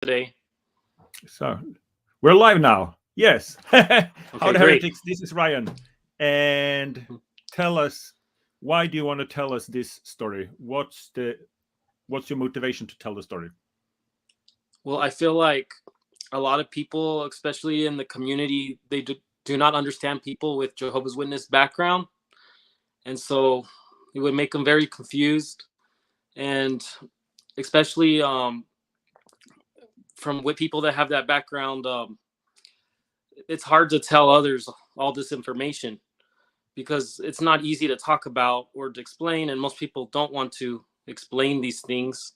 today? So we're live now. Yes. How Okay, the great. heretics? This is Ryan. And tell us, why do you want to tell us this story? What's your motivation to tell the story? Well, I feel like a lot of people, especially in the community, they do not understand people with Jehovah's Witness background, and so it would make them very confused. And especially from with people that have that background, it's hard to tell others all this information because it's not easy to talk about or to explain, and most people don't want to explain these things.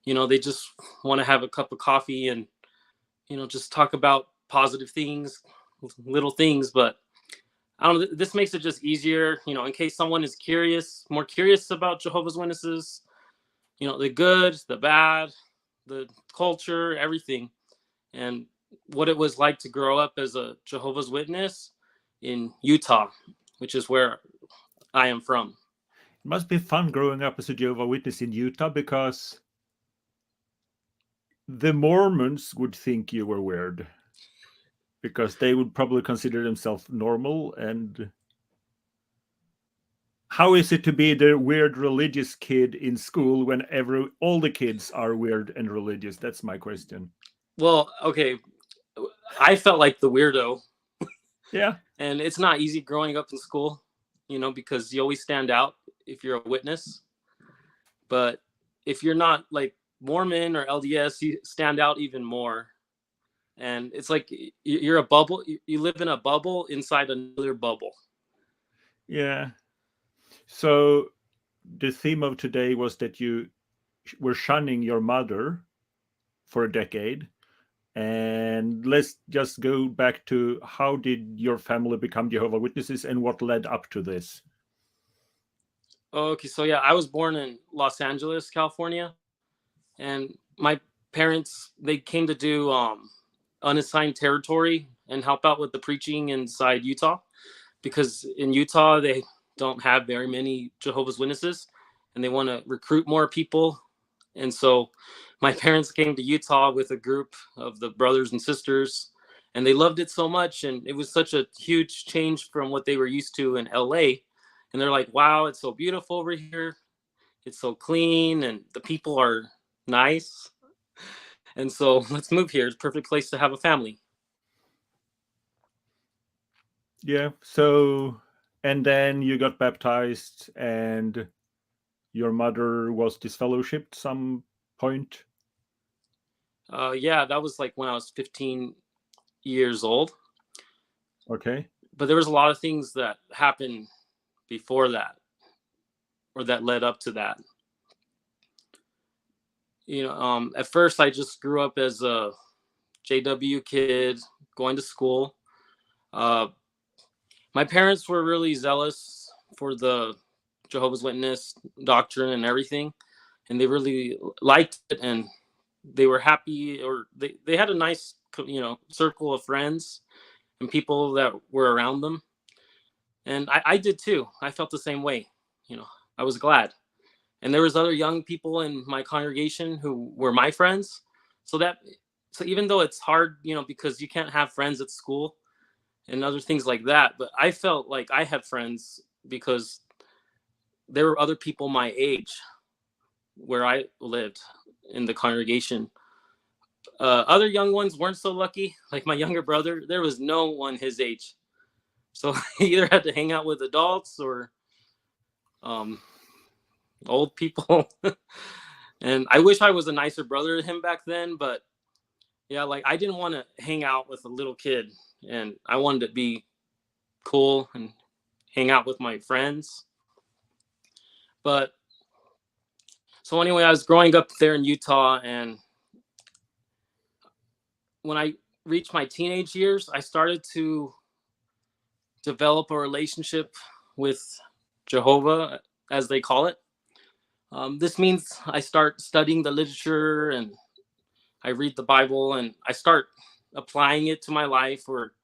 They just want to have a cup of coffee and just talk about positive things, little things. But I don't know, this makes it just easier, in case someone is curious, more curious about Jehovah's Witnesses, the good, the bad, the culture, everything, and what it was like to grow up as a Jehovah's Witness in Utah, which is where I am from. It must be fun growing up as a Jehovah Witness in Utah because the Mormons would think you were weird because they would probably consider themselves normal. And how is it to be the weird religious kid in school when all the kids are weird and religious? That's my question. Well, okay, I felt like the weirdo, Yeah. and it's not easy growing up in school, because you always stand out if you're a witness. But if you're not like Mormon or LDS, you stand out even more. And it's like you're a bubble. You live in a bubble inside another bubble. Yeah. So the theme of today was that you were shunning your mother for a decade. And let's just go back to, how did your family become Jehovah Witnesses and what led up to this? Okay, so yeah, I was born in Los Angeles, California, and my parents, they came to do unassigned territory and help out with the preaching inside Utah, because in Utah they don't have very many Jehovah's Witnesses, and they want to recruit more people. And so my parents came to Utah with a group of the brothers and sisters, and they loved it so much, and it was such a huge change from what they were used to in LA. And they're like, wow, it's so beautiful over here, it's so clean, and the people are nice, and so let's move here. It's a perfect place to have a family. Yeah. So, and then you got baptized, and your mother was disfellowshipped some point. Yeah, that was like when I was 15 years old. Okay. But there was a lot of things that happened before that, or that led up to that. At first I just grew up as a JW kid going to school. Uh, my parents were really zealous for the Jehovah's Witness doctrine and everything, and they really liked it, and they were happy, or they had a nice circle of friends and people that were around them. And I did too. I felt the same way. I was glad. And there was other young people in my congregation who were my friends. So that so even though it's hard, because you can't have friends at school and other things like that, but I felt like I had friends because there were other people my age where I lived in the congregation. Other young ones weren't so lucky. Like my younger brother, there was no one his age. So he either had to hang out with adults or um, old people. And I wish I was a nicer brother to him back then, but yeah, like I didn't want to hang out with a little kid, and I wanted to be cool and hang out with my friends. But so anyway, I was growing up there in Utah, and when I reached my teenage years, I started to develop a relationship with Jehovah, as they call it. This means I start studying the literature, and I read the Bible, and I start applying it to my life, or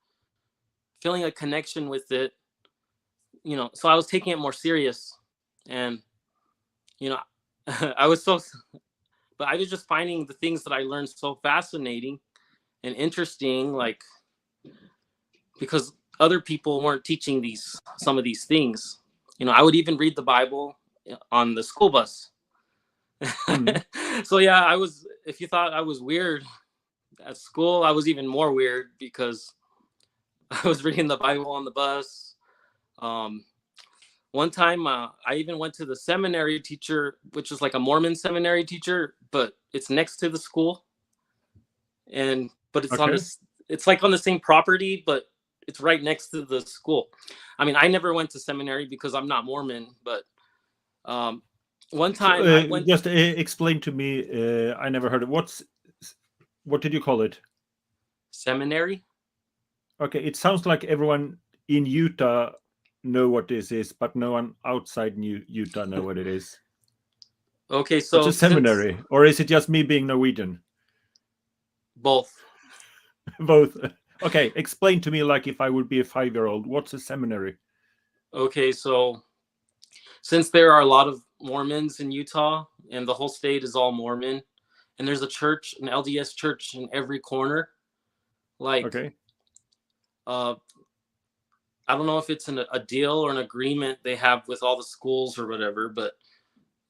feeling a connection with it. So I was taking it more serious, and you know I was so but I was just finding the things that I learned so fascinating and interesting, like because other people weren't teaching some of these things. I would even read the Bible on the school bus. Mm. So yeah, if you thought I was weird at school, I was even more weird because I was reading the Bible on the bus. Um, One time, I even went to the seminary teacher, which is like a Mormon seminary teacher, but it's next to the school, but it's on Okay. this. It's like on the same property, but it's right next to the school. I mean, I never went to seminary because I'm not Mormon, but um, one So time I went just explain to me. I never heard of what did you call it? seminary. Okay, it sounds like everyone in Utah know what this is, but no one outside Utah know what it is. Okay, What's a so since seminary, or is it just me being Norwegian? both. Both. Okay, explain to me, like if I would be a 5-year-old, what's a seminary? Okay, so since there are a lot of Mormons in Utah and the whole state is all Mormon, and there's a church, an LDS church in every corner, like Okay. uh, I don't know if it's a deal or an agreement they have with all the schools or whatever, but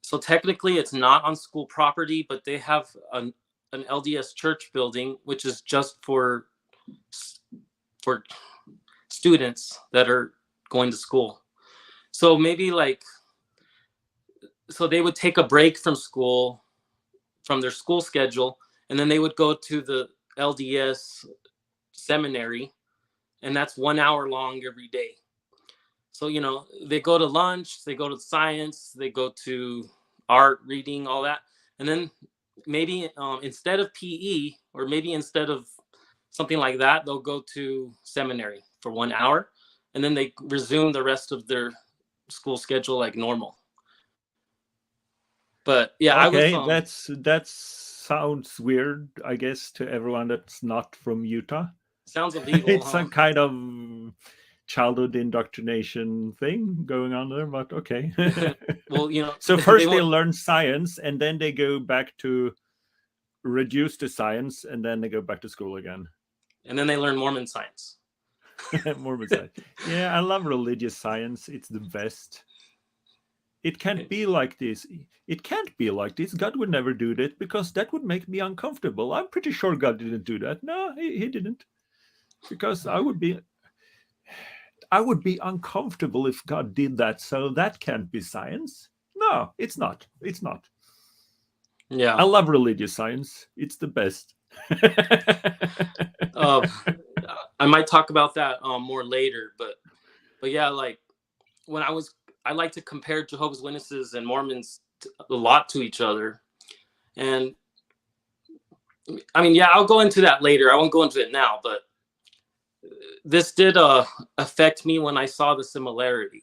so technically it's not on school property, but they have an LDS church building, which is just for students that are going to school. So maybe so they would take a break from school, from their school schedule, and then they would go to the LDS seminary, and that's 1 hour long every day. So they go to lunch, they go to science, they go to art, reading, all that, and then maybe instead of PE, or maybe instead of something like that, they'll go to seminary for 1 hour, and then they resume the rest of their school schedule like normal. But yeah, I was Okay, that sounds weird, I guess, to everyone that's not from Utah. sounds illegal, It's huh? some kind of childhood indoctrination thing going on there, but okay. Well, So they first they want, learn science, and then they go back to reduce the science, and then they go back to school again. and then they learn Mormon science. Mormon science. Yeah, I love religious science. It's the best. It can't be like this. It can't be like this. God would never do that because that would make me uncomfortable. I'm pretty sure God didn't do that. No, he didn't. Because I would be uncomfortable if God did that. So that can't be science. No, it's not. It's not. Yeah. I love religious science. It's the best. uh, I might talk about that more later, but yeah, like when I like to compare Jehovah's Witnesses and Mormons a lot to each other, and I mean, yeah, I'll go into that later. I won't go into it now, but this did affect me when I saw the similarity.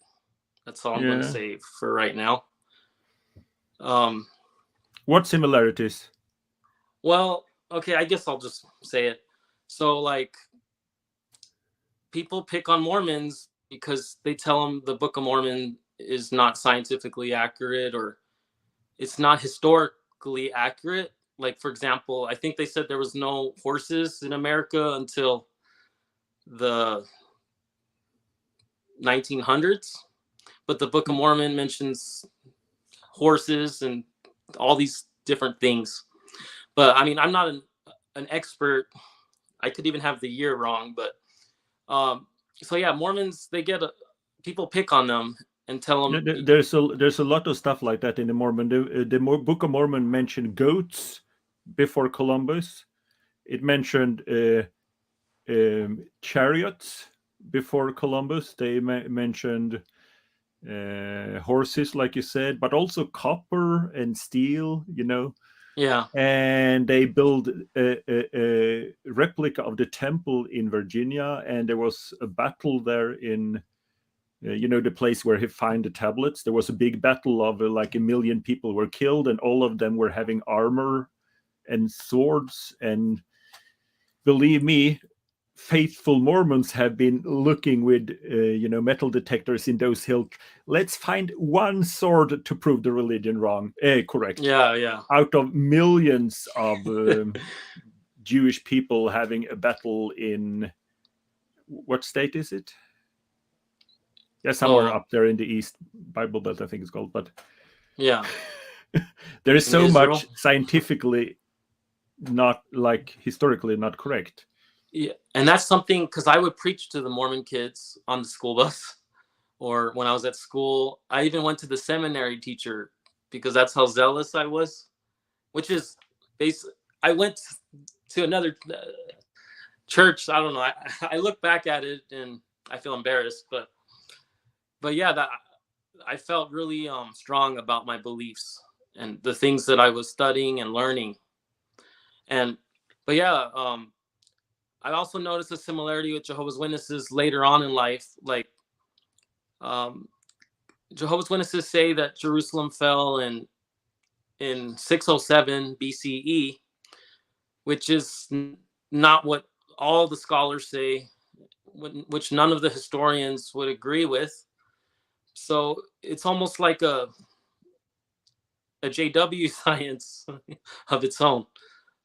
That's all I'm going to Yeah. say for right now. Um, What similarities? well, okay, I guess I'll just say it. So, like, people pick on Mormons because they tell them the Book of Mormon is not scientifically accurate, or it's not historically accurate. Like, for example, I think they said there was no horses in America until the 1900s, but the Book of Mormon mentions horses and all these different things. But I mean, I'm not an expert. I could even have the year wrong, but so yeah, Mormons, people pick on them and tell them. There's a lot of stuff like that in the Mormon. The Book of Mormon mentioned goats before Columbus. It mentioned chariots before Columbus. They mentioned horses, like you said, but also copper and steel. Yeah. And they built a replica of the temple in Virginia, and there was a battle there in the place where he found the tablets. There was a big battle of like 1 million people were killed, and all of them were having armor and swords. And believe me, faithful Mormons have been looking with metal detectors in those hills. Let's find one sword to prove the religion wrong. Correct. Yeah. Out of millions of Jewish people having a battle in what state is it? Yeah, somewhere Oh, up there in the East Bible Belt, I think it's called. But yeah. there is In so Israel. much scientifically not, like, historically not correct. Yeah, and that's something, because I would preach to the Mormon kids on the school bus, or when I was at school. I even went to the seminary teacher because that's how zealous I was. Which is basically, I went to another church. I don't know. I look back at it and I feel embarrassed, but yeah, that I felt really strong about my beliefs and the things that I was studying and learning. And but yeah, I also noticed a similarity with Jehovah's Witnesses later on in life. Like, um, Jehovah's Witnesses say that Jerusalem fell in 607 BCE, which is not what all the scholars say, which none of the historians would agree with. So it's almost like a JW science of its own.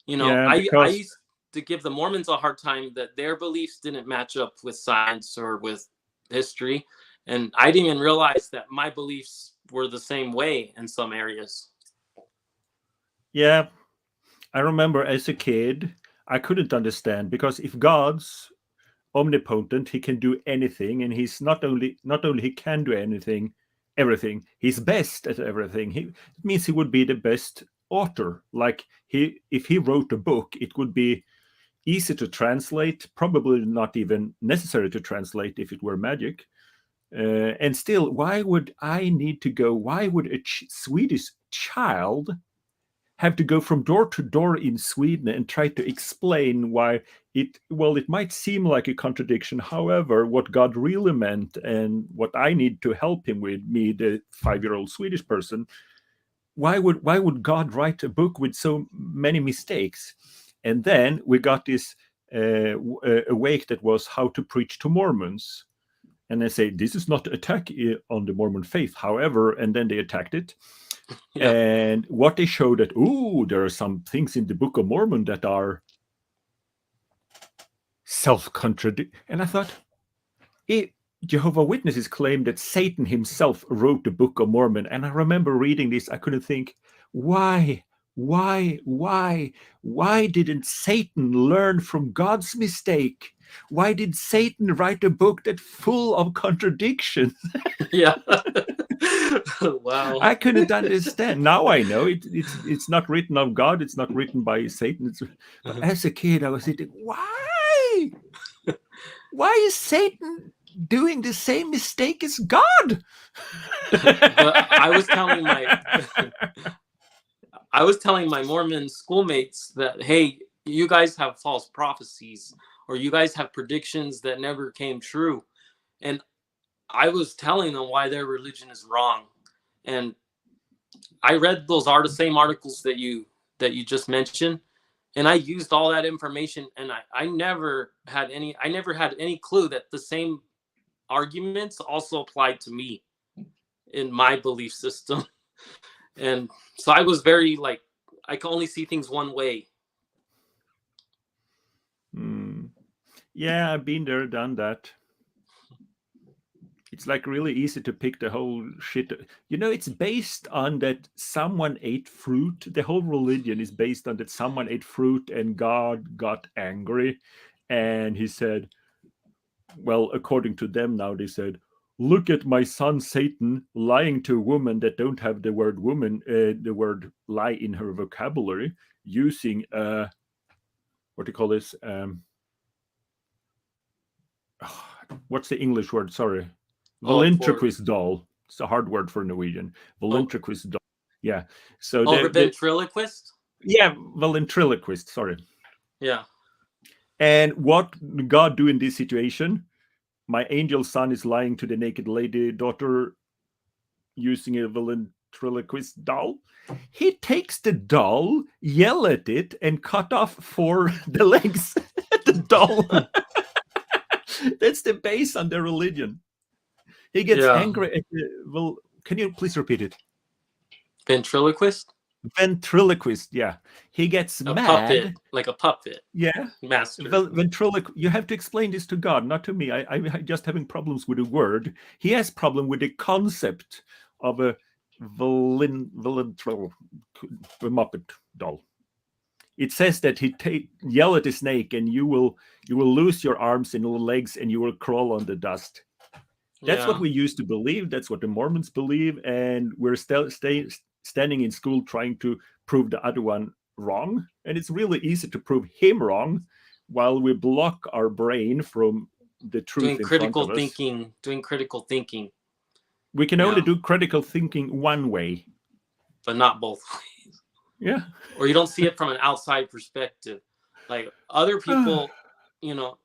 Yeah, I because used to give the Mormons a hard time that their beliefs didn't match up with science or with history. And I didn't even realize that my beliefs were the same way in some areas. yeah, I remember as a kid, I couldn't understand, because if God's omnipotent, he can do anything, and he's not only he can do everything, he's best at everything. It means he would be the best author. Like, if he wrote a book, it would be easy to translate, probably not even necessary to translate if it were magic. And still, why would a Swedish child have to go from door to door in Sweden and try to explain why it might seem like a contradiction. However, what God really meant, and what I need to help him with, me, the 5-year-old Swedish person, why would God write a book with so many mistakes? And then we got this awake that was how to preach to Mormons. And they say, this is not attack on the Mormon faith, however, and then they attacked it. Yeah. And what they showed that, there are some things in the Book of Mormon that are self-contradict. And I thought, Jehovah Witnesses claim that Satan himself wrote the Book of Mormon. And I remember reading this, I couldn't think, why didn't Satan learn from God's mistake? Why did Satan write a book that's full of contradictions? Yeah. Wow. I couldn't understand. Now I know it's not written of God. It's not written by Satan. But as a kid, I was thinking, why? Why is Satan doing the same mistake as God? But I was telling my Mormon schoolmates that, hey, you guys have false prophecies, or you guys have predictions that never came true. And I was telling them why their religion is wrong. And I read those same articles that you just mentioned, and I used all that information, and I never had any clue that the same arguments also applied to me in my belief system. And so I was very, like, I can only see things one way. Yeah, I've been there, done that. It's like really easy to pick the whole shit. It's based on that someone ate fruit. The whole religion is based on that someone ate fruit and God got angry. And he said, well, according to them now, they said, look at my son Satan lying to a woman that don't have the word woman, the word lie in her vocabulary, using what do you call this? What's the English word? Sorry. Ventriloquist doll. It's a hard word for Norwegian. Ventriloquist doll. Yeah. So Ventriloquist? Yeah, ventriloquist, sorry. Yeah. And what God do in this situation? My angel son is lying to the naked lady daughter using a ventriloquist doll. He takes the doll, yell at it, and cut off 4 the legs. The doll. That's the base on their religion. He gets angry at well, can you please repeat it? Ventriloquist? Ventriloquist, yeah. He gets mad. Puppet, like a puppet. Yeah. Master. You have to explain this to God, not to me. I'm just having problems with the word. He has problem with the concept of a Muppet doll. It says that he yell at the snake, and you will lose your arms and legs, and you will crawl on the dust. That's what we used to believe. That's what the Mormons believe, and we're still standing in school trying to prove the other one wrong. And it's really easy to prove him wrong, while we block our brain from the truth doing in critical front of us. thinking. Doing critical thinking. We can only do critical thinking one way, but not both ways. Yeah. Or you don't see it from an outside perspective. Like other people, you know,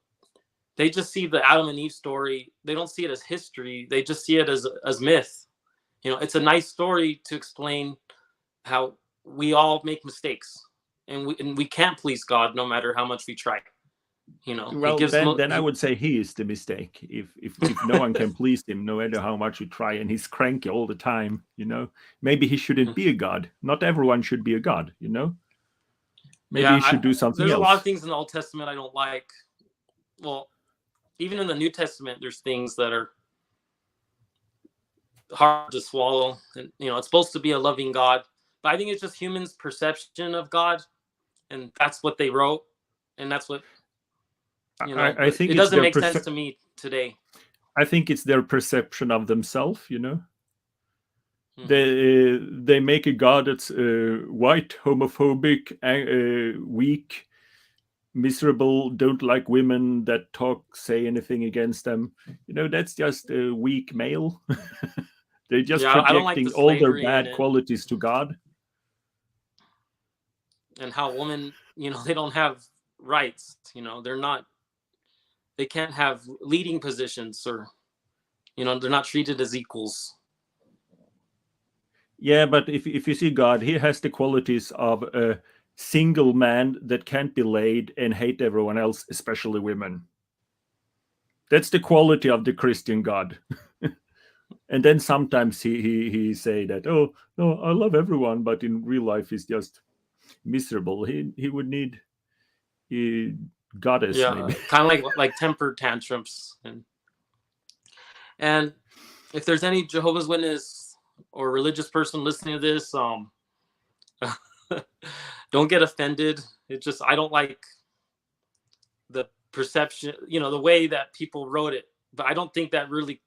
they just see the Adam and Eve story. They don't see it as history. They just see it as myth. You know, it's a nice story to explain how we all make mistakes, and we can't please God no matter how much we try. You know, well, then I would say he is the mistake. If no one can please him, no matter how much you try, and he's cranky all the time, you know, maybe he shouldn't be a god. Not everyone should be a god, you know. Maybe he should do something there's else. There's a lot of things in the Old Testament I don't like. Well, even in the New Testament, there's things that are hard to swallow. And, you know, it's supposed to be a loving God, but I think it's just humans' perception of God, and that's what they wrote, and that's what, you know, I think it doesn't make sense to me today. I think it's their perception of themselves, you know. They make a God that's white, homophobic, weak, miserable, don't like women that say anything against them. You know, that's just a weak male. They're just projecting all their bad qualities to God. And how women, you know, they don't have rights. You know, they can't have leading positions, or, you know, they're not treated as equals. Yeah, but if you see God, he has the qualities of a single man that can't be laid and hate everyone else, especially women. That's the quality of the Christian God. And then sometimes he say that, oh no, I love everyone, but in real life he's just miserable. He would need a goddess, maybe. Kind of like temper tantrums. And if there's any Jehovah's Witness or religious person listening to this, don't get offended. I don't like the perception, you know, the way that people wrote it, but I don't think that really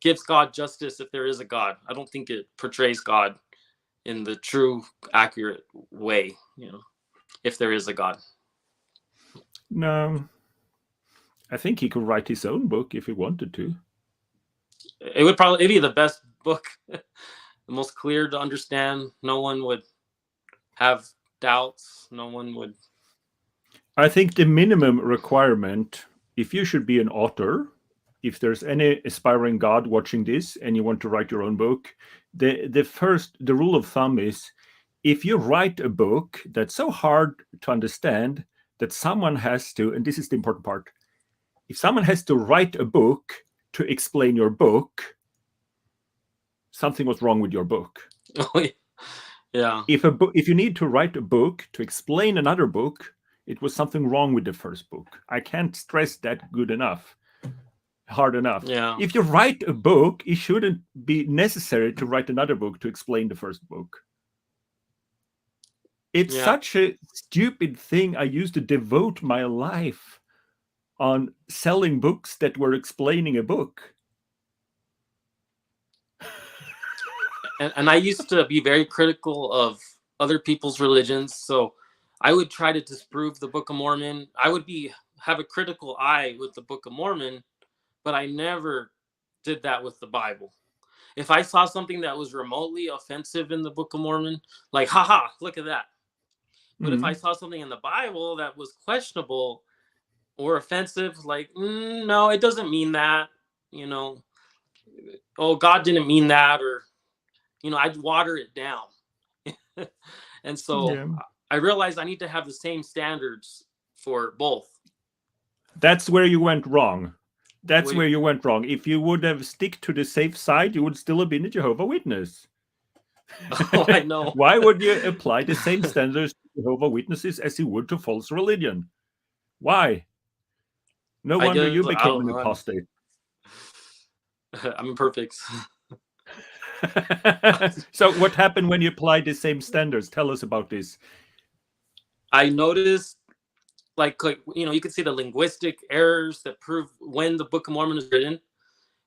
gives God justice if there is a God. I don't think it portrays God in the true, accurate way, you know, if there is a God. No, I think he could write his own book if he wanted to. It'd be the best book, the most clear to understand. No one would have doubts. No one would. I think the minimum requirement, if you should be an author, if there's any aspiring God watching this and you want to write your own book, the rule of thumb is, if you write a book that's so hard to understand that someone has to, and this is the important part, if someone has to write a book to explain your book, something was wrong with your book. Oh, yeah. If you need to write a book to explain another book, it was something wrong with the first book. I can't stress that hard enough. Yeah. If you write a book, it shouldn't be necessary to write another book to explain the first book. It's such a stupid thing. I used to devote my life on selling books that were explaining a book. And I used to be very critical of other people's religions. So I would try to disprove the Book of Mormon. I would have a critical eye with the Book of Mormon, but I never did that with the Bible. If I saw something that was remotely offensive in the Book of Mormon, like, haha, look at that. But if I saw something in the Bible that was questionable or offensive, like, no, it doesn't mean that, you know, oh, God didn't mean that, or, you know, I'd water it down. And so I realized I need to have the same standards for both. That's where you went wrong. That's Wait, where you went wrong. If you would have stick to the safe side, you would still have been a Jehovah Witness. oh, I know. Why would you apply the same standards to Jehovah Witnesses as you would to false religion? Why? No I wonder guess you I became don't an know. apostate. I'm imperfect. So what happened when you applied the same standards? Tell us about this. I noticed, like you can see the linguistic errors that prove when the Book of Mormon is written.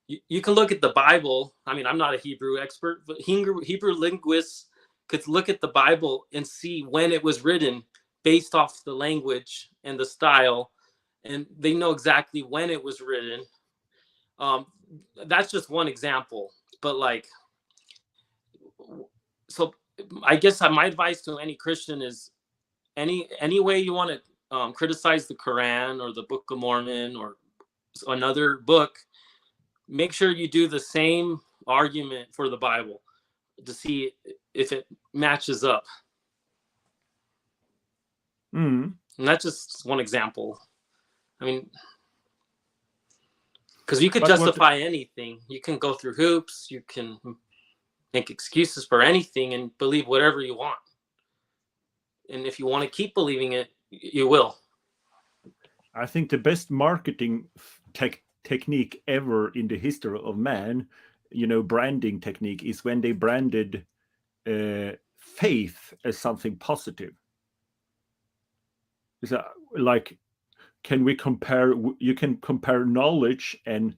You can look at the Bible. I mean, I'm not a Hebrew expert, but Hebrew linguists could look at the Bible and see when it was written based off the language and the style, and they know exactly when it was written. That's just one example, but like, so I guess my advice to any Christian is any way you want to criticize the Quran or the Book of Mormon or another book, make sure you do the same argument for the Bible to see if it matches up. Mm. And that's just one example. I mean, because you could But what justify anything. You can go through hoops. You can make excuses for anything and believe whatever you want. And if you want to keep believing it, you will. I think the best marketing technique ever in the history of man, branding technique, is when they branded faith as something positive. Is that like, can we compare? You can compare knowledge and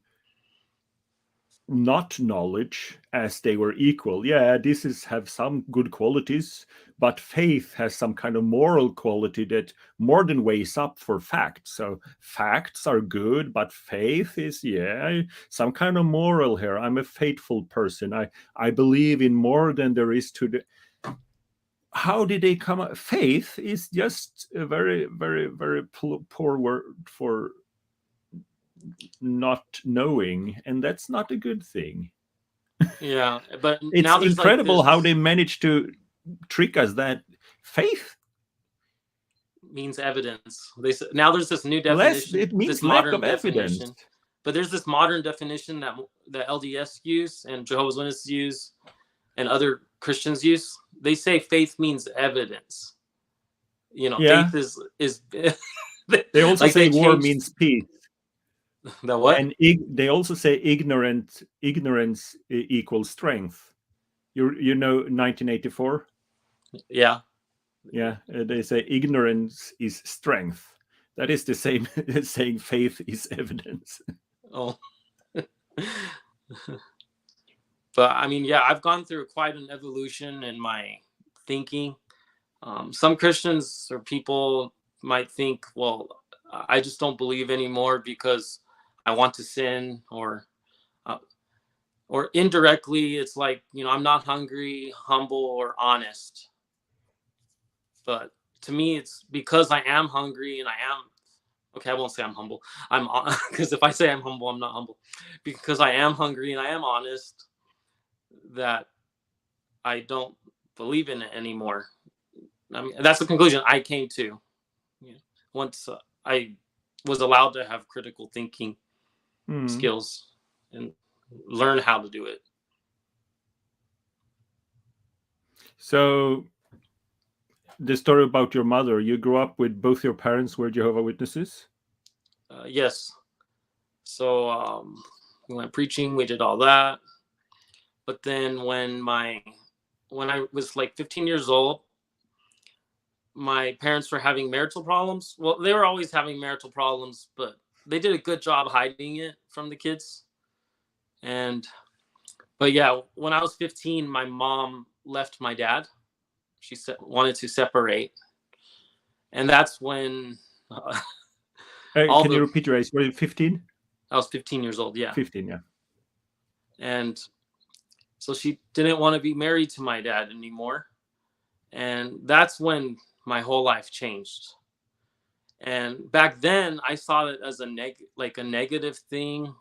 not knowledge as they were equal. Yeah, have some good qualities, but faith has some kind of moral quality that more than weighs up for facts. So facts are good, but faith is, some kind of moral here. I'm a faithful person. I believe in more than there is to the. How did they come up? Faith is just a very, very, very poor word for not knowing, and that's not a good thing. Yeah, but It's now there's like incredible this how they managed to trick us that faith means evidence. Now there's this new definition, it means this lack modern of evidence. definition. But there's this modern definition that the LDS use and Jehovah's Witnesses use and other Christians use. They say faith means evidence. Yeah. Faith is They also like say they war changed means peace. the what? And they also say ignorance equals strength. You know 1984? Yeah. Yeah, they say ignorance is strength. That is the same as saying faith is evidence. Oh. But I mean, yeah, I've gone through quite an evolution in my thinking. Some Christians or people might think, well, I just don't believe anymore because I want to sin, or indirectly, it's like, I'm not hungry, humble, or honest. But to me, it's because I am hungry and I am. Okay, I won't say I'm humble. I'm because if I say I'm humble, I'm not humble. Because I am hungry and I am honest, that I don't believe in it anymore. I mean, that's the conclusion I came to. Once I was allowed to have critical thinking skills and learn how to do it. So the story about your mother, you grew up with both your parents were Jehovah Witnesses? Yes. So we went preaching, we did all that. But then when I was like 15 years old, my parents were having marital problems. Well, they were always having marital problems, but they did a good job hiding it from the kids. But yeah, when I was 15, my mom left my dad. She wanted to separate. And that's when Can you repeat your age? Were you 15? I was 15 years old, yeah. 15, yeah. And so she didn't want to be married to my dad anymore. And that's when my whole life changed. And back then I saw it as a negative thing,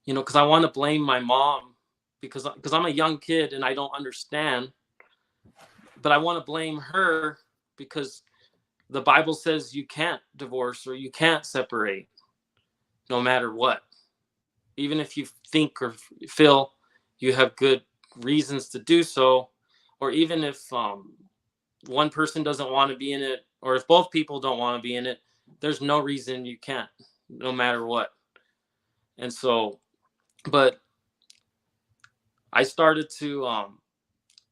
because I want to blame my mom because I'm a young kid and I don't understand. But I want to blame her because the Bible says you can't divorce or you can't separate no matter what. Even if you think or feel you have good reasons to do so, or even if one person doesn't want to be in it, or if both people don't want to be in it, there's no reason you can't, no matter what. And so, but I started to,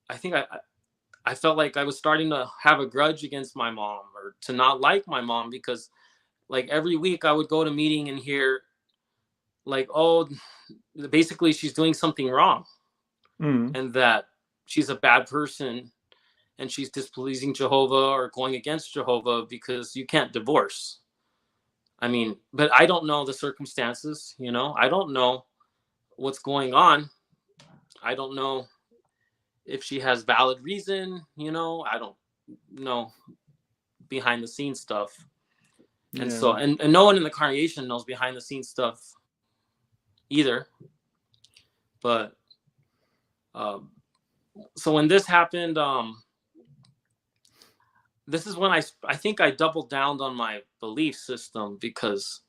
I think I felt like I was starting to have a grudge against my mom, or to not like my mom, because like every week I would go to meeting and hear like, oh, basically she's doing something wrong, and that she's a bad person and she's displeasing Jehovah or going against Jehovah because you can't divorce. I mean, but I don't know the circumstances, you know, I don't know what's going on. I don't know if she has valid reason, you know, I don't know behind the scenes stuff. And so, and no one in the congregation knows behind the scenes stuff either. But so when this happened, this is when I think I doubled down on my belief system, because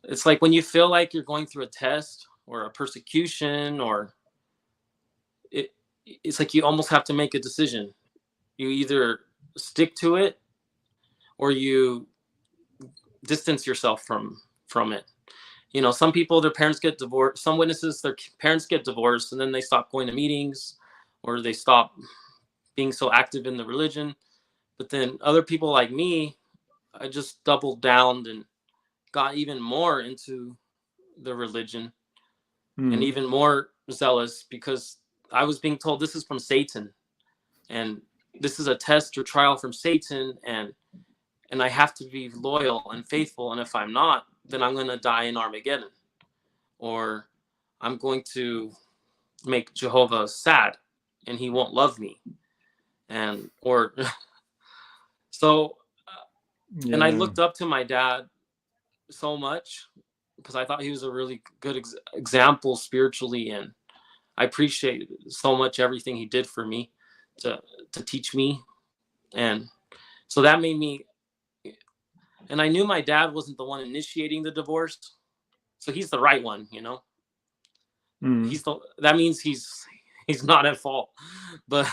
it's like when you feel like you're going through a test or a persecution, or it's like you almost have to make a decision. You either stick to it or you distance yourself from it. You know, some people, their parents get divorced. Some witnesses, their parents get divorced, and then they stop going to meetings, or they stop being so active in the religion. But then other people like me, I just doubled down and got even more into the religion and even more zealous, because I was being told this is from Satan, and this is a test or trial from Satan, and I have to be loyal and faithful, and if I'm not, then I'm going to die in Armageddon, or I'm going to make Jehovah sad and he won't love me. And or so and I looked up to my dad so much, because I thought he was a really good example spiritually, and I appreciate so much everything he did for me to teach me. And so that made me, and I knew my dad wasn't the one initiating the divorce, so he's the right one, you know. That means he's not at fault. But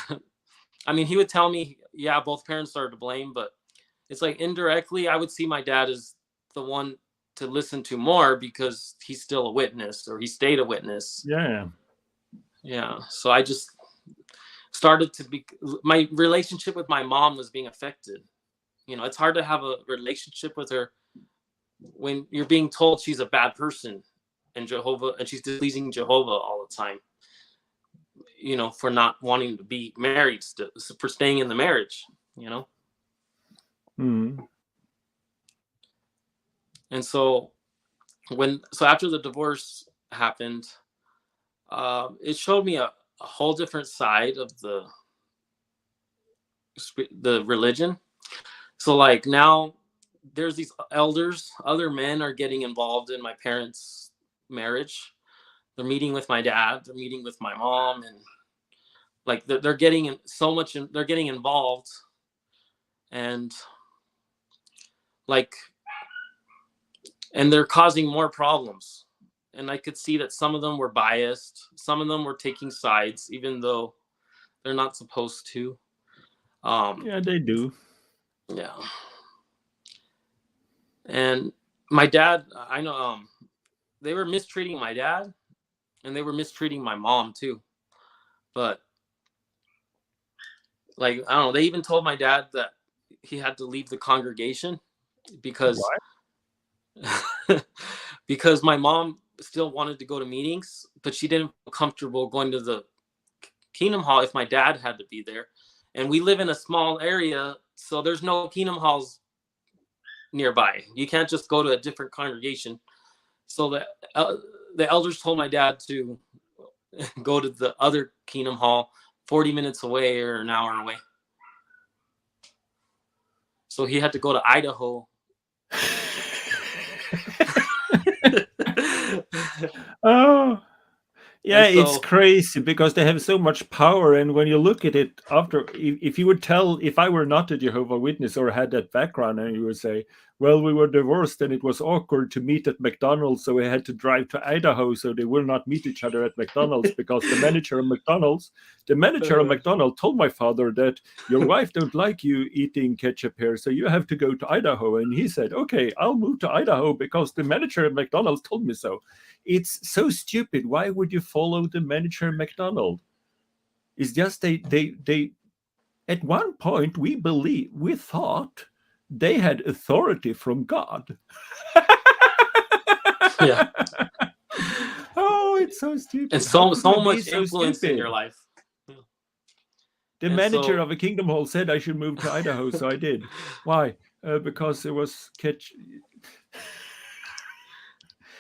I mean, he would tell me, yeah, both parents are to blame, but it's like indirectly I would see my dad as the one to listen to more, because he's still a witness, or he stayed a witness. Yeah. So I just started to be, my relationship with my mom was being affected. You know, it's hard to have a relationship with her when you're being told she's a bad person and Jehovah, and she's displeasing Jehovah all the time, you know, for not wanting to be married, for staying in the marriage, you know. And so after the divorce happened, it showed me a whole different side of the religion. So like now there's these elders, other men are getting involved in my parents' marriage. They're meeting with my dad, they're meeting with my mom, and like they're getting so much, they're getting involved, and like, and they're causing more problems. And I could see that some of them were biased, some of them were taking sides, even though they're not supposed to. Yeah, they do. Yeah. And my dad, I know, they were mistreating my dad, and they were mistreating my mom too. But like, I don't know, they even told my dad that he had to leave the congregation because because my mom still wanted to go to meetings, but she didn't feel comfortable going to the Kingdom Hall if my dad had to be there. And we live in a small area, so there's no Kingdom Halls nearby. You can't just go to a different congregation. So the elders told my dad to go to the other Kingdom Hall 40 minutes away or an hour away. So he had to go to Idaho. Oh, Yeah, And it's so, crazy because they have so much power. And when you look at it after, if you would tell, if I were not a Jehovah Witness or had that background, and you would say, well, we were divorced and it was awkward to meet at McDonald's, so we had to drive to Idaho so they will not meet each other at McDonald's because the manager of uh, McDonald's told my father that your wife don't like you eating ketchup here, so you have to go to Idaho. And he said, okay, I'll move to Idaho because the manager at McDonald's told me so. It's so stupid. Why would you follow the manager McDonald? It's just they at one point we thought they had authority from God. yeah, Oh, it's so and stupid. How so could we so be much so influence in your stupid? life. The And manager so, of a kingdom hall said I should move to Idaho, so I did. Why? Because it was catch.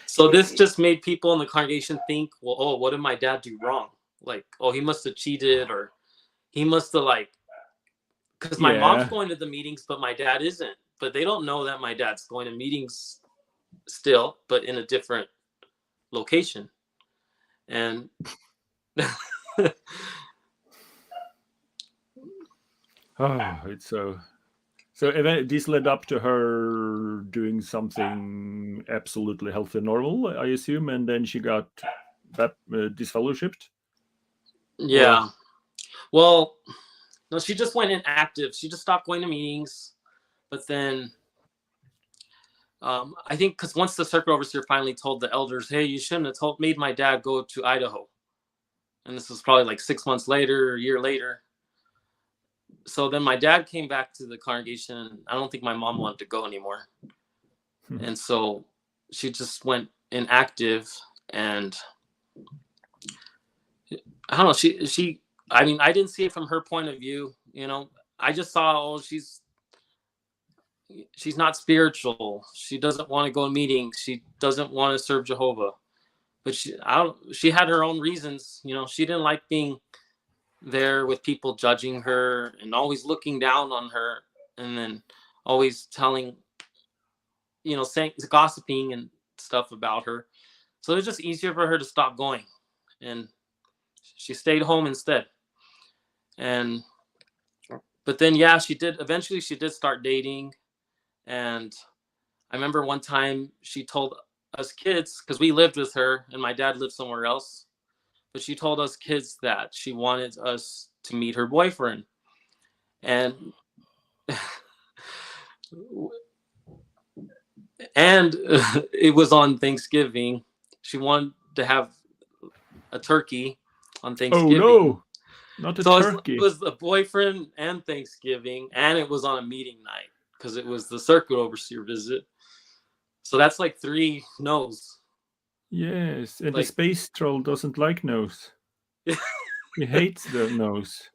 so this just made people in the congregation think, well, oh, what did my dad do wrong? Like, oh, he must have cheated, or he must have like, because my mom's Yeah. going to the meetings, but my dad isn't. But they don't know that my dad's going to meetings still, but in a different location. And Oh, it's so. So this led up to her doing something absolutely healthy and normal, I assume, and then she got disfellowshipped, or yeah, well, no, she just went inactive. She just stopped going to meetings. But then I think because once the circuit overseer finally told the elders, hey, you shouldn't have made my dad go to Idaho. And this was probably like 6 months later, or a year later. So then my dad came back to the congregation. And I don't think my mom wanted to go anymore. And so she just went inactive. And I don't know. I mean, I didn't see it from her point of view. I just saw, oh, she's not spiritual. She doesn't want to go to meetings. She doesn't want to serve Jehovah. But she had her own reasons. She didn't like being there with people judging her and always looking down on her, and then always telling, saying, gossiping and stuff about her. So it was just easier for her to stop going, and she stayed home instead. And but then, yeah, she did eventually she did start dating. And I remember one time she told us kids, because we lived with her and my dad lived somewhere else, but she told us kids that she wanted us to meet her boyfriend. And and it was on Thanksgiving. She wanted to have a turkey on oh Thanksgiving. no, not a So it turkey. was the boyfriend and Thanksgiving, and it was on a meeting night because it was the circuit overseer visit. So that's like three no's. Yes, and the Like, space troll doesn't like no's. He hates the no's.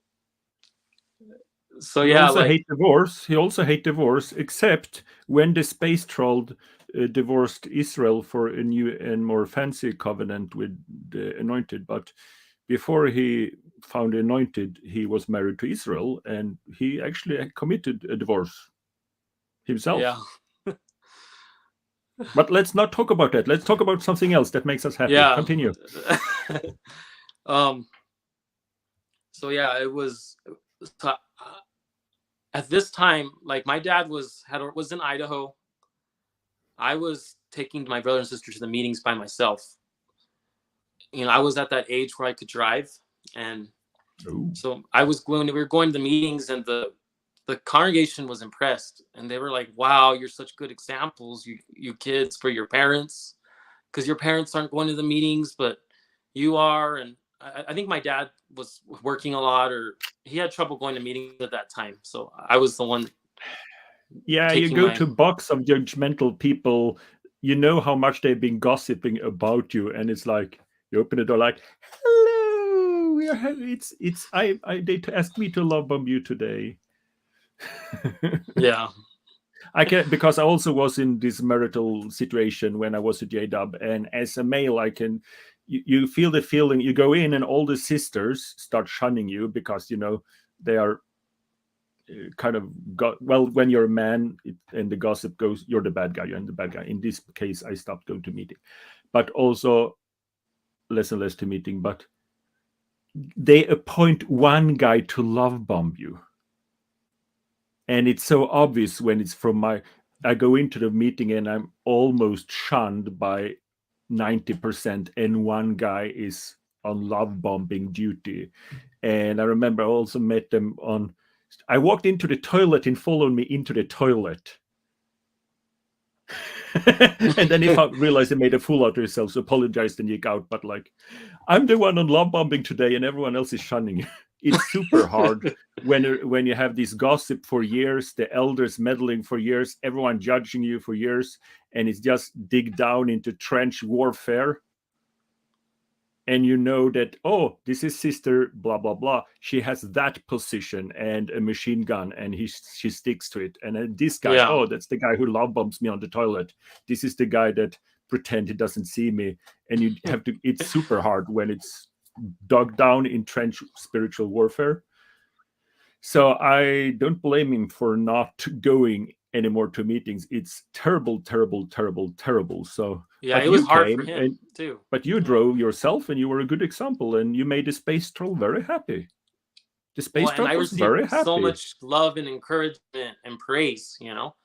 so yeah, like, He also hate divorce, except when the space troll divorced Israel for a new and more fancy covenant with the anointed. But before he found the anointed, he was married to Israel, and he actually committed a divorce yeah, himself. But let's not talk about that. Let's talk about something else that makes us happy. yeah. Continue. um. So yeah, it was. So, at this time, like my dad was in Idaho. I was taking my brother and sister to the meetings by myself. I was at that age where I could drive, and Ooh. so we were going to the meetings, and the congregation was impressed, and they were like, "Wow, you're such good examples, you kids, for your parents, because your parents aren't going to the meetings, but you are." And I think my dad was working a lot, or he had trouble going to meetings at that time, so I was the one Yeah, you taking go my to box of judgmental people, you know how much they've been gossiping about you, and it's like you open the door like, hello, it's I they asked me to love bomb you today. yeah, I can, because I also was in this marital situation when I was a JW, and as a male, I can you feel the feeling. You go in, and all the sisters start shunning you because they are kind of got, well, when you're a man, and the gossip goes, you're the bad guy, you're the bad guy. In this case, I stopped going to meeting. But also less and less to meeting, but they appoint one guy to love bomb you. And it's so obvious when it's from I go into the meeting and I'm almost shunned by 90%, and one guy is on love bombing duty. And I remember I also met them on, I walked into the toilet and followed me into the toilet. And then he realized he made a fool out of himself, so apologized and geeked out. But like, I'm the one on love bombing today, and everyone else is shunning you. It's super hard when you have this gossip for years, the elders meddling for years, everyone judging you for years, and it's just dig down into trench warfare. And you know that, oh, this is sister blah blah blah, she has that position and a machine gun, and she sticks to it. And this guy, Yeah. oh, that's the guy who love bombs me on the toilet. This is the guy that pretend he doesn't see me. And you have to, it's super hard when it's dug down in trench spiritual warfare. So I don't blame him for not going anymore to meetings. It's terrible, terrible, terrible, terrible. So yeah, it was hard for him too. But you drove yourself, and you were a good example, and you made the space troll very happy. The space troll was very happy. So much love and encouragement and praise, you know.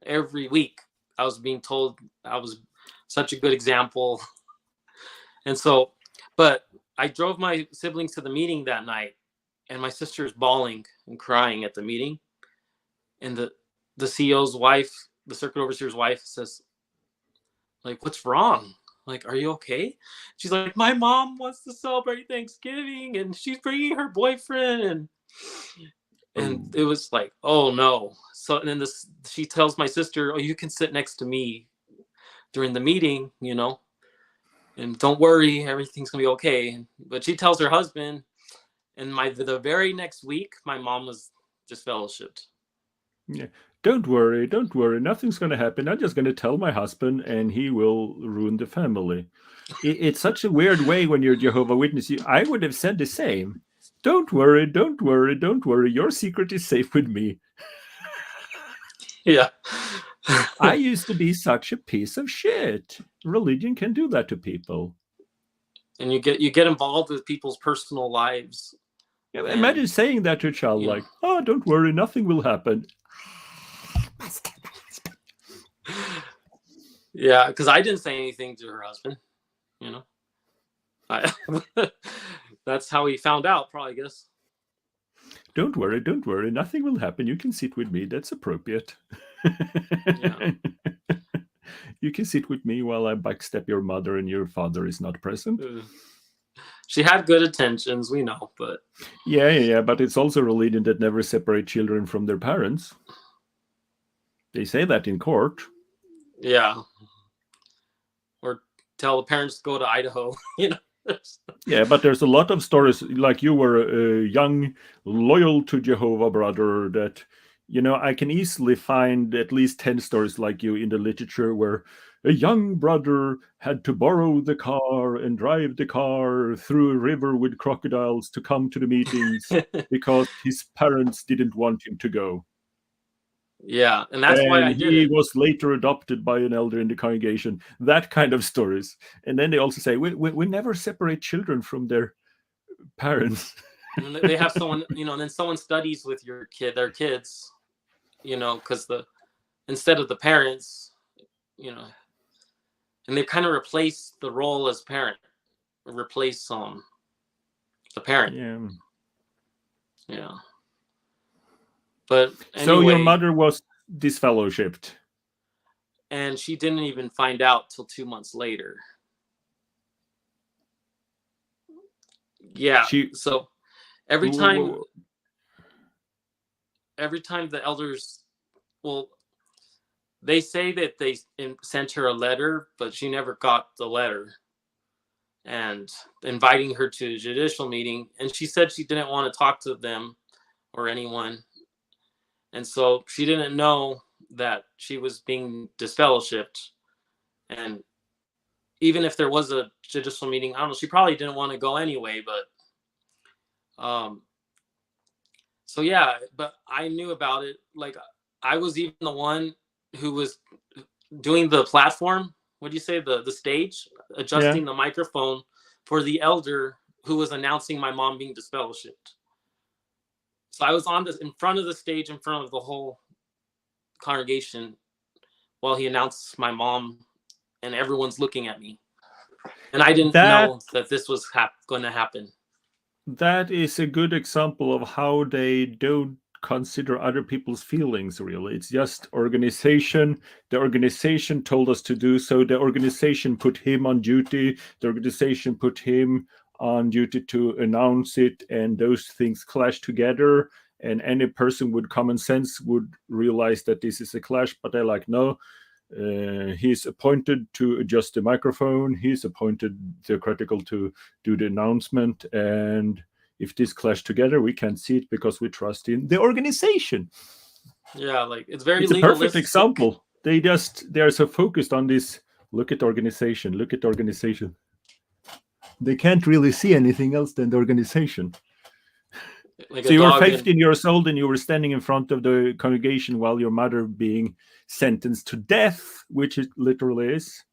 Every week I was being told I was such a good example. And so, but I drove my siblings to the meeting that night, and my sister's bawling and crying at the meeting. And the CEO's wife, the circuit overseer's wife, says, like, what's wrong? Like, are you okay? She's like, my mom wants to celebrate Thanksgiving, and she's bringing her boyfriend. And it was like, oh no. So and then she tells my sister, oh, you can sit next to me during the meeting, you know, and don't worry, everything's gonna be okay. But she tells her husband, and the very next week, my mom was just fellowshipped. Yeah. Don't worry, nothing's going to happen. I'm just going to tell my husband, and he will ruin the family. It's such a weird way when you're Jehovah Witness. I would have said the same. Don't worry, your secret is safe with me. Yeah. I used to be such a piece of shit. Religion can do that to people. And you get involved with people's personal lives. Yeah, imagine saying that to a child, like, oh, don't worry, nothing will happen. Yeah, because I didn't say anything to her husband, you know. That's how he found out, probably, I guess. Don't worry, nothing will happen. You can sit with me. That's appropriate. Yeah. You can sit with me while I backstep your mother and your father is not present. She had good intentions, we know, but... Yeah, but it's also a religion that never separate children from their parents. They say that in court. Yeah. Or tell the parents to go to Idaho, you know. Yeah, but there's a lot of stories, like you were a young, loyal to Jehovah brother that, you know, I can easily find at least 10 stories like you in the literature where a young brother had to borrow the car and drive the car through a river with crocodiles to come to the meetings because his parents didn't want him to go. Yeah, and that's why I did it. He was later adopted by an elder in the congregation. That kind of stories. And then they also say, we never separate children from their parents. And they have someone, you know, and then someone studies with their kids, you know, because instead of the parents, you know, and they kind of replace the role as parent, replace the parent. Yeah. But anyway, so your mother was disfellowshipped, and she didn't even find out till 2 months later. Yeah. So every time the elders, well, they say that they sent her a letter, but she never got the letter, and inviting her to a judicial meeting, and she said she didn't want to talk to them or anyone. And so she didn't know that she was being disfellowshipped. And even if there was a judicial meeting, I don't know, she probably didn't want to go anyway, but so yeah, but I knew about it. Like, I was even the one who was doing the platform. What do you say? The stage, adjusting the microphone for the elder who was announcing my mom being disfellowshipped. So I was in front of the stage, in front of the whole congregation, while he announced my mom, and everyone's looking at me. And I didn't know that this was going to happen. That is a good example of how they don't consider other people's feelings, really. It's just organization. The organization told us to do so. The organization put him on duty. The organization put him on duty to announce it, and those things clash together. And any person with common sense would realize that this is a clash, but they're like, no, he's appointed to adjust the microphone. He's appointed theocratical to do the announcement. And if this clash together, we can see it because we trust in the organization. Yeah, like it's very it's a legalistic. perfect example. They're so focused on this. Look at organization. Look at organization. They can't really see anything else than the organization. Like so you were 15 years old and you were standing in front of the congregation while your mother being sentenced to death, which it literally is.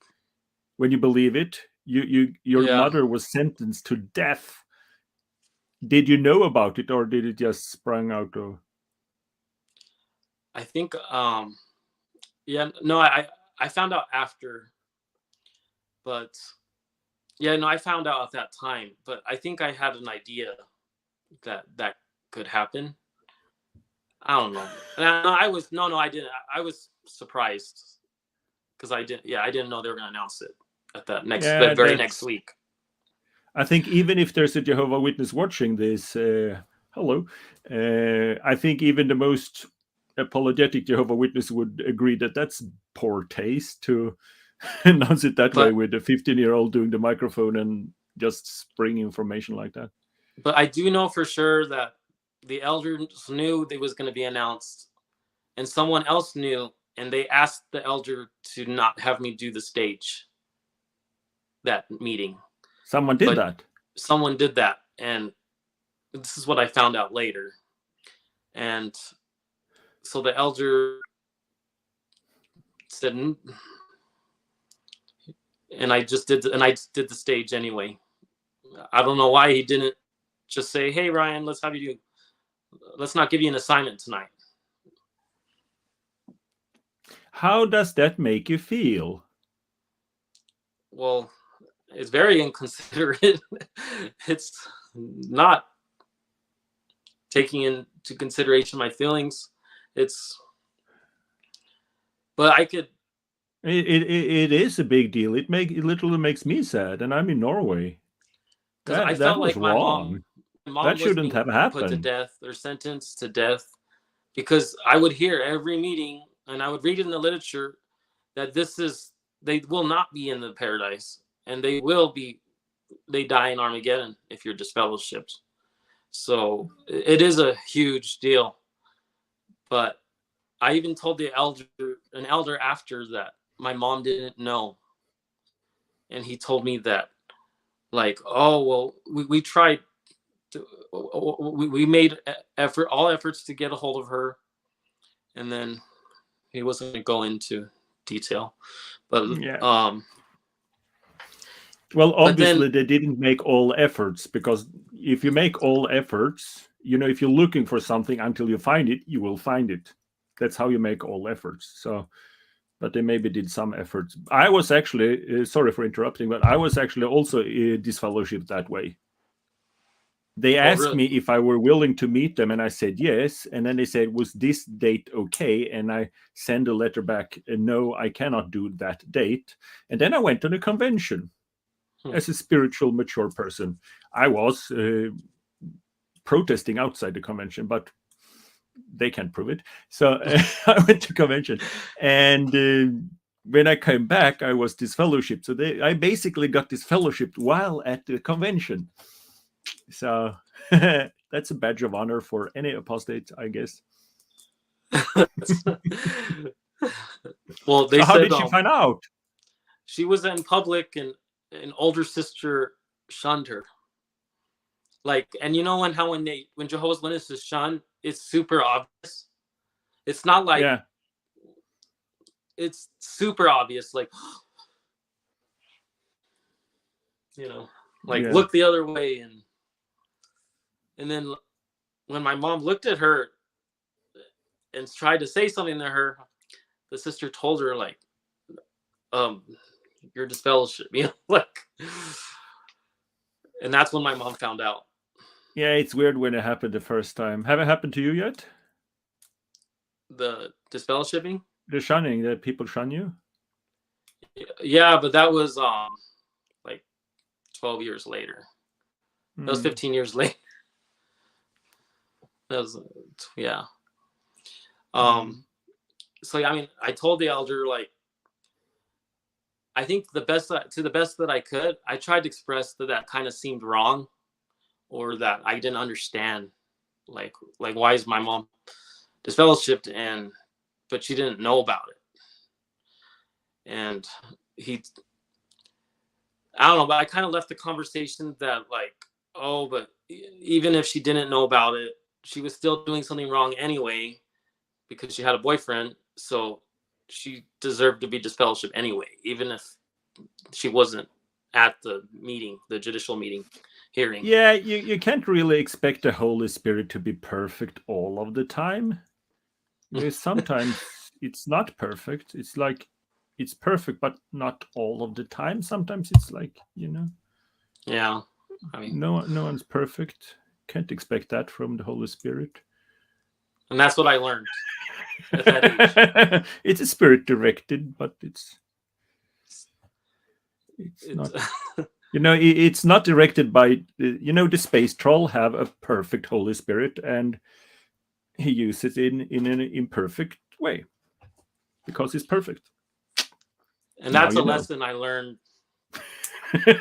When you believe it, your mother was sentenced to death. Did you know about it, or did it just sprang out of? I think, I found out after, but I found out at that time. But I think I had an idea that could happen. I don't know. I didn't. I was surprised because I didn't know they were going to announce it at that very next week. I think even if there's a Jehovah Witness watching this, hello, I think even the most apologetic Jehovah Witness would agree that that's poor taste to announce it that way, with a 15-year-old doing the microphone and just springing information like that. But I do know for sure that the elders knew they was going to be announced, and someone else knew, and they asked the elder to not have me do the stage that meeting. Someone did that. Someone did that, and this is what I found out later. And so the elder said, and I did the stage anyway. I don't know why he didn't just say, "Hey Ryan, let's not give you an assignment tonight." How does that make you feel? Well, it's very inconsiderate. It's not taking into consideration my feelings. But I could. It is a big deal. It literally makes me sad, and I'm in Norway. I felt like my mom that shouldn't have happened. Put to death or sentenced to death, because I would hear every meeting, and I would read in the literature that they will not be in the paradise, and they die in Armageddon if you're disfellowshipped. So it is a huge deal. But I even told an elder after that my mom didn't know, and he told me that, like, oh well, we tried to, we made all efforts to get a hold of her, and then he wasn't going to go into detail, but well, obviously they didn't make all efforts, because if you make all efforts, if you're looking for something until you find it, you will find it. That's how you make all efforts. So, but they maybe did some efforts. I was actually, sorry for interrupting, but I was actually also disfellowshipped that way. They asked me if I were willing to meet them, and I said yes. And then they said, was this date okay? And I sent a letter back, no, I cannot do that date. And then I went on a convention. As a spiritual, mature person, I was protesting outside the convention, but they can't prove it. So I went to convention, and when I came back, I was disfellowshipped. So I basically got disfellowshipped while at the convention. So that's a badge of honor for any apostate, I guess. Well, how did she find out? She was in public, and an older sister shunned her. Like, and when Jehovah's Witnesses shun, it's super obvious. It's not like, it's super obvious, like, like Yeah. look the other way, and then when my mom looked at her and tried to say something to her, the sister told her like, you're disfellowship, like, and that's when my mom found out. Yeah, it's weird when it happened the first time. Haven't happened to you yet? The disfellowshipping? The shunning, that people shun you? Yeah, but that was like 12 years later. That was 15 years later. That was yeah. So yeah, I mean, I told the elder, like, I think to the best that I could, I tried to express that kind of seemed wrong, or that I didn't understand, like why is my mom disfellowshipped, but she didn't know about it. And I don't know, but I kind of left the conversation that like, oh, but even if she didn't know about it, she was still doing something wrong anyway, because she had a boyfriend, so she deserved to be disfellowshipped anyway, even if she wasn't at the meeting, the judicial meeting hearing. Yeah, you can't really expect the Holy Spirit to be perfect all of the time. Because sometimes it's not perfect. It's like it's perfect, but not all of the time. Sometimes it's like, Yeah, I mean, no one's perfect. Can't expect that from the Holy Spirit. and that's what I learned at that age. It's a spirit directed, but it's not. It's not directed by. The space troll have a perfect Holy Spirit, and he uses it in an imperfect way because it's perfect. And that's a lesson I learned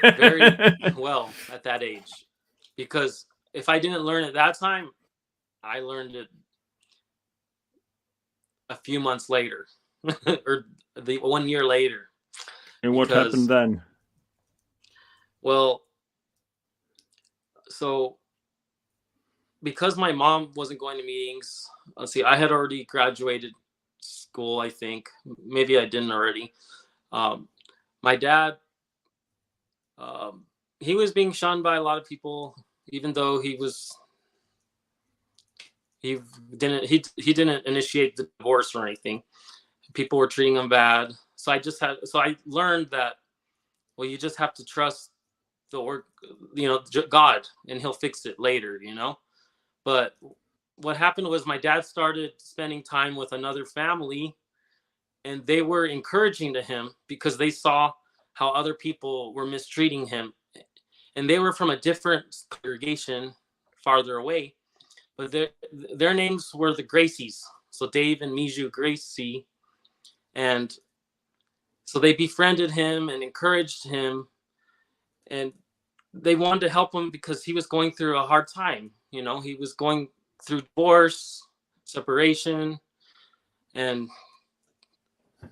very well at that age, because if I didn't learn it that time, I learned it a few months later or the 1 year later. And what happened then? Well, so because my mom wasn't going to meetings, let's see, I had already graduated school, I think. Maybe I didn't already. My dad, he was being shunned by a lot of people, even though he didn't initiate the divorce or anything. People were treating him bad. So I learned that, well, you just have to trust God, and he'll fix it later, But what happened was my dad started spending time with another family, and they were encouraging to him because they saw how other people were mistreating him. And they were from a different congregation farther away, but their names were the Gracies. So Dave and Miju Gracie. And so they befriended him and encouraged him, and they wanted to help him because he was going through a hard time. He was going through divorce, separation, and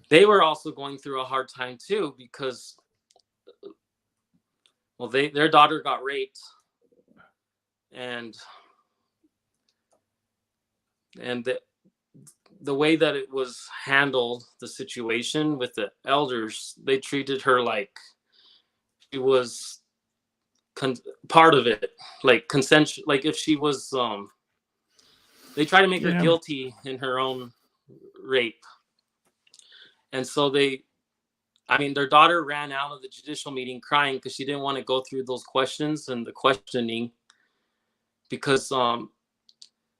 they were also going through a hard time too, because, well, their daughter got raped, and the way that it was handled, the situation with the elders, they treated her like she was part of it, like consent, like if she was they try to make her guilty in her own rape. And so their daughter ran out of the judicial meeting crying because she didn't want to go through those questions and the questioning, because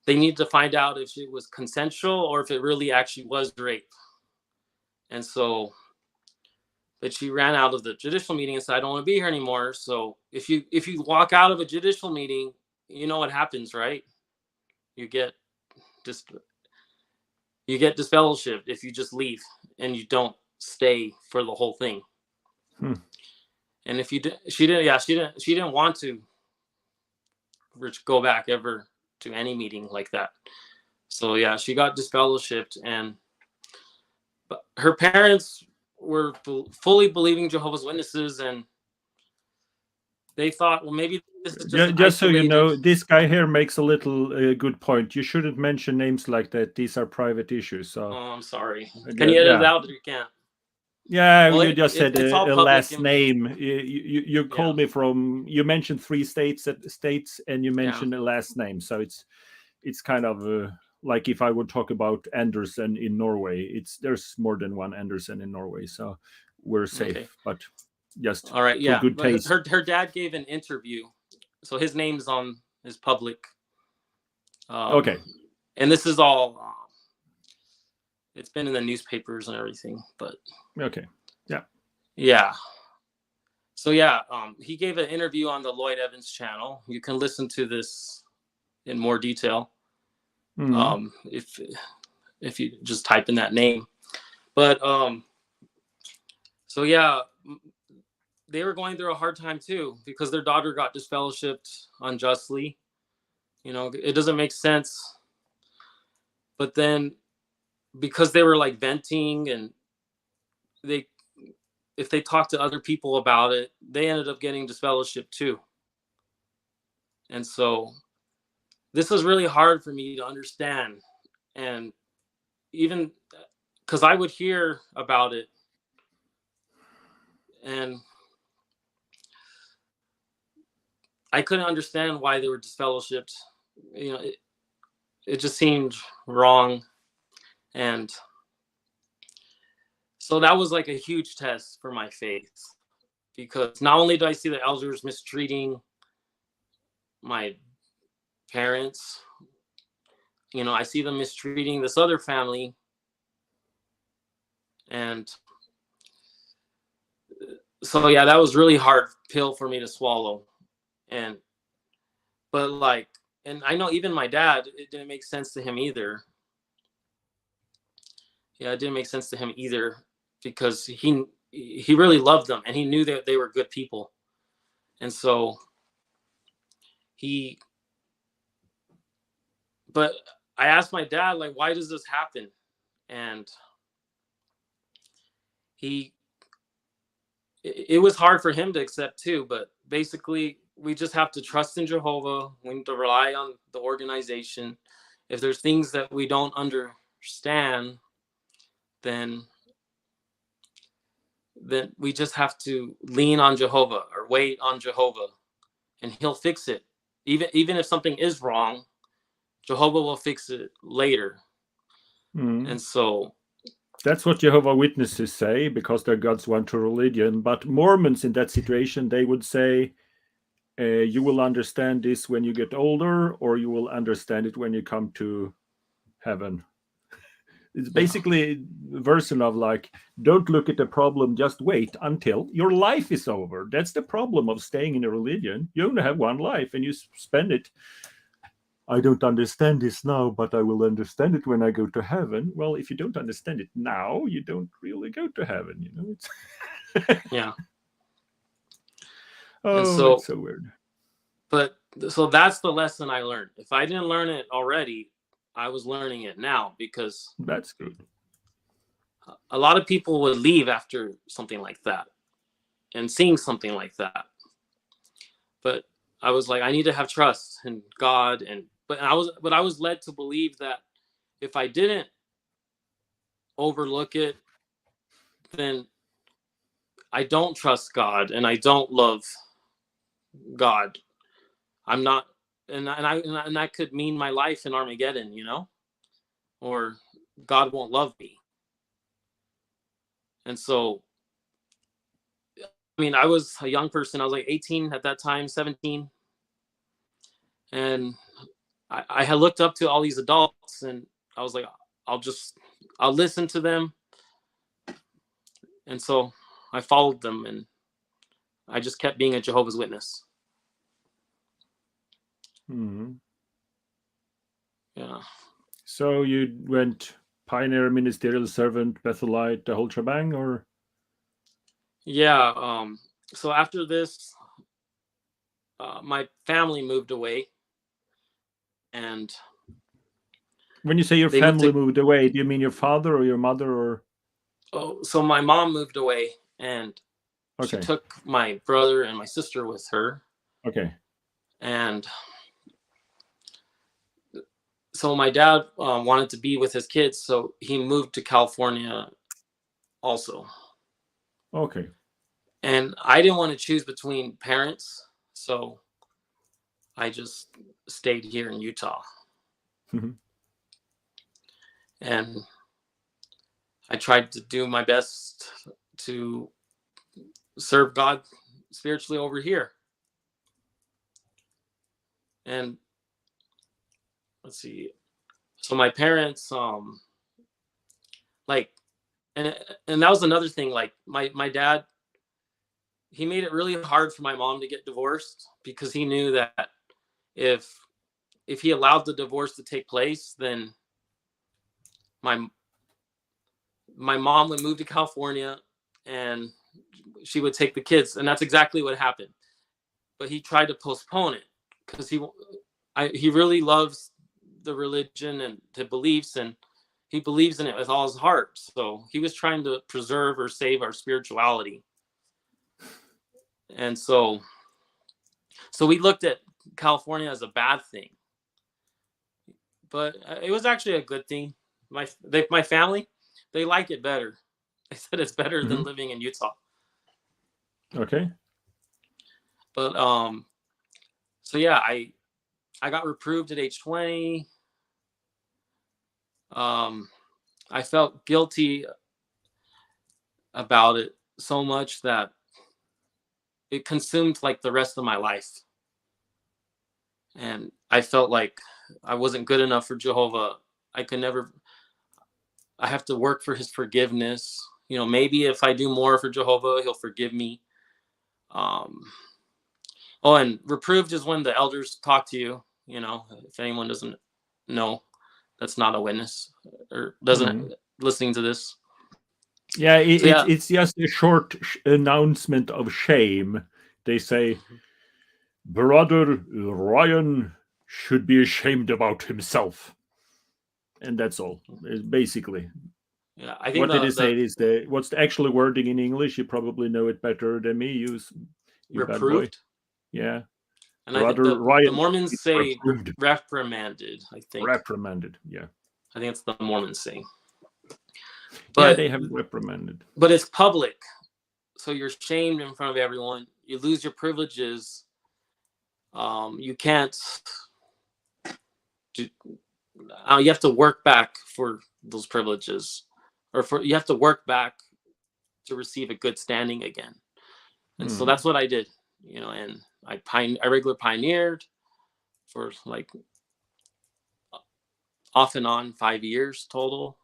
they needed to find out if it was consensual or if it really actually was rape. And so, but she ran out of the judicial meeting and said, I don't want to be here anymore. So if you walk out of a judicial meeting, you know what happens, right? You get disfellowshipped if you just leave and you don't stay for the whole thing. And if she didn't want to go back ever to any meeting like that. So yeah, she got disfellowshipped, but her parents were fully believing Jehovah's Witnesses, and they thought, well, maybe this is just so you know, this guy here makes a little good point. You shouldn't mention names like that. These are private issues. So I'm sorry. Can you edit it out, or you can't? Yeah, Well, you just said it's all a public last info. name. You Yeah, called me from. You mentioned three states, and you yeah. mentioned a last name. So it's kind of like if I would talk about Anderson in Norway. It's there's more than one Anderson in Norway, so we're Okay. safe. But just All right. for Yeah. good But taste. her dad gave an interview, so his name's on his public. Um, Okay. and this is all. It's been in the newspapers and everything, but Okay. Yeah. yeah. So yeah, he gave an interview on the Lloyd Evans channel. You can listen to this in more detail Mm. if you just type in that name. But so yeah, they were going through a hard time too because their daughter got disfellowshipped unjustly. You know, it doesn't make sense. But then because they were like venting and they if they talked to other people about it, they ended up getting disfellowshipped too. And so this was really hard for me to understand. And even because I would hear about it and I couldn't understand why they were disfellowshipped. You know, it just seemed wrong. And so that was like a huge test for my faith because not only do I see the elders mistreating my parents, you know, I see them mistreating this other family. And so, yeah, that was really hard pill for me to swallow. And, but like, and I know even my dad, it didn't make sense to him either. Yeah, it didn't make sense to him either because he really loved them and he knew that they were good people. And so he but I asked my dad like why does this happen? And he it was hard for him to accept too, but basically we just have to trust in Jehovah. We need to rely on the organization. If there's things that we don't understand, then we just have to lean on Jehovah or wait on Jehovah and he'll fix it. Even if something is wrong, Jehovah will fix it later. Mm. And so That's what Jehovah Witnesses say because they're God's one true religion. But Mormons in that situation, they would say, you will understand this when you get older, or you will understand it when you come to heaven. It's yeah, basically a version of like, don't look at the problem, just wait until your life is over. That's the problem of staying in a religion. You only have one life and you spend it. I don't understand this now, but I will understand it when I go to heaven. Well, if you don't understand it now, you don't really go to heaven, you know. It's yeah. And oh, it's so so weird. but so that's the lesson I learned. If I didn't learn it already, I was learning it now because That's good. a lot of people would leave after something like that and seeing something like that. But I was like, I need to have trust in God, and but I was led to believe that if I didn't overlook it, then I don't trust God and I don't love God. I'm not, and that could mean my life in Armageddon, you know, or God won't love me. And so, I mean, I was a young person. I was like 18 at that time, 17, and I had looked up to all these adults, and I was like, I'll just, I'll listen to them, and so I followed them, and I just kept being a Jehovah's Witness. Mm-hmm. Yeah. So you went pioneer, ministerial servant, Bethelite, the whole shebang, or? Yeah. So after this, my family moved away, and When you say your they moved family to. moved away, do you mean your father or your mother or? Oh, so my mom moved away, and she Okay. took my brother and my sister with her, Okay. and so my dad wanted to be with his kids, so he moved to California also. Okay. And I didn't want to choose between parents, so I just stayed here in Utah. Mhm. And I tried to do my best to serve God spiritually over here. And let's see. So my parents, like, and and that was another thing. Like my dad, he made it really hard for my mom to get divorced because he knew that if if he allowed the divorce to take place, then my my mom would move to California and she would take the kids, and that's exactly what happened. But he tried to postpone it because he really loves the religion and the beliefs, and he believes in it with all his heart. So he was trying to preserve or save our spirituality. And so we looked at California as a bad thing, but it was actually a good thing. My family, they like it better. They said it's better than Mhm. living in Utah. Okay. But so yeah, I got reproved at age 20. Um, I felt guilty about it so much that it consumed like the rest of my life. And I felt like I wasn't good enough for Jehovah. I could never, I have to work for his forgiveness. You know, maybe if I do more for Jehovah, he'll forgive me. Um, oh, and reproved is when the elders talk to you. You know, if anyone doesn't know, that's not a witness or doesn't Mhm. listening to this. Yeah, So yeah, it's just a short announcement of shame. They say, Brother Ryan should be ashamed about himself. And that's all, basically. yeah. I think What did the it say? the Is what's the actual wording in English? You probably know it better than me. You bad boy. reproved, Yeah. and I think Brother the Ryan Mormons is say reproved. reprimanded. I think Reprimanded. Yeah. I think it's the Mormons saying, Yeah, but they have reprimanded. it's public, so you're shamed in front of everyone. You lose your privileges. You can't. Do, you have to work back for those privileges, or for you have to work back to receive a good standing again. And so Hmm. that's what I did, you know. And I regular pioneered for like off and on 5 years total.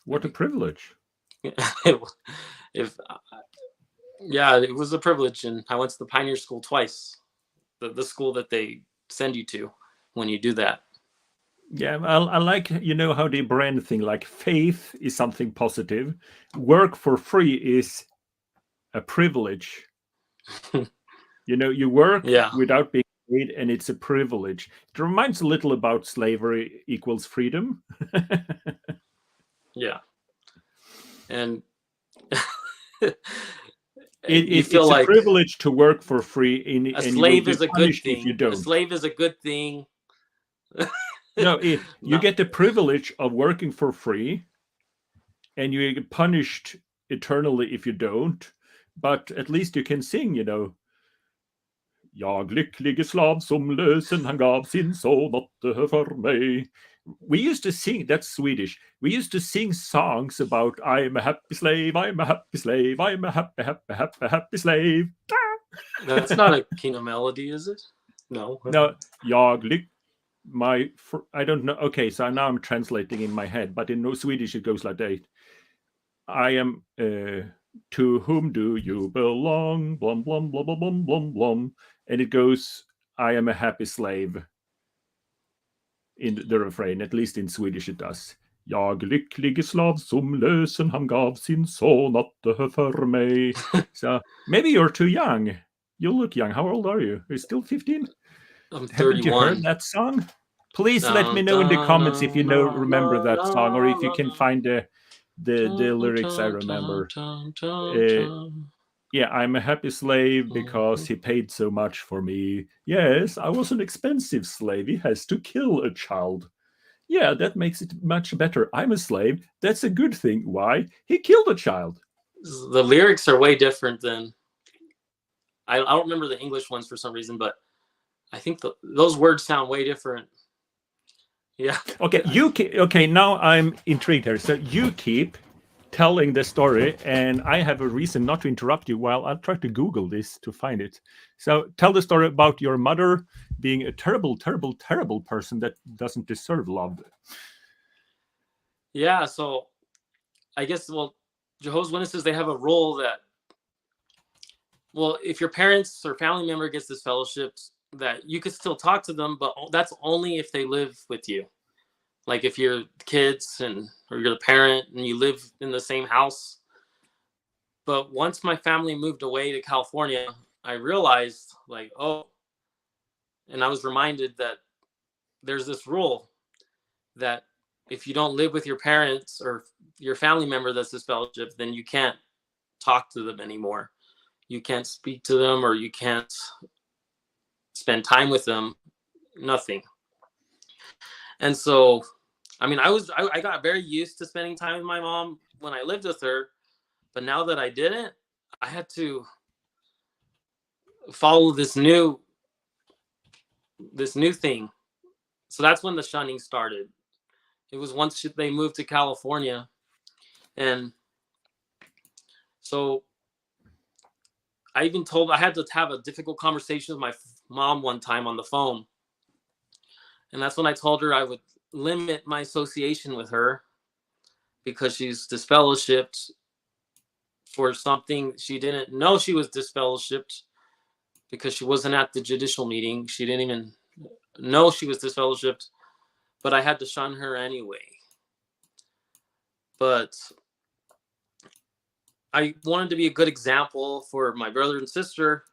What a privilege. If yeah, it was a privilege, and I went to the pioneer school twice, the school that they send you to when you do that. Yeah, I like, how they brand thing, like faith is something positive. Work for free is a privilege. You work Yeah, without being paid, and it's a privilege. It reminds a little about slavery equals freedom. yeah, and you feel It's a like privilege to work for free, a and you will slave be is a good punished if you thing. A don't. slave is a good thing. No, you No, get the privilege of working for free, and you get punished eternally if you don't. But at least you can sing. Jag lycklige slav som lösen han gav sin son åt för mig. We used to sing, that's Swedish. We used to sing songs about I'm a happy slave, I'm a happy slave, I'm a happy, happy, happy, happy slave. that's not a Kingdom Melody, is it? No. No, jag lyck I don't know. Okay, so now I'm translating in my head, but in Swedish it goes like that. I am to whom do you belong? Blum blum blum blum blum blum blum. And it goes, I am a happy slave in the refrain, at least in Swedish it does. Jag lycklige slav som lösen han gav sin son att dö för mig. So maybe you're too young. You look young. How old are you? Are you still 15? I'm Haven't you heard 31. that song? Please let me Dun, know in the dun, comments if you dun, know dun, remember dun, that song, or if you dun, can dun, find the dun, lyrics I dun, dun, remember. dun, dun, Uh, dun. yeah, I'm a happy slave because Mhm. he paid so much for me. Yes, I was an expensive slave. He has to kill a child. Yeah, that makes it much better. I'm a slave. That's a good thing. Why? He killed a child. the lyrics are way different than I don't remember the English ones for some reason, but I think those words sound way different. Yeah. Okay, okay, now I'm intrigued here. So you keep telling the story, and I have a reason not to interrupt you while I'll try to Google this to find it. So tell the story about your mother being a terrible, terrible, terrible person that doesn't deserve love. Yeah. So I guess, well, Jehovah's Witnesses, they have a rule that, well, if your parents or family member gets disfellowshipped, that you could still talk to them, but that's only if they live with you. Like if you're kids or you're the parent and you live in the same house. But once my family moved away to California, I realized like, oh, and I was reminded that there's this rule that if you don't live with your parents or your family member that's disfellowshipped, then you can't talk to them anymore. You can't speak to them, or you can't spend time with them, nothing. And so, I mean, I got very used to spending time with my mom when I lived with her, but now that I didn't, I had to follow this new thing. So that's when the shunning started. It was once they moved to California, and so I had to have a difficult conversation with my mom one time on the phone. And that's when I told her I would limit my association with her because she's disfellowshipped for something she didn't know. She was disfellowshipped because she wasn't at the judicial meeting. She didn't even know she was disfellowshipped, but I had to shun her anyway. But I wanted to be a good example for my brother and sister.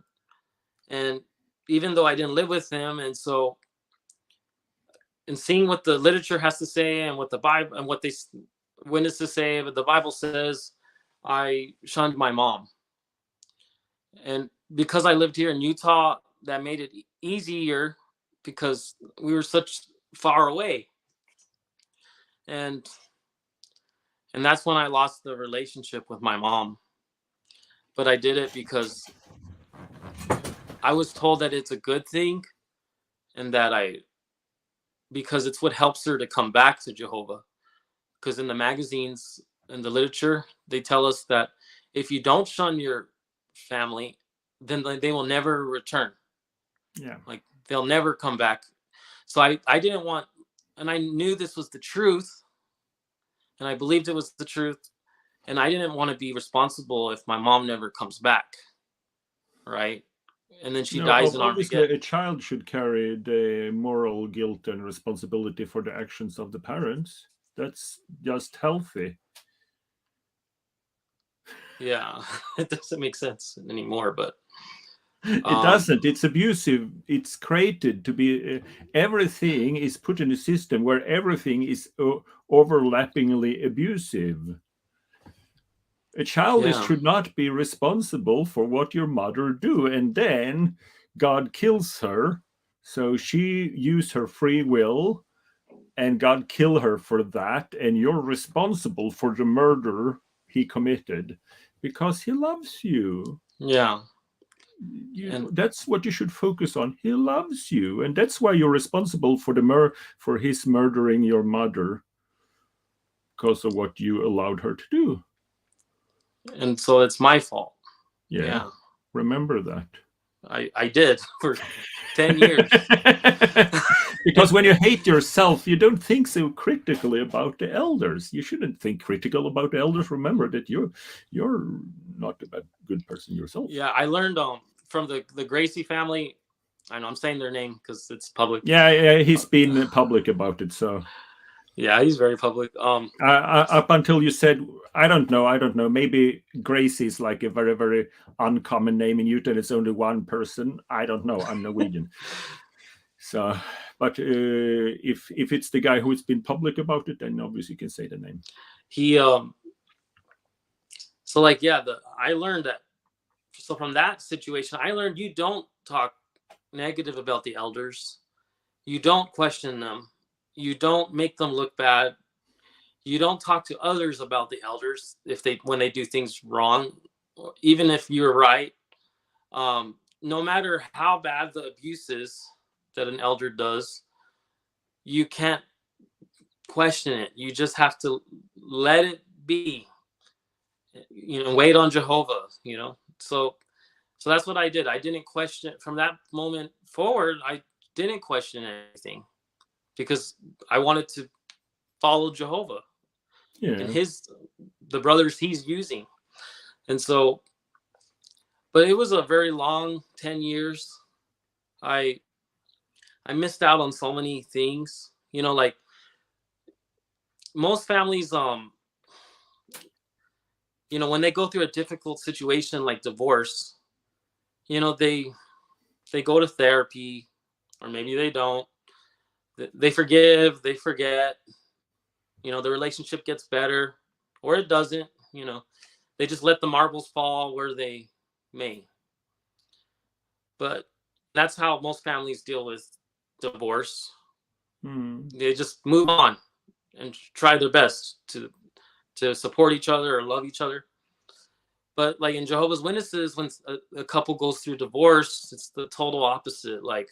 And even though I didn't live with them, and so in seeing what the literature has to say and what the Bible and what they witnesses say, but the Bible says, I shunned my mom. And because I lived here in Utah, that made it easier because we were such far away. And that's when I lost the relationship with my mom. But I did it because I was told that it's a good thing, and because it's what helps her to come back to Jehovah. Because in the magazines and the literature, they tell us that if you don't shun your family, then they will never return. Yeah. Like they'll never come back. So I didn't want, and I knew this was the truth, and I believed it was the truth, and I didn't want to be responsible if my mom never comes back, right? And then she dies in obviously Armageddon. a child should carry the moral guilt and responsibility for the actions of the parents. That's just healthy. Yeah, it doesn't make sense anymore, but it doesn't. It's abusive. It's created to be everything is put in a system where everything is overlappingly abusive. A child should not be responsible for what your mother do, and then God kills her, so she used her free will, and God kill her for that, and you're responsible for the murder he committed because he loves you. Yeah. That's what you should focus on. He loves you, and that's why you're responsible for for his murdering your mother because of what you allowed her to do. And so it's my fault. Yeah. Remember that. I did for 10 years. Because when you hate yourself, you don't think so critically about the elders. You shouldn't think critical about the elders. Remember that you're not a good person yourself. Yeah, I learned from the Gracie family. I know I'm saying their name because it's public. Yeah, he's been public about it. So yeah, he's very public. Up until you said, I don't know. Maybe Gracie is like a very, very uncommon name in Utah. It's only one person. I don't know. I'm Norwegian. So, but if it's the guy who's been public about it, then obviously you can say the name. He so like I learned that. So from that situation, I learned you don't talk negative about the elders. You don't question them. You don't make them look bad. you don't talk to others about the elders if they when they do things wrong, even if you're right. No matter how bad the abuse is that an elder does, you can't question it. You just have to let it be. Wait on Jehovah. So that's what I did. I didn't question it from that moment forward. I didn't question anything because I wanted to follow Jehovah and Yeah. the brothers he's using. And so, but it was a very long 10 years. I I missed out on so many things. Like most families, when they go through a difficult situation like divorce, they go to therapy, or maybe they don't. They forgive, they forget. The relationship gets better, or it doesn't. They just let the marbles fall where they may. But that's how most families deal with divorce. Mm. They just move on and try their best to support each other or love each other. But like in Jehovah's Witnesses, when a couple goes through divorce, it's the total opposite. Like,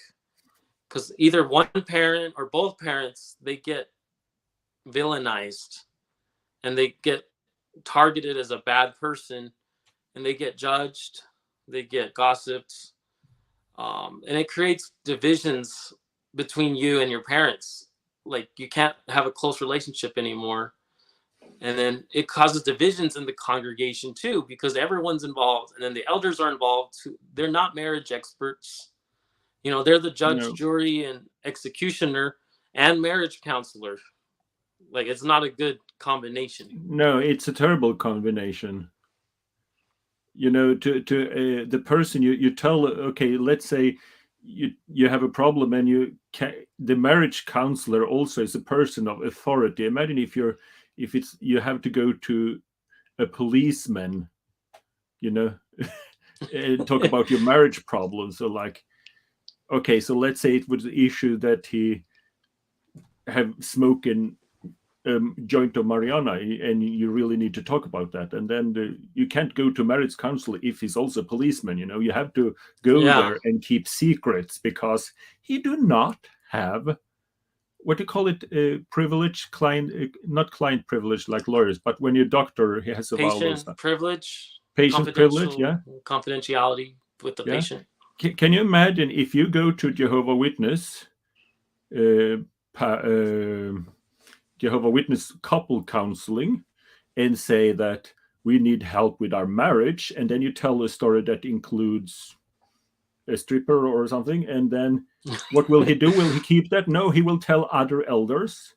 because either one parent or both parents, they get villainized and they get targeted as a bad person, and they get judged, they get gossiped, and it creates divisions between you and your parents. Like you can't have a close relationship anymore. And then it causes divisions in the congregation too, because everyone's involved, and then the elders are involved too. They're not marriage experts. They're the judge, No. jury, and executioner and marriage counselor. Like it's not a good combination. No, it's a terrible combination. To the person you tell, okay, let's say you have a problem, and the marriage counselor also is a person of authority. Imagine if you have to go to a policeman, and talk about your marriage problems. So like, okay, so let's say it was the issue that he have smoking joint of marijuana, and you really need to talk about that. And then you can't go to marriage counsel if he's also a policeman. You have to go Yeah. there and keep secrets, because he do not have, what do you call it, privilege, client, not client privilege like lawyers, but when you're a doctor, he has a all those Patient stuff. privilege, Patient privilege, yeah. confidentiality with the Yeah. patient. Can you imagine if you go to Jehovah Witness, uh, Jehovah Witness couple counseling, and say that we need help with our marriage, and then you tell a story that includes a stripper or something, and then what will he do? Will he keep that? No, he will tell other elders.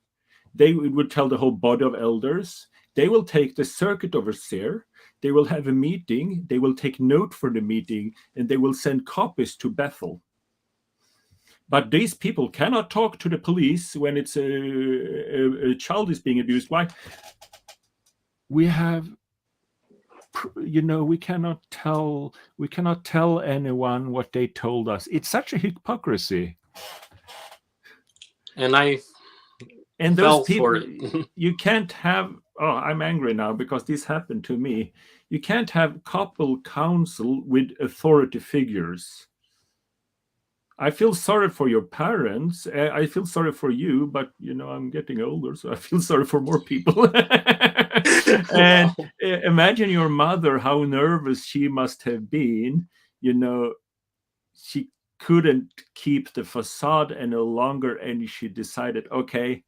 They would tell the whole body of elders. They will take the circuit overseer. They will have a meeting. They will take note for the meeting, and they will send copies to Bethel. But these people cannot talk to the police when it's a child is being abused. Why? We have, we cannot tell anyone what they told us. It's such a hypocrisy. And I And those fell people, for it. you can't have. Oh, I'm angry now because this happened to me. You can't have couple counsel with authority figures. I feel sorry for your parents. I feel sorry for you, but I'm getting older, so I feel sorry for more people. And Wow. imagine your mother, how nervous she must have been. She couldn't keep the facade any longer, and she decided, okay,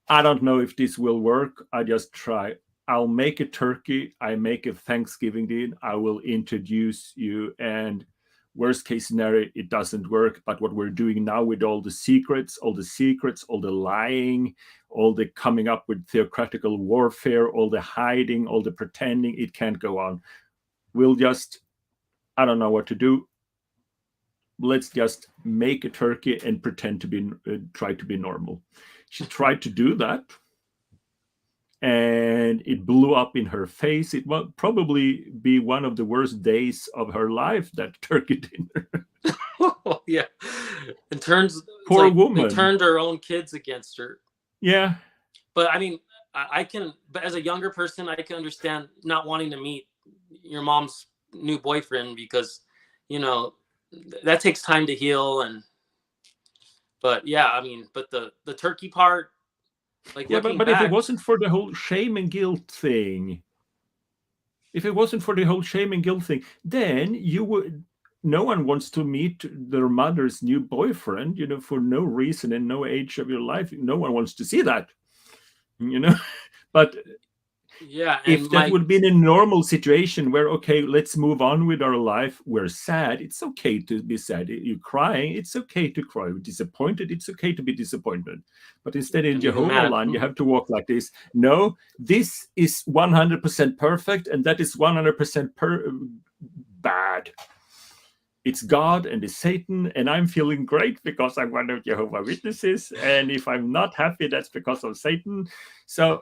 I don't know if this will work. I just try. I'll make a turkey. I make a Thanksgiving dinner. I will introduce you, and worst case scenario, it doesn't work. But what we're doing now with all the secrets, all the lying, all the coming up with theocratical warfare, all the hiding, all the pretending, it can't go on. We'll just, I don't know what to do. Let's just make a turkey and pretend to be, try to be normal. She tried to do that, and it blew up in her face. It will probably be one of the worst days of her life, that turkey dinner. Yeah. It turns Poor like they woman. turned her own kids against her. Yeah. but I mean, I can. But as a younger person, I can understand not wanting to meet your mom's new boyfriend because, you know, that takes time to heal. And but yeah, I mean, but the turkey part, like Yeah, looking but if it back, wasn't for the whole shame and guilt thing, if it wasn't for the whole shame and guilt thing, then you would. No one wants to meet their mother's new boyfriend, for no reason and no age of your life. No one wants to see that, But yeah, and if that my would be in a normal situation where, okay, let's move on with our life, we're sad, it's okay to be sad. You're crying, it's okay to cry. You're disappointed, it's okay to be disappointed. But instead, in and even Jehovah mad. land, you have to walk like this. No, this is 100% perfect, and that is 100% bad. It's God and it's Satan, and I'm feeling great because I'm one of Jehovah Witnesses. And if I'm not happy, that's because of Satan. So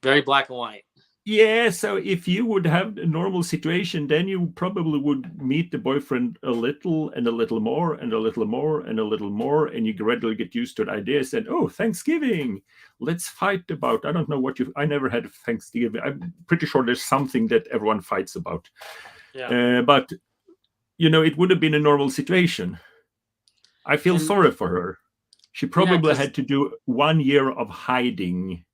Very black and white. yeah, so if you would have a normal situation, then you probably would meet the boyfriend a little and a little more and a little more and a little more, and you gradually get used to the ideas. And oh, Thanksgiving, let's fight about. I don't know what I never had Thanksgiving. I'm pretty sure there's something that everyone fights about. Yeah, But it would have been a normal situation. I feel and sorry for her. She yeah, probably because had to do 1 year of hiding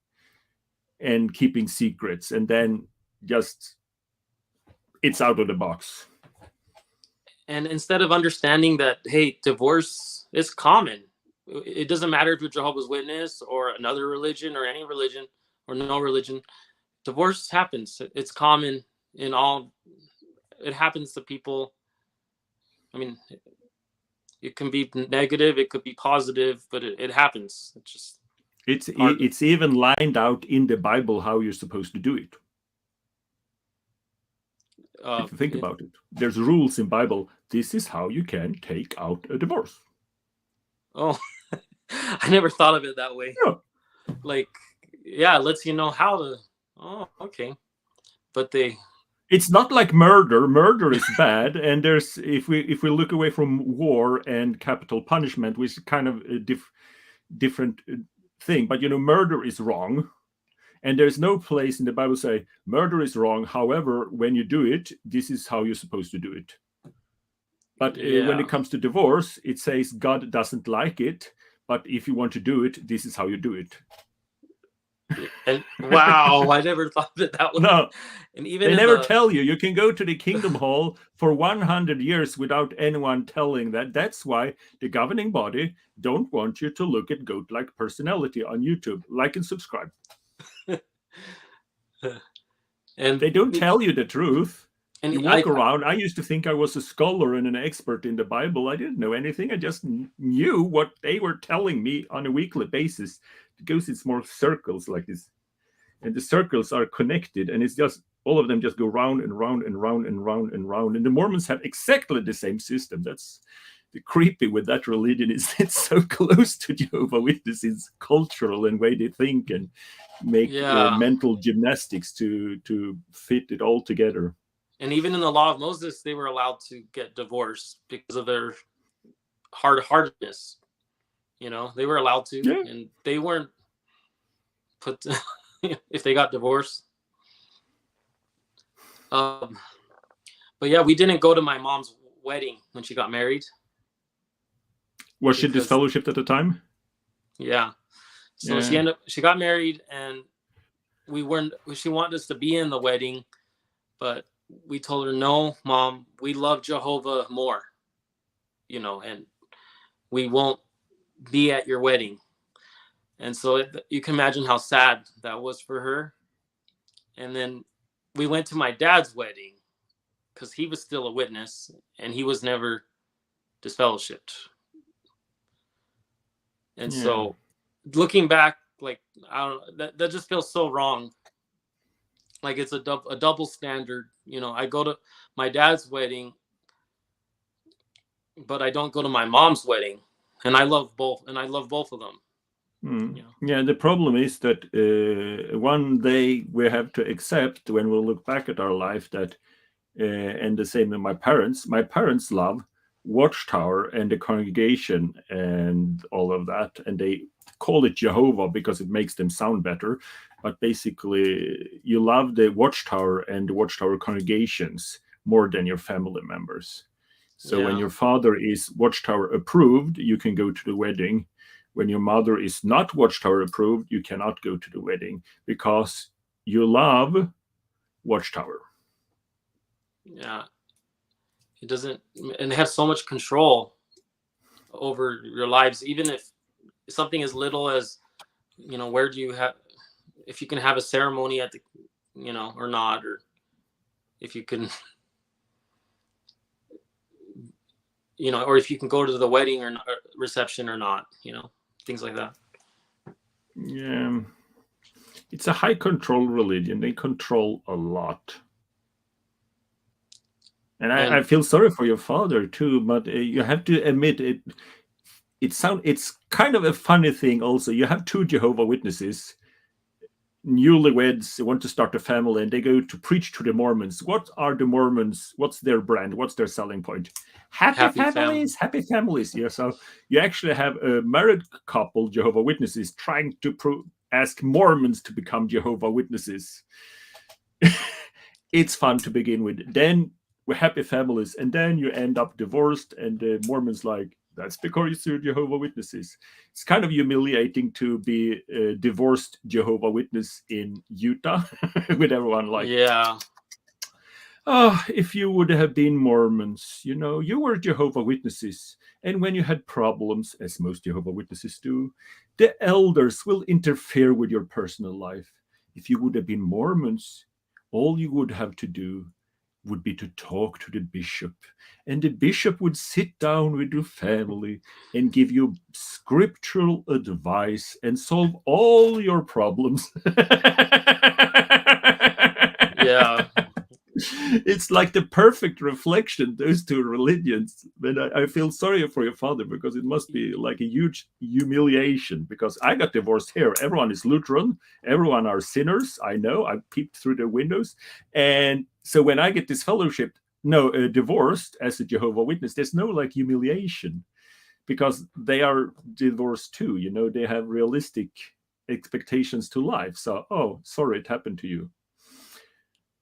and keeping secrets, and then just it's out of the box. and instead of understanding that, hey, divorce is common. It doesn't matter if you're Jehovah's Witness or another religion or any religion or no religion. Divorce happens. It's common in all. It happens to people. I mean, it can be negative, it could be positive, but it happens. It's just part. It's even lined out in the Bible how you're supposed to do it. If you think about it, there's rules in Bible. This is how you can take out a divorce. Oh, I never thought of it that way. Yeah. Like, yeah, it lets you know how to. Oh, okay, but it's not like murder. Murder is bad, and there's if we look away from war and capital punishment, which is kind of a different thing. But murder is wrong, and there's no place in the Bible say murder is wrong. However, when you do it, this is how you're supposed to do it. But when it comes to divorce, it says God doesn't like it, but if you want to do it, this is how you do it. And wow, I never thought of it that way. No, and even they never tell you. You can go to the Kingdom Hall for 100 years without anyone telling that. That's why the governing body don't want you to look at goat-like personality on YouTube. Like and subscribe. And they don't tell you the truth. And you walk around. I used to think I was a scholar and an expert in the Bible. I didn't know anything. I just knew what they were telling me on a weekly basis. It goes in small circles like this. And the circles are connected. And it's just, all of them just go round and round and round and round and round. And the Mormons have exactly the same system. That's the creepy with that religion is it's so close to Jehovah Witnesses, cultural and way they think and make mental gymnastics to fit it all together. And even in the law of Moses, they were allowed to get divorced because of their hardness. They were allowed to, and they weren't put to, if they got divorced. But yeah, we didn't go to my mom's wedding when she got married. Was she disfellowshipped at the time? Yeah. So she got married, and she wanted us to be in the wedding, but we told her, no, Mom, we love Jehovah more, and we won't be at your wedding. And so you can imagine how sad that was for her. And then we went to my dad's wedding because he was still a witness and he was never disfellowshipped. And so looking back, like, I don't know, that just feels so wrong. Like it's a double standard. I go to my dad's wedding, but I don't go to my mom's wedding. And I love both of them. Yeah, the problem is that one day we have to accept when we look back at our life that, and the same with my parents love Watchtower and the congregation and all of that, and they call it Jehovah because it makes them sound better, but basically you love the Watchtower and the Watchtower congregations more than your family members. So when Yeah. your father is Watchtower approved, you can go to the wedding. When your mother is not Watchtower approved, you cannot go to the wedding because you love Watchtower. Yeah. It doesn't, and they have so much control over your lives, even if something as little as, where do you have, if you can have a ceremony at the, or not, or if you can, or if you can go to the wedding or reception or not, things like that. Yeah. It's a high control religion. They control a lot. And I feel sorry for your father too, but you have to admit it. It's kind of a funny thing. Also, you have two Jehovah Witnesses, newlyweds, want to start a family, and they go to preach to the Mormons. What are the Mormons? What's their brand? What's their selling point? Happy families, happy families. Yeah, so you actually have a married couple, Jehovah Witnesses, trying to ask Mormons to become Jehovah Witnesses. It's fun to begin with. Then we're happy families, and then you end up divorced, and the Mormons like, that's because you're Jehovah Witnesses. It's kind of humiliating to be a divorced Jehovah Witness in Utah with everyone like, yeah, oh, if you would have been Mormons, you were Jehovah Witnesses. And when you had problems, as most Jehovah Witnesses do, the elders will interfere with your personal life. If you would have been Mormons, all you would have to do would be to talk to the bishop, and the bishop would sit down with your family and give you scriptural advice and solve all your problems. yeah. It's like the perfect reflection, those two religions. But I feel sorry for your father because it must be like a huge humiliation, because I got divorced here. Everyone is Lutheran. Everyone are sinners. I know. I peeped through the windows. And so when I get this fellowship, divorced as a Jehovah Witness, there's no like humiliation because they are divorced too. They have realistic expectations to life. So, oh, sorry, it happened to you.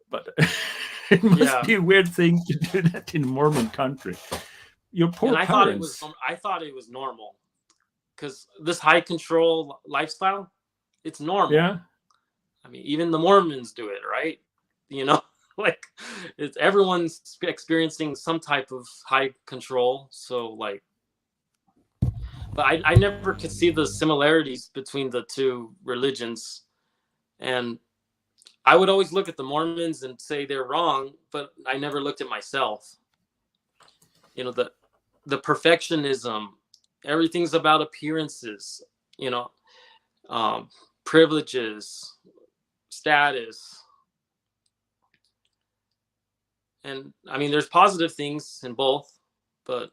But it must be a weird thing to do that in Mormon country. Your poor parents. I thought it was normal because this high control lifestyle, it's normal. Yeah. I mean, even the Mormons do it, right? Like everyone's experiencing some type of high control. So like, but I never could see the similarities between the two religions, and I would always look at the Mormons and say they're wrong, but I never looked at myself. The perfectionism, everything's about appearances, privileges, status. And I mean, there's positive things in both, but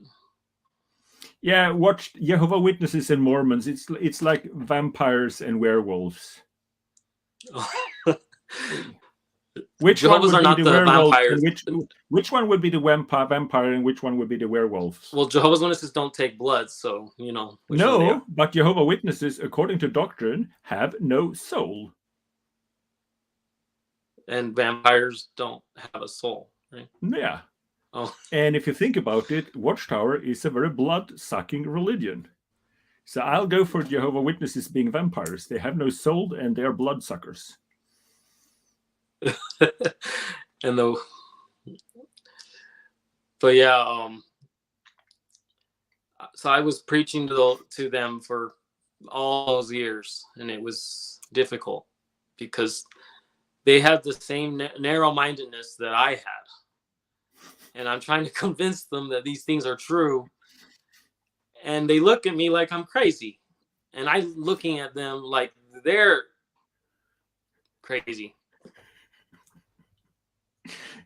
yeah, watch Jehovah Witnesses and Mormons. It's like vampires and werewolves. Which Jehovah's one would be the werewolf? Which one would be the vampire and which one would be the werewolf? Well, Jehovah's Witnesses don't take blood, so No, but Jehovah Witnesses, according to doctrine, have no soul. And vampires don't have a soul, right? Yeah. Oh. And if you think about it, Watchtower is a very blood-sucking religion. So I'll go for Jehovah Witnesses being vampires. They have no soul and they are bloodsuckers. But yeah, so I was preaching to them for all those years, and it was difficult because they had the same narrow-mindedness that I had, and I'm trying to convince them that these things are true, and they look at me like I'm crazy, and I'm looking at them like they're crazy.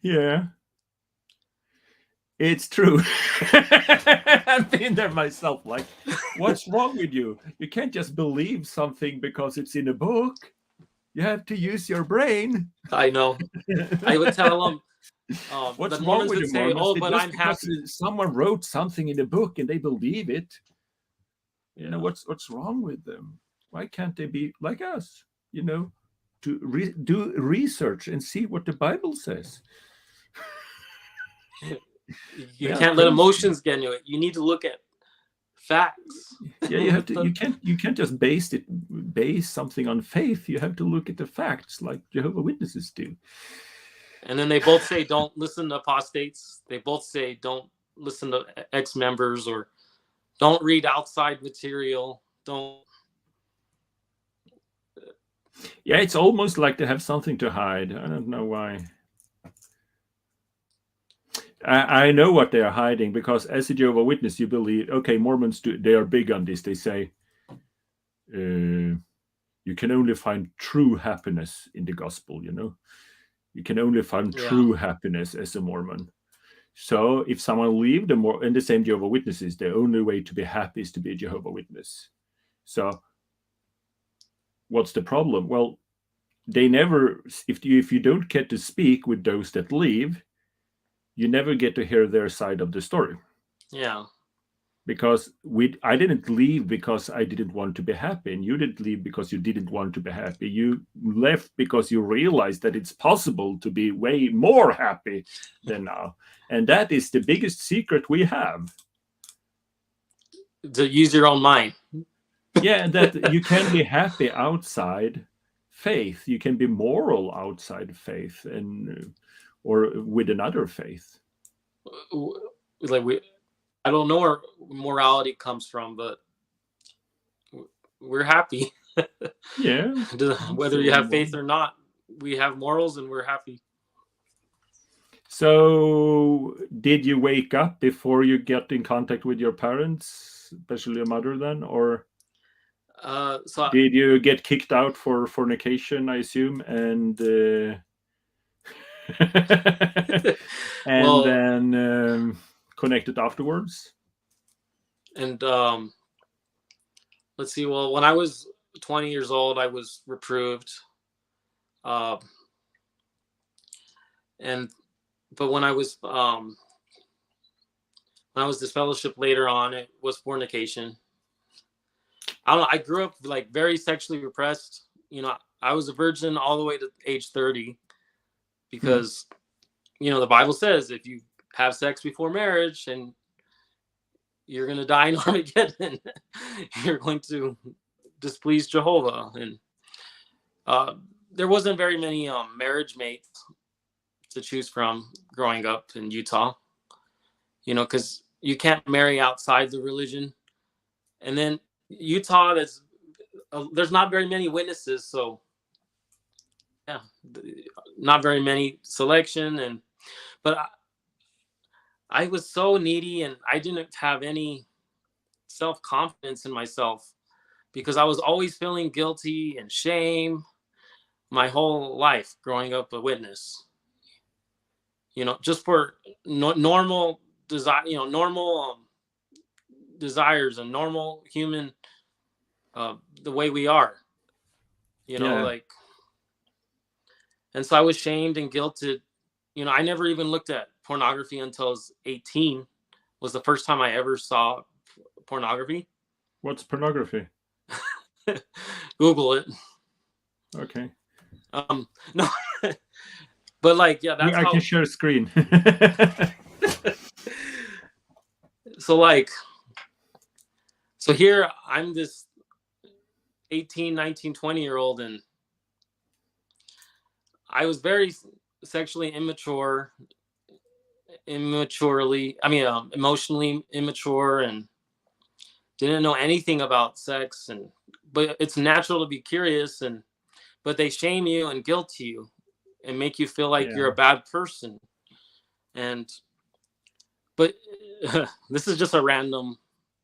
Yeah, it's true. I've been there myself. Like, what's wrong with you? You can't just believe something because it's in a book. You have to use your brain. I know. I would tell them. What's wrong with you, say, Mormons? "Oh, but I'm happy." Someone wrote something in a book and they believe it. What's wrong with them? Why can't they be like us? To do research and see what the Bible says. You They are can't let crazy. emotions get into it. You need to look at facts. Yeah, you have to. You can't just base something on faith. You have to look at the facts, like Jehovah Witnesses do. And then they both say don't listen to apostates. They both say don't listen to ex-members, or don't read outside material. Don't. Yeah, it's almost like they have something to hide. I don't know why. I know what they are hiding, because as a Jehovah Witness, you believe, okay, Mormons they are big on this. They say you can only find true happiness in the gospel. You can only find Yeah. true happiness as a Mormon. So if someone leave in the same Jehovah Witnesses, the only way to be happy is to be a Jehovah Witness. So what's the problem? Well, they never, if you don't get to speak with those that leave, you never get to hear their side of the story. Yeah. Because I didn't leave because I didn't want to be happy, and you didn't leave because you didn't want to be happy. You left because you realized that it's possible to be way more happy than now, and that is the biggest secret we have. To use your own mind. Yeah, that you can be happy outside faith. You can be moral outside faith, and or with another faith. Like I don't know where morality comes from, but we're happy. Yeah. Whether you have faith or not, we have morals and we're happy. So, did you wake up before you get in contact with your parents, especially your mother, then, or So did you get kicked out for fornication? I assume, and and well, then connected afterwards. and let's see. Well, when I was 20 years old, I was reproved. Uh, and but when I was disfellowship later on, it was fornication. I don't know. I grew up like very sexually repressed. I was a virgin all the way to age 30 because the Bible says if you have sex before marriage and you're going to die in Armageddon, you're going to displease Jehovah. And there wasn't very many marriage mates to choose from growing up in Utah, because you can't marry outside the religion. And then Utah, there's not very many witnesses, so yeah, not very many selection. But I was so needy, and I didn't have any self-confidence in myself because I was always feeling guilty and shame my whole life growing up a witness. Just for normal desire, normal desires and normal human, the way we are, Yeah. like. And so I was shamed and guilted. I never even looked at pornography until I was 18. Was the first time I ever saw pornography. What's pornography? Google it. Okay. No, but like, yeah, that's I how. can share a screen. So here I'm this 18, 19, 20-year-old, and I was very sexually emotionally immature, and didn't know anything about sex. But it's natural to be curious, but they shame you and guilt you and make you feel like you're a bad person. But this is just a random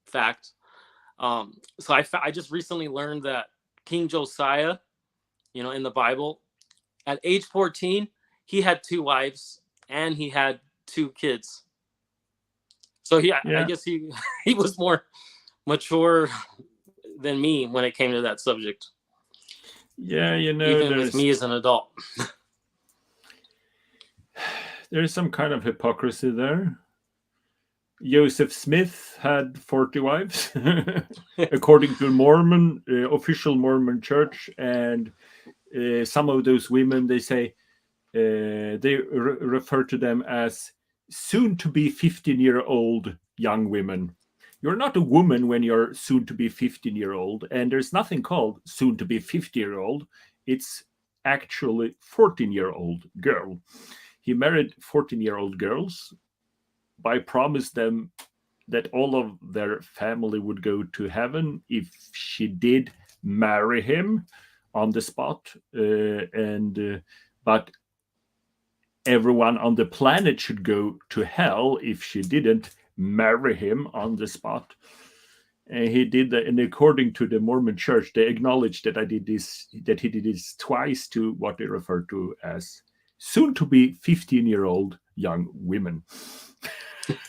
fact. So I just recently learned that King Josiah, in the Bible, at age 14, he had 2 wives and he had 2 kids. So I guess he was more mature than me when it came to that subject. Yeah, even with me as an adult. There's some kind of hypocrisy there. Joseph Smith had 40 wives, according to Mormon, official Mormon church. And some of those women, they say, they refer to them as soon to be 15-year-old young women. You're not a woman when you're soon to be 15-year-old, and there's nothing called soon to be 50-year-old. It's actually 14-year-old girl. He married 14-year-old girls by promise them that all of their family would go to heaven if she did marry him on the spot, but everyone on the planet should go to hell if she didn't marry him on the spot. And he did that, and according to the Mormon Church, they acknowledged that he did this twice to what they refer to as soon to be 15-year-old young women.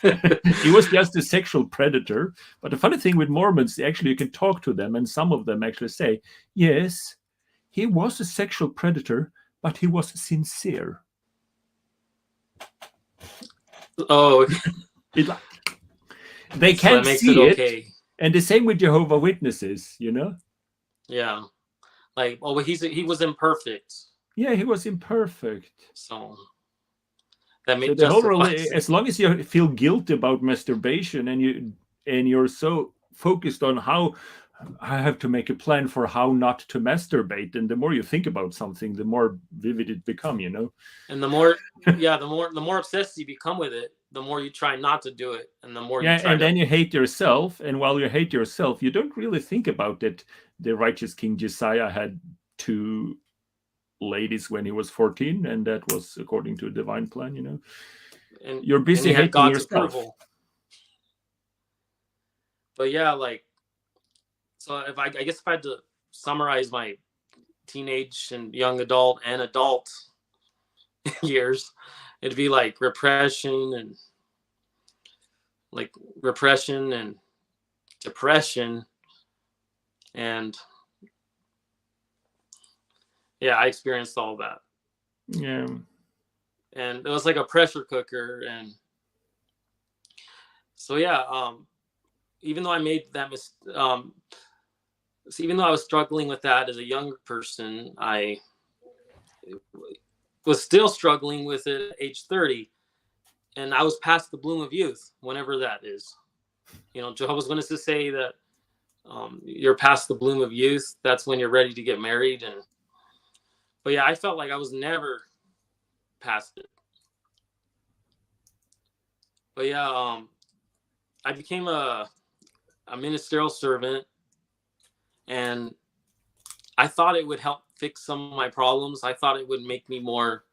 He was just a sexual predator. But the funny thing with Mormons, actually, you can talk to them, and some of them actually say, yes, he was a sexual predator, but he was sincere. Oh, they so can't that makes see it okay. it. And the same with Jehovah Witnesses, you know? Yeah. Like, oh, he was imperfect. Yeah, he was imperfect. So that So the whole as long as you feel guilty about masturbation and you're so focused on how I have to make a plan for how not to masturbate, and the more you think about something, the more vivid it becomes, you know. And the more, yeah, the more obsessed you become with it, the more you try not to do it, and the more you try. And then you hate yourself, and while you hate yourself, you don't really think about that. The righteous King Josiah had 2 ladies when he was 14, and that was according to a divine plan, you know. And you're busy hating God's yourself. Approval. But yeah, like, so if I guess if I had to summarize my teenage and young adult and adult years, it'd be like repression and depression, and yeah, I experienced all that. Yeah. And it was like a pressure cooker. And so, yeah, even though I made that so even though I was struggling with that as a young person, I was still struggling with it at age 30. And I was past the bloom of youth, whenever that is. You know, Jehovah's Witnesses say that you're past the bloom of youth. That's when you're ready to get married. But yeah, I felt like I was never past it. But yeah, I became a ministerial servant, and I thought it would help fix some of my problems. I thought it would make me more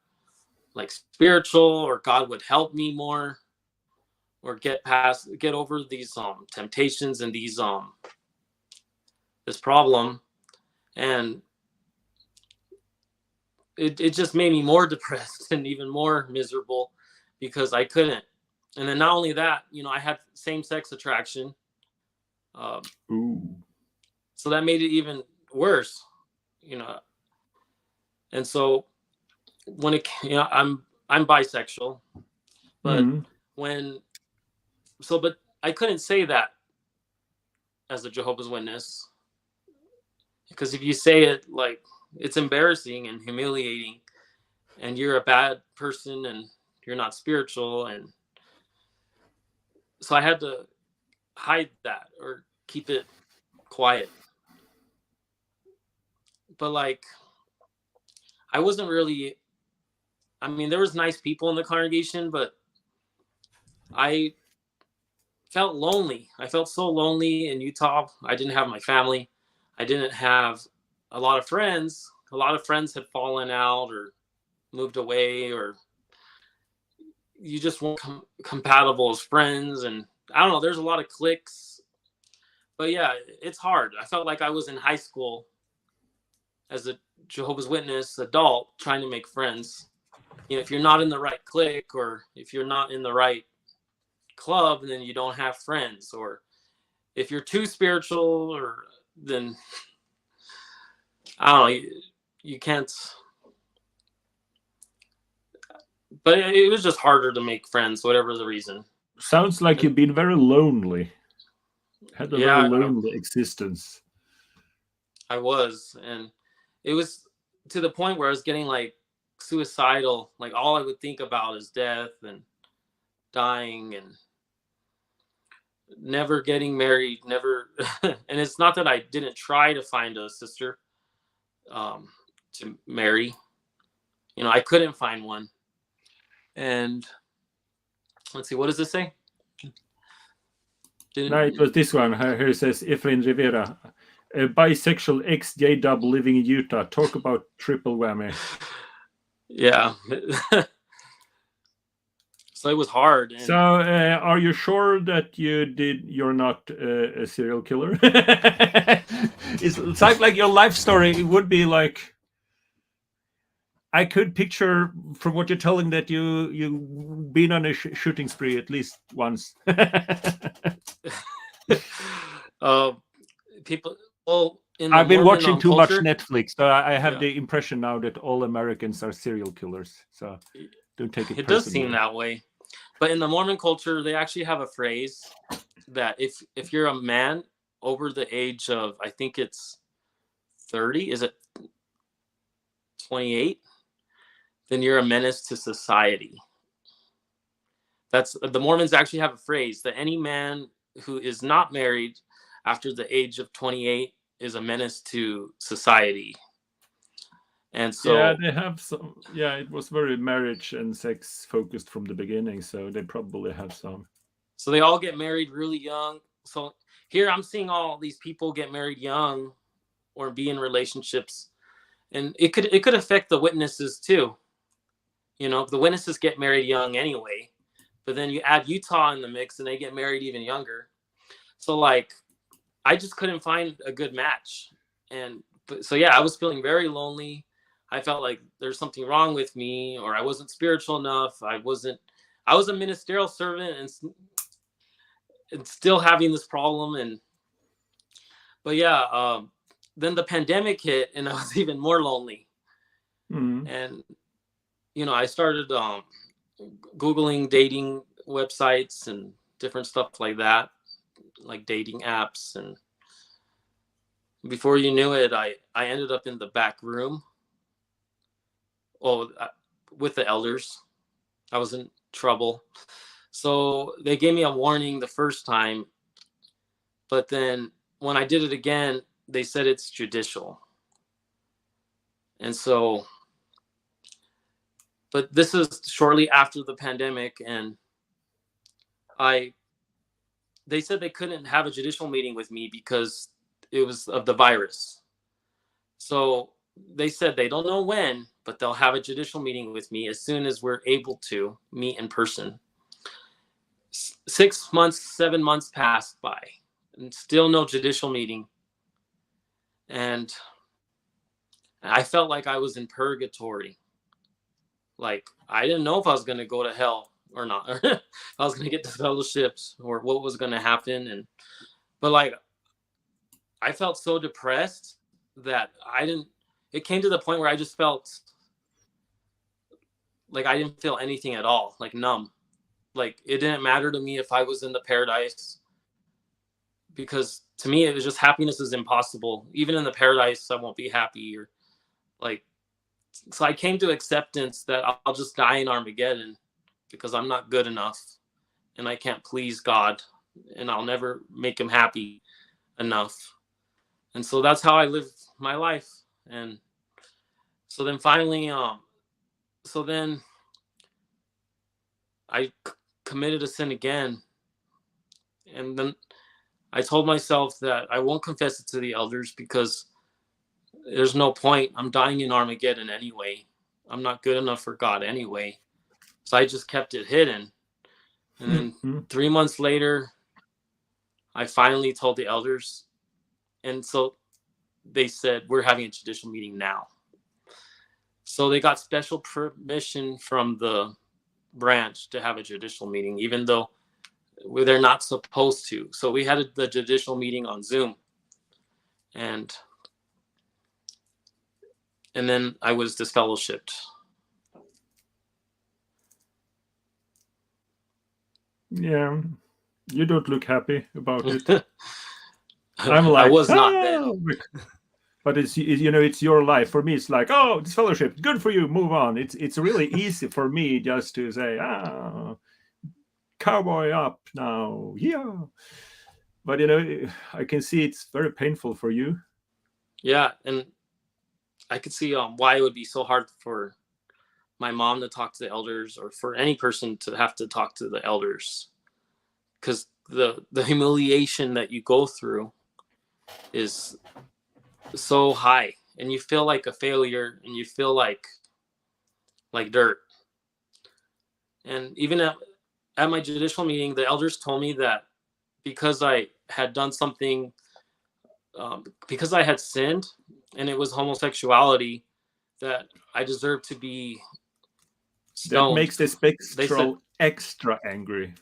like spiritual, or God would help me more, or get over these temptations and these this problem. And it just made me more depressed and even more miserable, because I couldn't. And then not only that, you know, I had same-sex attraction. So that made it even worse, you know. And so when I'm bisexual, but but I couldn't say that as a Jehovah's Witness, because if you say it, like, it's embarrassing and humiliating, and you're a bad person and you're not spiritual. And so I had to hide that or keep it quiet. But like, I wasn't really, I mean, there was nice people in the congregation, but I felt lonely. I felt so lonely in Utah. I didn't have my family. I didn't have a lot of friends. A lot of friends had fallen out or moved away, or you just weren't compatible as friends. And I don't know, there's a lot of cliques. But yeah, it's hard. I felt like I was in high school as a Jehovah's Witness adult trying to make friends. You know, if you're not in the right clique, or if you're not in the right club, then you don't have friends. Or if you're too spiritual, or then I don't know, you can't. But it was just harder to make friends, whatever the reason. Sounds like you've been very lonely. Had a very Yeah, lonely existence. I was, and it was to the point where I was getting like suicidal. Like all I would think about is death and dying and never getting married, never. And it's not that I didn't try to find a sister um, to marry. You know, I couldn't find one. And let's see, what does this say? No, it was this one. Here it says Efrain Rivera, a bisexual ex-J-dub living in Utah. Talk about triple whammy. Yeah. So it was hard. So, are you sure that you're not a serial killer? It sounds like your life story would be like. I could picture from what you're telling that you've been on a shooting spree at least once. uh, people, well, in the I've been Mormon watching too much culture, Netflix, so I have yeah, the impression now that all Americans are serial killers. So don't take it it does seem personally. that way. But in the Mormon culture, they actually have a phrase that if you're a man over the age of, I think it's 30, is it 28, then you're a menace to society. That's the Mormons actually have a phrase that any man who is not married after the age of 28 is a menace to society. And Yeah, so, they have some. Yeah, it was very marriage and sex focused from the beginning, so they probably have some. so they all get married really young. So here I'm seeing all these people get married young or be in relationships, and it could affect the witnesses too. You know, the witnesses get married young anyway, but then you add Utah in the mix and they get married even younger. So like I just couldn't find a good match. And so yeah, I was feeling very lonely. I felt like there's something wrong with me, or I wasn't spiritual enough. I was a ministerial servant and still having this problem. And but yeah, then the pandemic hit and I was even more lonely. Mm. And you know, I started Googling dating websites and different stuff like that, like dating apps. And before you knew it, I ended up in the back room. Oh, with the elders. I was in trouble. So they gave me a warning the first time, but then when I did it again, they said it's judicial. And so, but this is shortly after the pandemic, and I they said they couldn't have a judicial meeting with me because it was of the virus. So they said they don't know when, but they'll have a judicial meeting with me as soon as we're able to meet in person. 6 months, 7 months passed by, and still no judicial meeting. And I felt like I was in purgatory. Like I didn't know if I was going to go to hell or not, or if I was going to get the fellowships or what was going to happen. And but like I felt so depressed that I didn't. It came to the point where I just felt like I didn't feel anything at all, like numb. Like it didn't matter to me if I was in the paradise, because to me it was just happiness is impossible. Even in the paradise, I won't be happy. Or like, so I came to acceptance that I'll just die in Armageddon because I'm not good enough and I can't please God and I'll never make him happy enough. And so that's how I live my life. And so then finally, so then I committed a sin again. And then I told myself that I won't confess it to the elders because there's no point. I'm dying in Armageddon anyway. I'm not good enough for God anyway. So I just kept it hidden. And then Mm-hmm. 3 months later, I finally told the elders. And so they said, we're having a judicial meeting now. So they got special permission from the branch to have a judicial meeting, even though they're not supposed to. So we had the judicial meeting on Zoom. And then I was disfellowshipped. Yeah, you don't look happy about it. I'm I like, was not then. but it's it's your life. For me, it's like, oh, this fellowship, good for you. Move on. It's really easy for me just to say, cowboy up now, yeah. But I can see it's very painful for you. Yeah, and I could see why it would be so hard for my mom to talk to the elders, or for any person to have to talk to the elders, because the humiliation that you go through is so high, and you feel like a failure, and you feel like dirt. And even at my judicial meeting, the elders told me that because I had done something, because I had sinned, and it was homosexuality, that I deserved to be That stoned. makes the They said, spectral extra angry.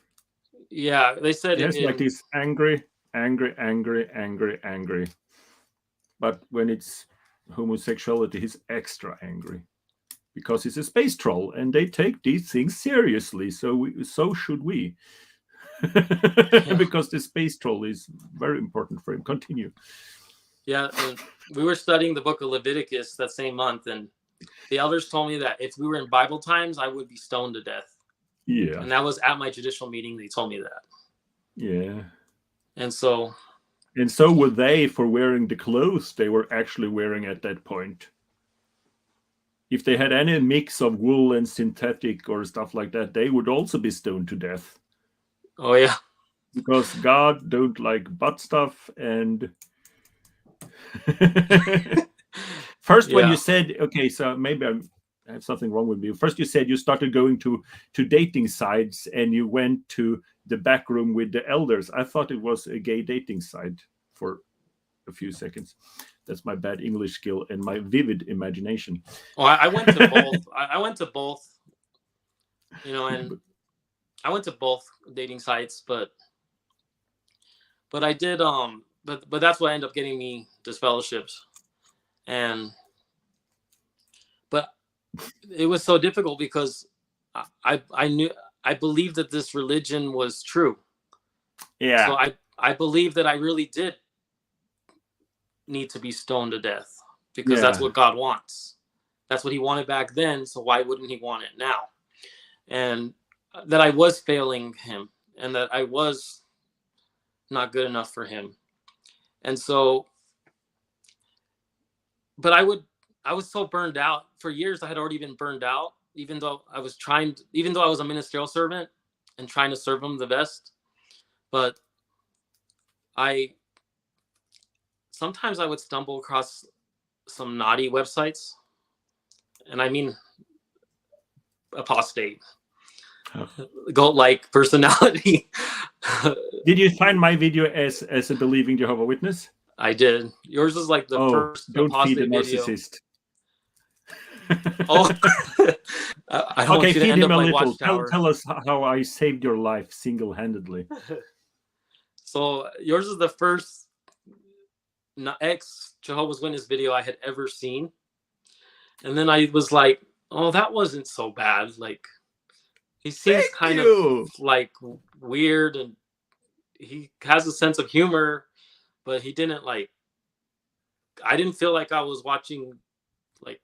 yeah, they said Yes, like in, this angry, angry, angry, angry, angry. But when it's homosexuality, he's extra angry because he's a space troll, and they take these things seriously. So should we, yeah, because the space troll is very important for him. Continue. yeah, and we were studying the book of Leviticus that same month, and the elders told me that if we were in Bible times, I would be stoned to death. Yeah, And that was at my judicial meeting. They told me that. yeah. And so, And so were they for wearing the clothes they were actually wearing at that point. If they had any mix of wool and synthetic or stuff like that, they would also be stoned to death. oh yeah, Because God don't like butt stuff. And first, when you yeah. said, okay, so maybe I have something wrong with me. First, you said you started going to dating sites and you went to the back room with the elders. I thought it was a gay dating site for a few seconds. That's my bad English skill and my vivid imagination. Oh, I went to both. I went to both, and I went to both dating sites, but I did but that's what ended up getting me disfellowshipped. And but it was so difficult because I knew, I believed that this religion was true. So Yeah. I believe that I really did need to be stoned to death, because that's Yeah. what God wants. That's what he wanted back then, so why wouldn't he want it now? And that I was failing him, and that I was not good enough for him. And so, but I was so burned out. For years I had already been burned out, even though I was a ministerial servant and trying to serve him the best. But I sometimes I would stumble across some naughty websites, and I mean apostate, goat like personality. Did you find my video as a believing Jehovah Witness? I did. Yours is like the Oh, first don't feed the apostate video. narcissist. Oh, I don't Okay, want you to feed end him up a like little. Watchtower. Tell us how I saved your life single-handedly. So yours is the first ex Jehovah's Witness video I had ever seen, and then I was like, "Oh, that wasn't so bad." Like, he seems Thank kind of you. like weird, and he has a sense of humor, but he didn't like. I didn't feel like I was watching, like,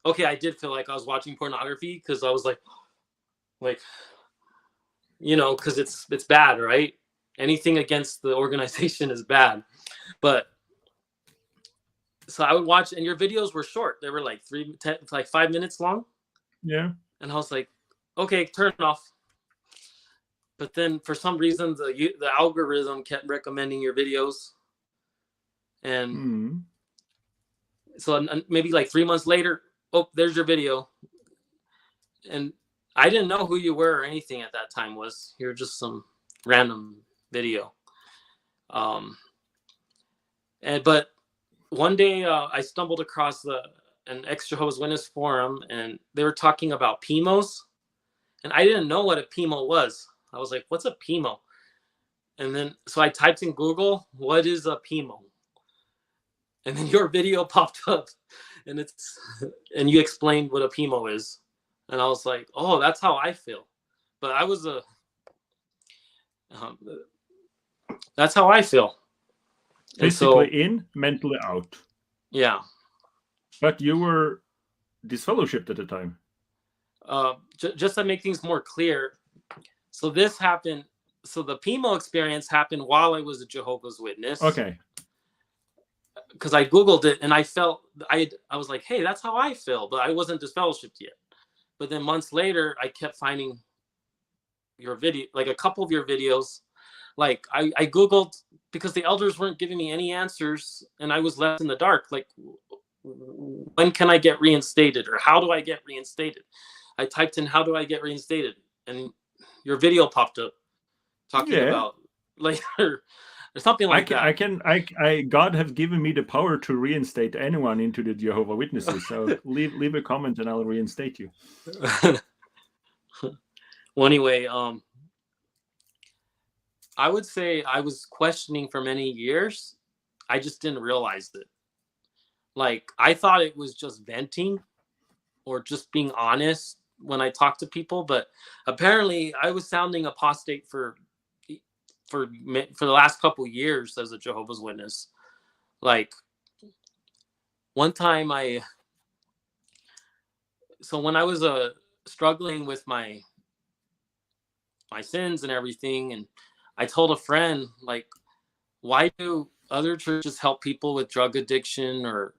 okay, I did feel like I was watching pornography, because I was like, because it's bad, right? Anything against the organization is bad. But so I would watch, and your videos were short. They were like 5 minutes long. Yeah. And I was like, okay, turn it off. But then for some reason, the algorithm kept recommending your videos. And so maybe like 3 months later, oh, there's your video. And I didn't know who you were or anything at that time. You're just some random video. But one day I stumbled across an ex Jehovah's Witness forum, and they were talking about PMOs, and I didn't know what a PMO was. I was like, "What's a PMO?" And then so I typed in Google, "What is a PMO?" And then your video popped up, and and you explained what a PMO is, and I was like, "Oh, that's how I feel." But Um, that's how I feel. And Physically so, in, mentally out. yeah. But you were disfellowshipped at the time. Just to make things more clear, so this happened. So the PMO experience happened while I was a Jehovah's Witness. Okay. Because I Googled it and I felt I was like, hey, that's how I feel, but I wasn't disfellowshipped yet. But then months later, I kept finding your video, like a couple of your videos. Like I Googled because the elders weren't giving me any answers and I was left in the dark. Like, when can I get reinstated, or how do I get reinstated? I typed in how do I get reinstated, and your video popped up talking about like or something like that. God have given me the power to reinstate anyone into the Jehovah Witnesses. So leave a comment and I'll reinstate you. Well, anyway, I would say I was questioning for many years. I just didn't realize it. Like, I thought it was just venting or just being honest when I talked to people, but apparently I was sounding apostate for the last couple of years as a Jehovah's Witness. Like, one time so when I was struggling with my sins and everything, and I told a friend, like, why do other churches help people with drug addiction or,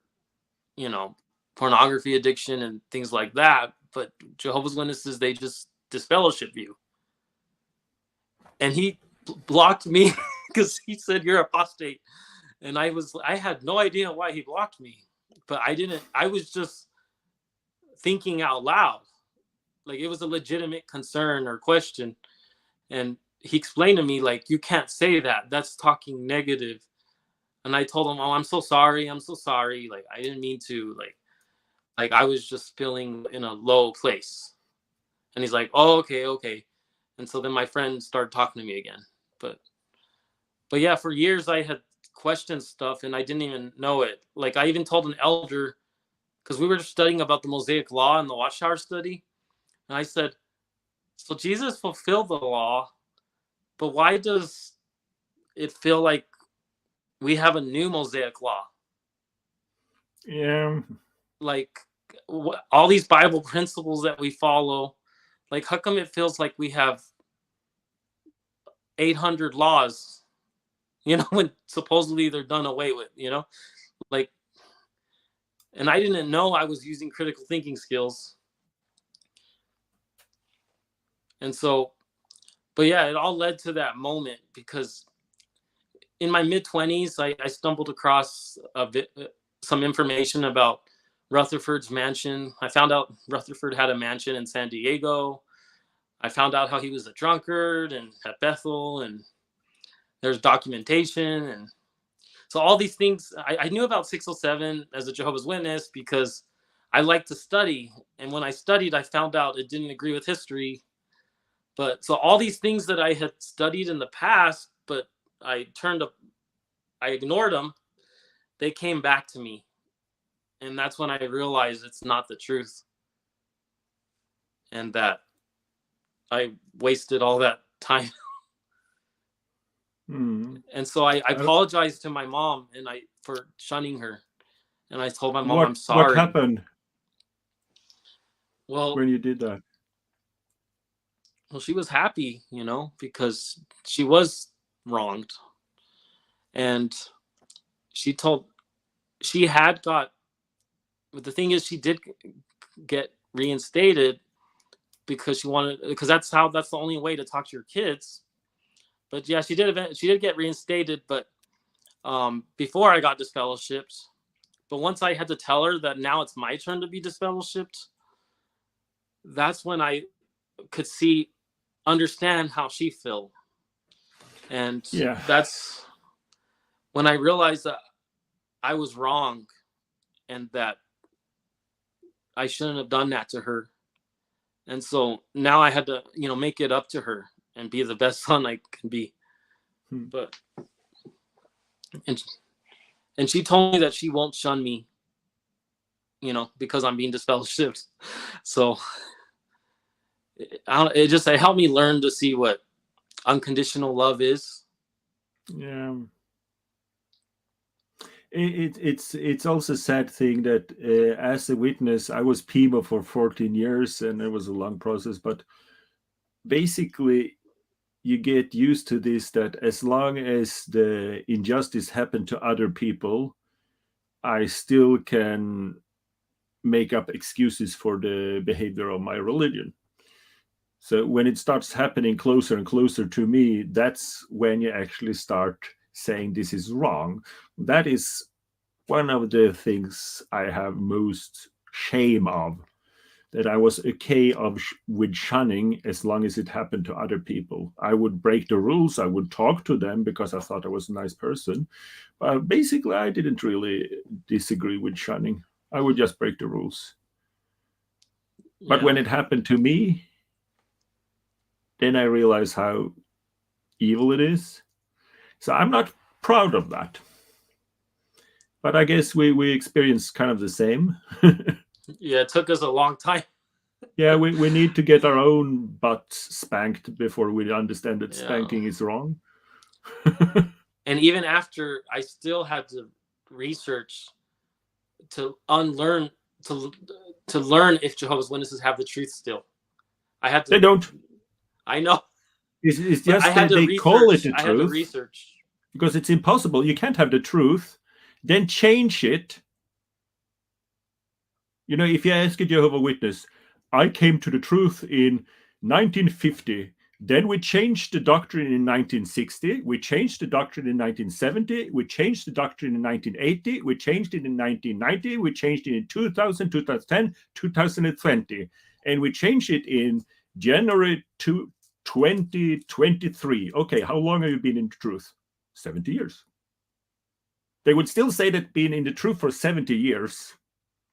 pornography addiction and things like that, but Jehovah's Witnesses, they just disfellowship you? And he blocked me because he said you're apostate, and I had no idea why he blocked me, but I was just thinking out loud, like it was a legitimate concern or question. And he explained to me, like, you can't say that, that's talking negative. And I told him, oh, I'm so sorry, like I didn't mean to, like I was just feeling in a low place. And he's like, oh, okay. And so then my friend started talking to me again. But yeah, for years I had questioned stuff and I didn't even know it. Like, I even told an elder, because we were studying about the Mosaic Law in the Watchtower study, and I said, so Jesus fulfilled the law, but why does it feel like we have a new Mosaic Law? Yeah. Like, all these Bible principles that we follow, like, how come it feels like we have 800 laws, when supposedly they're done away with, like, and I didn't know I was using critical thinking skills. And so, but yeah, it all led to that moment, because in my mid-20s, I stumbled across some information about Rutherford's mansion. I found out Rutherford had a mansion in San Diego. I found out how he was a drunkard and at Bethel, and there's documentation. And so all these things, I knew about 607 as a Jehovah's Witness because I like to study. And when I studied, I found out it didn't agree with history. But so all these things that I had studied in the past, but I ignored them, they came back to me. And that's when I realized it's not the truth. And that I wasted all that time. And so I apologized to my mom for shunning her. And I told my mom, I'm sorry. What happened when you did that? Well, she was happy, because she was wronged. And but the thing is, she did get reinstated because that's the only way to talk to your kids. But yeah, she did get reinstated, but before I got disfellowshipped. But once I had to tell her that now it's my turn to be disfellowshipped, that's when I could understand how she felt. And that's when I realized that I was wrong and that I shouldn't have done that to her. And so now I had to, make it up to her and be the best son I can be. But and she told me that she won't shun me, because I'm being disfellowshipped. So it helped me learn to see what unconditional love is. Yeah. It's also a sad thing that as a witness, I was PIMO for 14 years, and it was a long process. But basically, you get used to this, that as long as the injustice happened to other people, I still can make up excuses for the behavior of my religion. So when it starts happening closer and closer to me, that's when you actually start saying this is wrong. That is one of the things I have most shame of, that I was okay with shunning as long as it happened to other people. I would break the rules. I would talk to them because I thought I was a nice person. But basically, I didn't really disagree with shunning. I would just break the rules. But Yeah. when it happened to me, then I realized how evil it is. So I'm not proud of that. But I guess we experienced kind of the same. Yeah, it took us a long time. Yeah, we need to get our own butts spanked before we understand that Yeah. spanking is wrong. And even after, I still had to research to unlearn to to learn if Jehovah's Witnesses have the truth still. I had They to. don't. I know, It's but I just had to they call it research. the I had to truth research. because it's impossible. You can't have the truth, then change it. You know, if you ask a Jehovah Witness, I came to the truth in 1950. Then we changed the doctrine in 1960. We changed the doctrine in 1970. We changed the doctrine in 1980. We changed it in 1990. We changed it in 2000, 2010, 2020. And we changed it in January 2023. Okay, how long have you been in the truth? 70 years. They would still say that being in the truth for 70 years,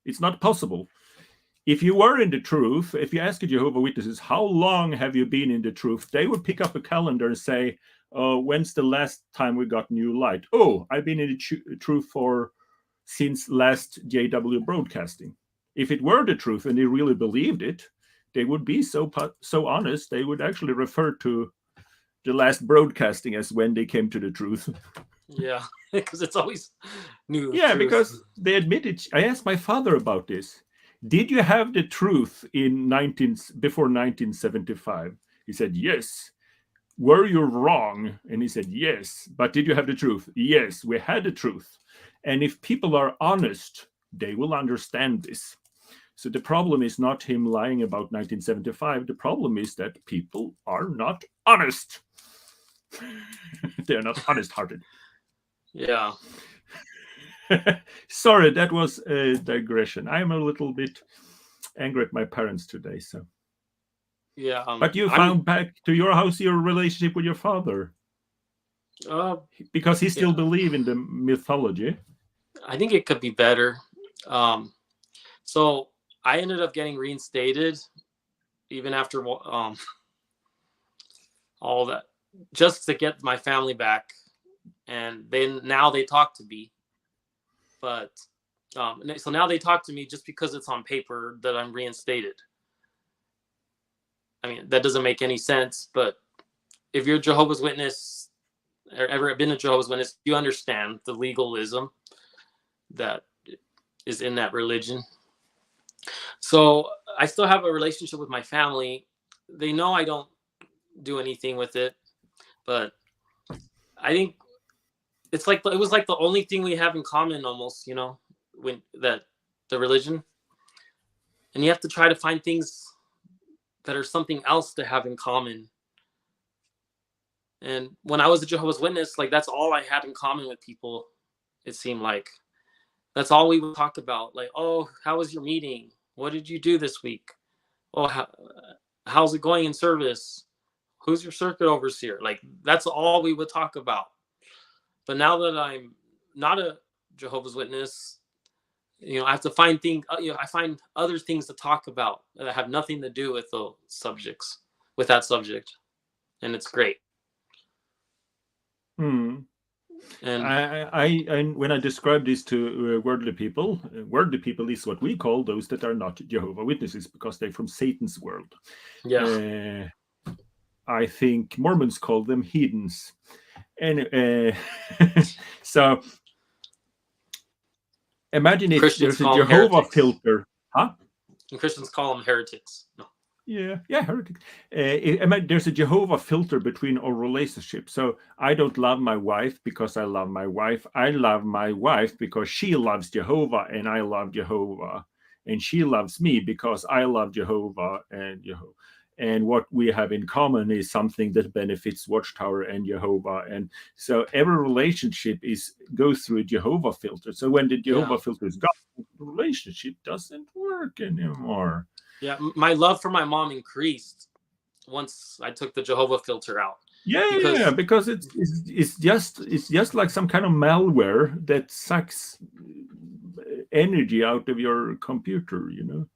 it's not possible. If you were in the truth, if you ask a Jehovah Witnesses, how long have you been in the truth? They would pick up a calendar and say, when's the last time we got new light? Oh, I've been in the truth since last JW broadcasting. If it were the truth and they really believed it, they would be so honest, they would actually refer to the last broadcasting as when they came to the truth. Yeah, because it's always new Yeah, truth. because they admit it. I asked my father about this. Did you have the truth before 1975? He said yes. Were you wrong? And he said yes. But did you have the truth? Yes, we had the truth. And if people are honest, they will understand this. So the problem is not him lying about 1975. The problem is that people are not honest. They're not honest-hearted. Yeah. Sorry, that was a digression. I'm a little bit angry at my parents today. So, Yeah. but you I'm. found back to your house your relationship with your father Uh, because he still yeah. believe in the mythology. I think it could be better. So I ended up getting reinstated even after all that, just to get my family back. And then now they talk to me, but so now they talk to me just because it's on paper that I'm reinstated. I mean, that doesn't make any sense, but if you're a Jehovah's Witness or ever been a Jehovah's Witness, you understand the legalism that is in that religion. So I still have a relationship with my family. They know I don't do anything with it, but I think it's like it was like the only thing we have in common, almost. When that the religion, and you have to try to find things that are something else to have in common. And when I was a Jehovah's Witness, like that's all I had in common with people. It seemed like that's all we would talk about. Like, oh, how was your meeting? What did you do this week? Oh, how's it going in service? Who's your circuit overseer? Like that's all we would talk about. But now that I'm not a Jehovah's Witness, I have to find things. I find other things to talk about that have nothing to do with the subjects, with that subject, and it's great. Hmm. And I when I describe this to worldly people is what we call those that are not Jehovah Witnesses because they're from Satan's world. yeah, Uh, I think Mormons call them heathens. And so imagine if Christians there's a call them Jehovah heretics. filter, huh? And Christians call them heretics. No. Yeah, heretic. I mean, there's a Jehovah filter between our relationship. So I don't love my wife because I love my wife. I love my wife because she loves Jehovah and I love Jehovah. And she loves me because I love Jehovah and Jehovah. And what we have in common is something that benefits Watchtower and Jehovah. And so every relationship goes through a Jehovah filter. So when the Yeah. Jehovah filter is gone, the relationship doesn't work anymore. Yeah. My love for my mom increased once I took the Jehovah filter out Yeah, because, because it's just like some kind of malware that sucks energy out of your computer. and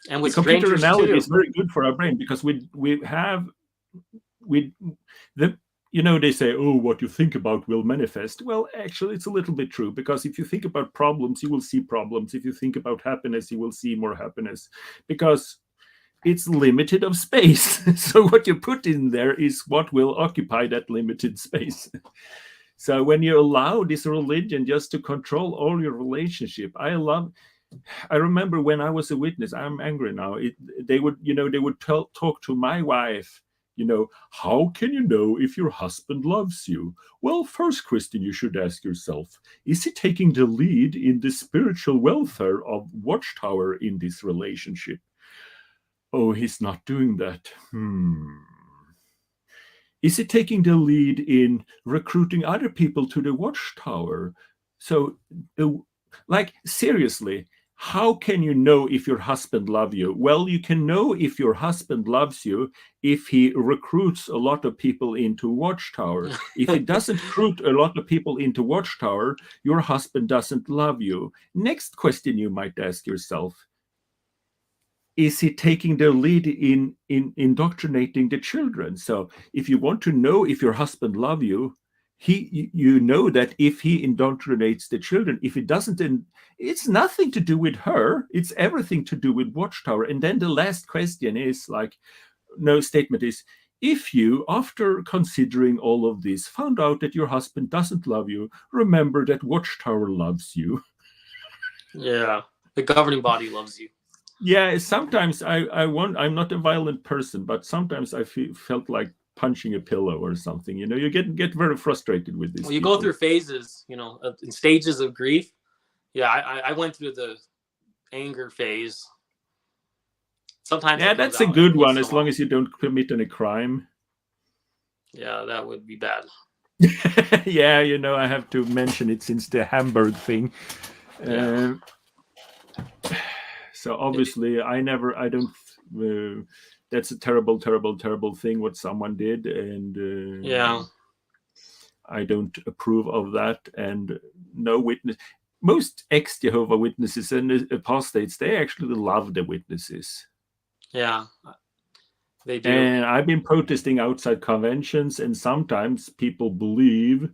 The with computer strangers analogy is too. very good for our brain because we have we the they say, oh, what you think about will manifest. Well, actually, it's a little bit true, because if you think about problems, you will see problems. If you think about happiness, you will see more happiness, because it's limited of space. So what you put in there is what will occupy that limited space. So when you allow this religion just to control all your relationship, I remember when I was a witness, I'm angry now. They would talk to my wife. How can you know if your husband loves you? Well, first, Christian, you should ask yourself, is he taking the lead in the spiritual welfare of Watchtower in this relationship? Oh, he's not doing that. Is he taking the lead in recruiting other people to the Watchtower? So, like, seriously, how can you know if your husband loves you? Well, you can know if your husband loves you if he recruits a lot of people into Watchtower. If he doesn't recruit a lot of people into Watchtower, your husband doesn't love you. Next question you might ask yourself, is he taking the lead in indoctrinating the children? So if you want to know if your husband love you, you know that if he indoctrinates the children, if he doesn't, then it's nothing to do with her, it's everything to do with Watchtower. And then the last question is like, no, statement is, if you, after considering all of this, found out that your husband doesn't love you, remember that Watchtower loves you. Yeah. The governing body loves you. Yeah, sometimes I'm not a violent person, but sometimes I felt like punching a pillow or something. You get very frustrated with these Well, you go people. through phases, in stages of grief. Yeah, I went through the anger phase. Sometimes Yeah, it comes that's a out every good once one, in a as long while. as you don't commit any crime. Yeah, that would be bad. Yeah, I have to mention it since the Hamburg thing. Yeah. Uh, so obviously, I don't. That's a terrible, terrible, terrible thing what someone did, and Yeah. I don't approve of that. And no witness. Most ex-Jehovah Witnesses and apostates, they actually love the witnesses. Yeah. They do. And I've been protesting outside conventions, and sometimes people believe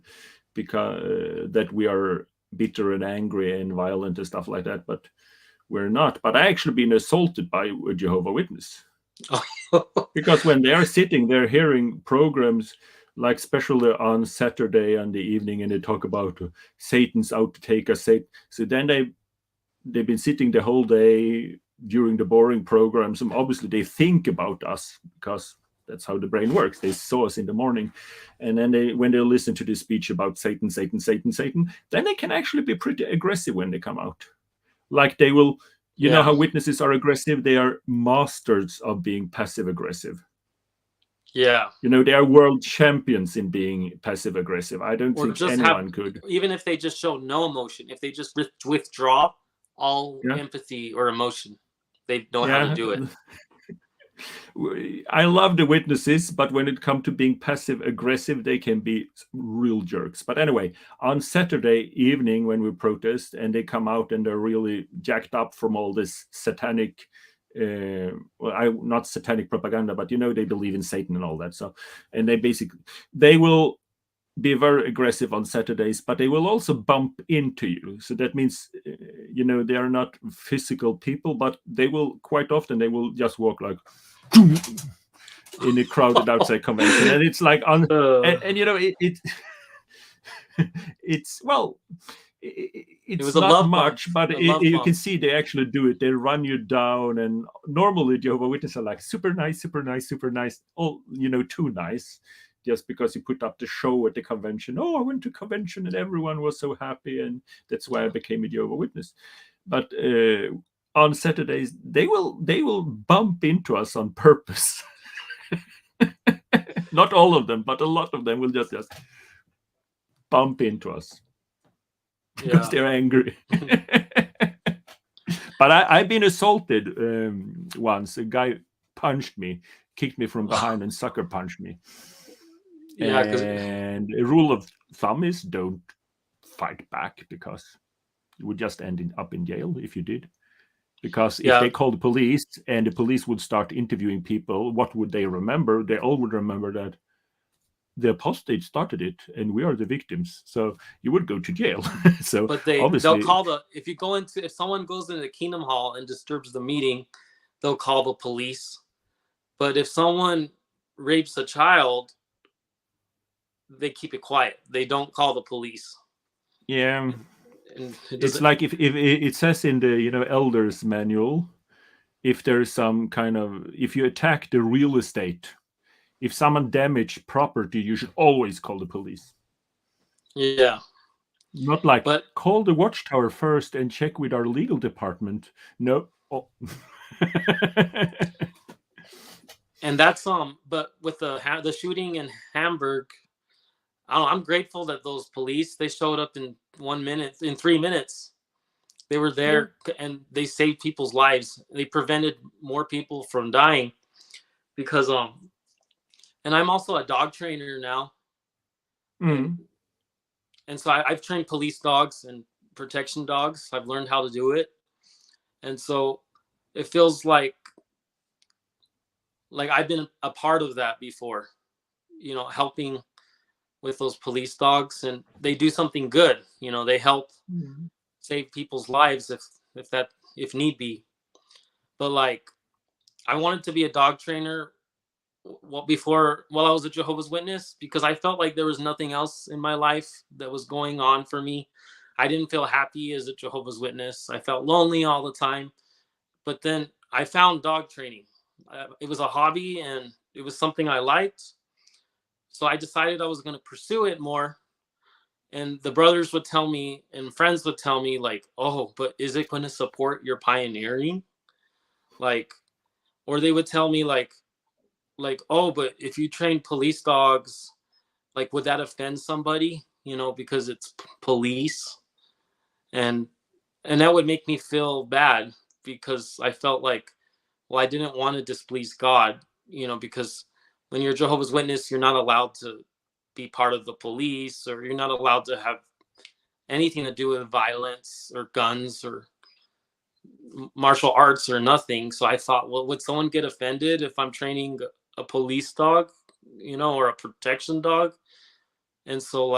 because that we are bitter and angry and violent and stuff like that, but we're not. But I actually been assaulted by a Jehovah Witness, because when they are sitting there hearing programs, like especially on Saturday and the evening, and they talk about Satan's out to take us, so then they've been sitting the whole day during the boring programs, and obviously they think about us, because that's how the brain works. They saw us in the morning, and then when they listen to this speech about Satan, Satan, Satan, Satan, then they can actually be pretty aggressive when they come out. Like they will, Yeah. how witnesses are aggressive. They are masters of being passive aggressive. Yeah. They are world champions in being passive aggressive. I don't Or think just have, anyone could. even if they just show no emotion, if they just withdraw all Yeah, empathy or emotion, they know how to yeah. do it. I love the witnesses, but when it comes to being passive aggressive, they can be real jerks. But anyway, on Saturday evening when we protest and they come out and they're really jacked up from all this satanic, not satanic propaganda, but they believe in Satan and all that. So, and they will be very aggressive on Saturdays, but they will also bump into you. So that means, they are not physical people, but they will quite often, they will just walk like, in a crowded outside convention, and it's like on uh, and it it's well, it it's was a not love bump, much, but a love you can bump. see they actually do it. They run you down, and normally Jehovah Witnesses are like super nice, super nice, super nice. Oh, too nice, just because you put up the show at the convention. Oh, I went to convention and everyone was so happy, and that's why I Yeah. became a Jehovah Witness. But on Saturdays, they will bump into us on purpose. Not all of them, but a lot of them will just bump into us because Yeah. they're angry. But I've been assaulted once. A guy punched me, kicked me from behind, and sucker punched me. Yeah, because And a rule of thumb is don't fight back, because you would just up in jail if you did. Because if yeah, they called the police and the police would start interviewing people, what would they remember? They all would remember that the apostate started it and we are the victims. So you would go to jail. So but they'll obviously, call if someone goes into the Kingdom Hall and disturbs the meeting, they'll call the police. But if someone rapes a child, they keep it quiet. They don't call the police. yeah, And it it's doesn't. like if it says in the elders manual, if there's some kind of, if you attack the real estate, if someone damaged property, you should always call the police. Yeah, Not like but call the watchtower first and check with our legal department. No. Oh. and that's But with the shooting in Hamburg, I'm grateful that those police they showed up in 1 minute, in 3 minutes. They were Yeah. there and they saved people's lives. They prevented more people from dying because and I'm also a dog trainer now, and Mm. so I've trained police dogs and protection dogs. I've learned how to do it, and so it feels like I've been a part of that before. Helping with those police dogs, and they do something good. They help Mm. save people's lives if need be. But I wanted to be a dog trainer while I was a Jehovah's Witness, because I felt like there was nothing else in my life that was going on for me. I didn't feel happy as a Jehovah's Witness. I felt lonely all the time. But then I found dog training. It was a hobby and it was something I liked. So I decided I was going to pursue it more. And the brothers would tell me and friends would tell me, like, oh, but is it going to support your pioneering? Like, or they would tell me, oh, but if you train police dogs, like, would that offend somebody, because it's police? And that would make me feel bad, because I felt like, well, I didn't want to displease God, because when you're a Jehovah's Witness, you're not allowed to be part of the police, or you're not allowed to have anything to do with violence or guns or martial arts or nothing. So I thought, well, would someone get offended if I'm training a police dog, or a protection dog? And so,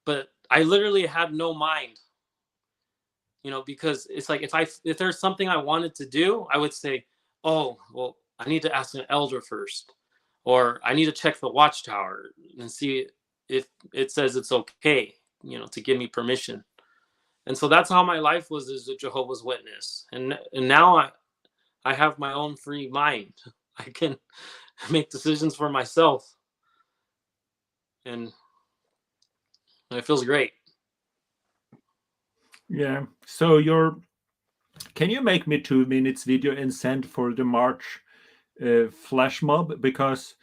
but I literally had no mind, because it's like, if there's something I wanted to do, I would say, oh, well, I need to ask an elder first, or I need to check the watchtower and see if it says it's okay, to give me permission. And so that's how my life was as a Jehovah's Witness. And now I have my own free mind. I can make decisions for myself, and it feels great. Yeah. So can you make me 2 minutes video and send for the March flash mob? Because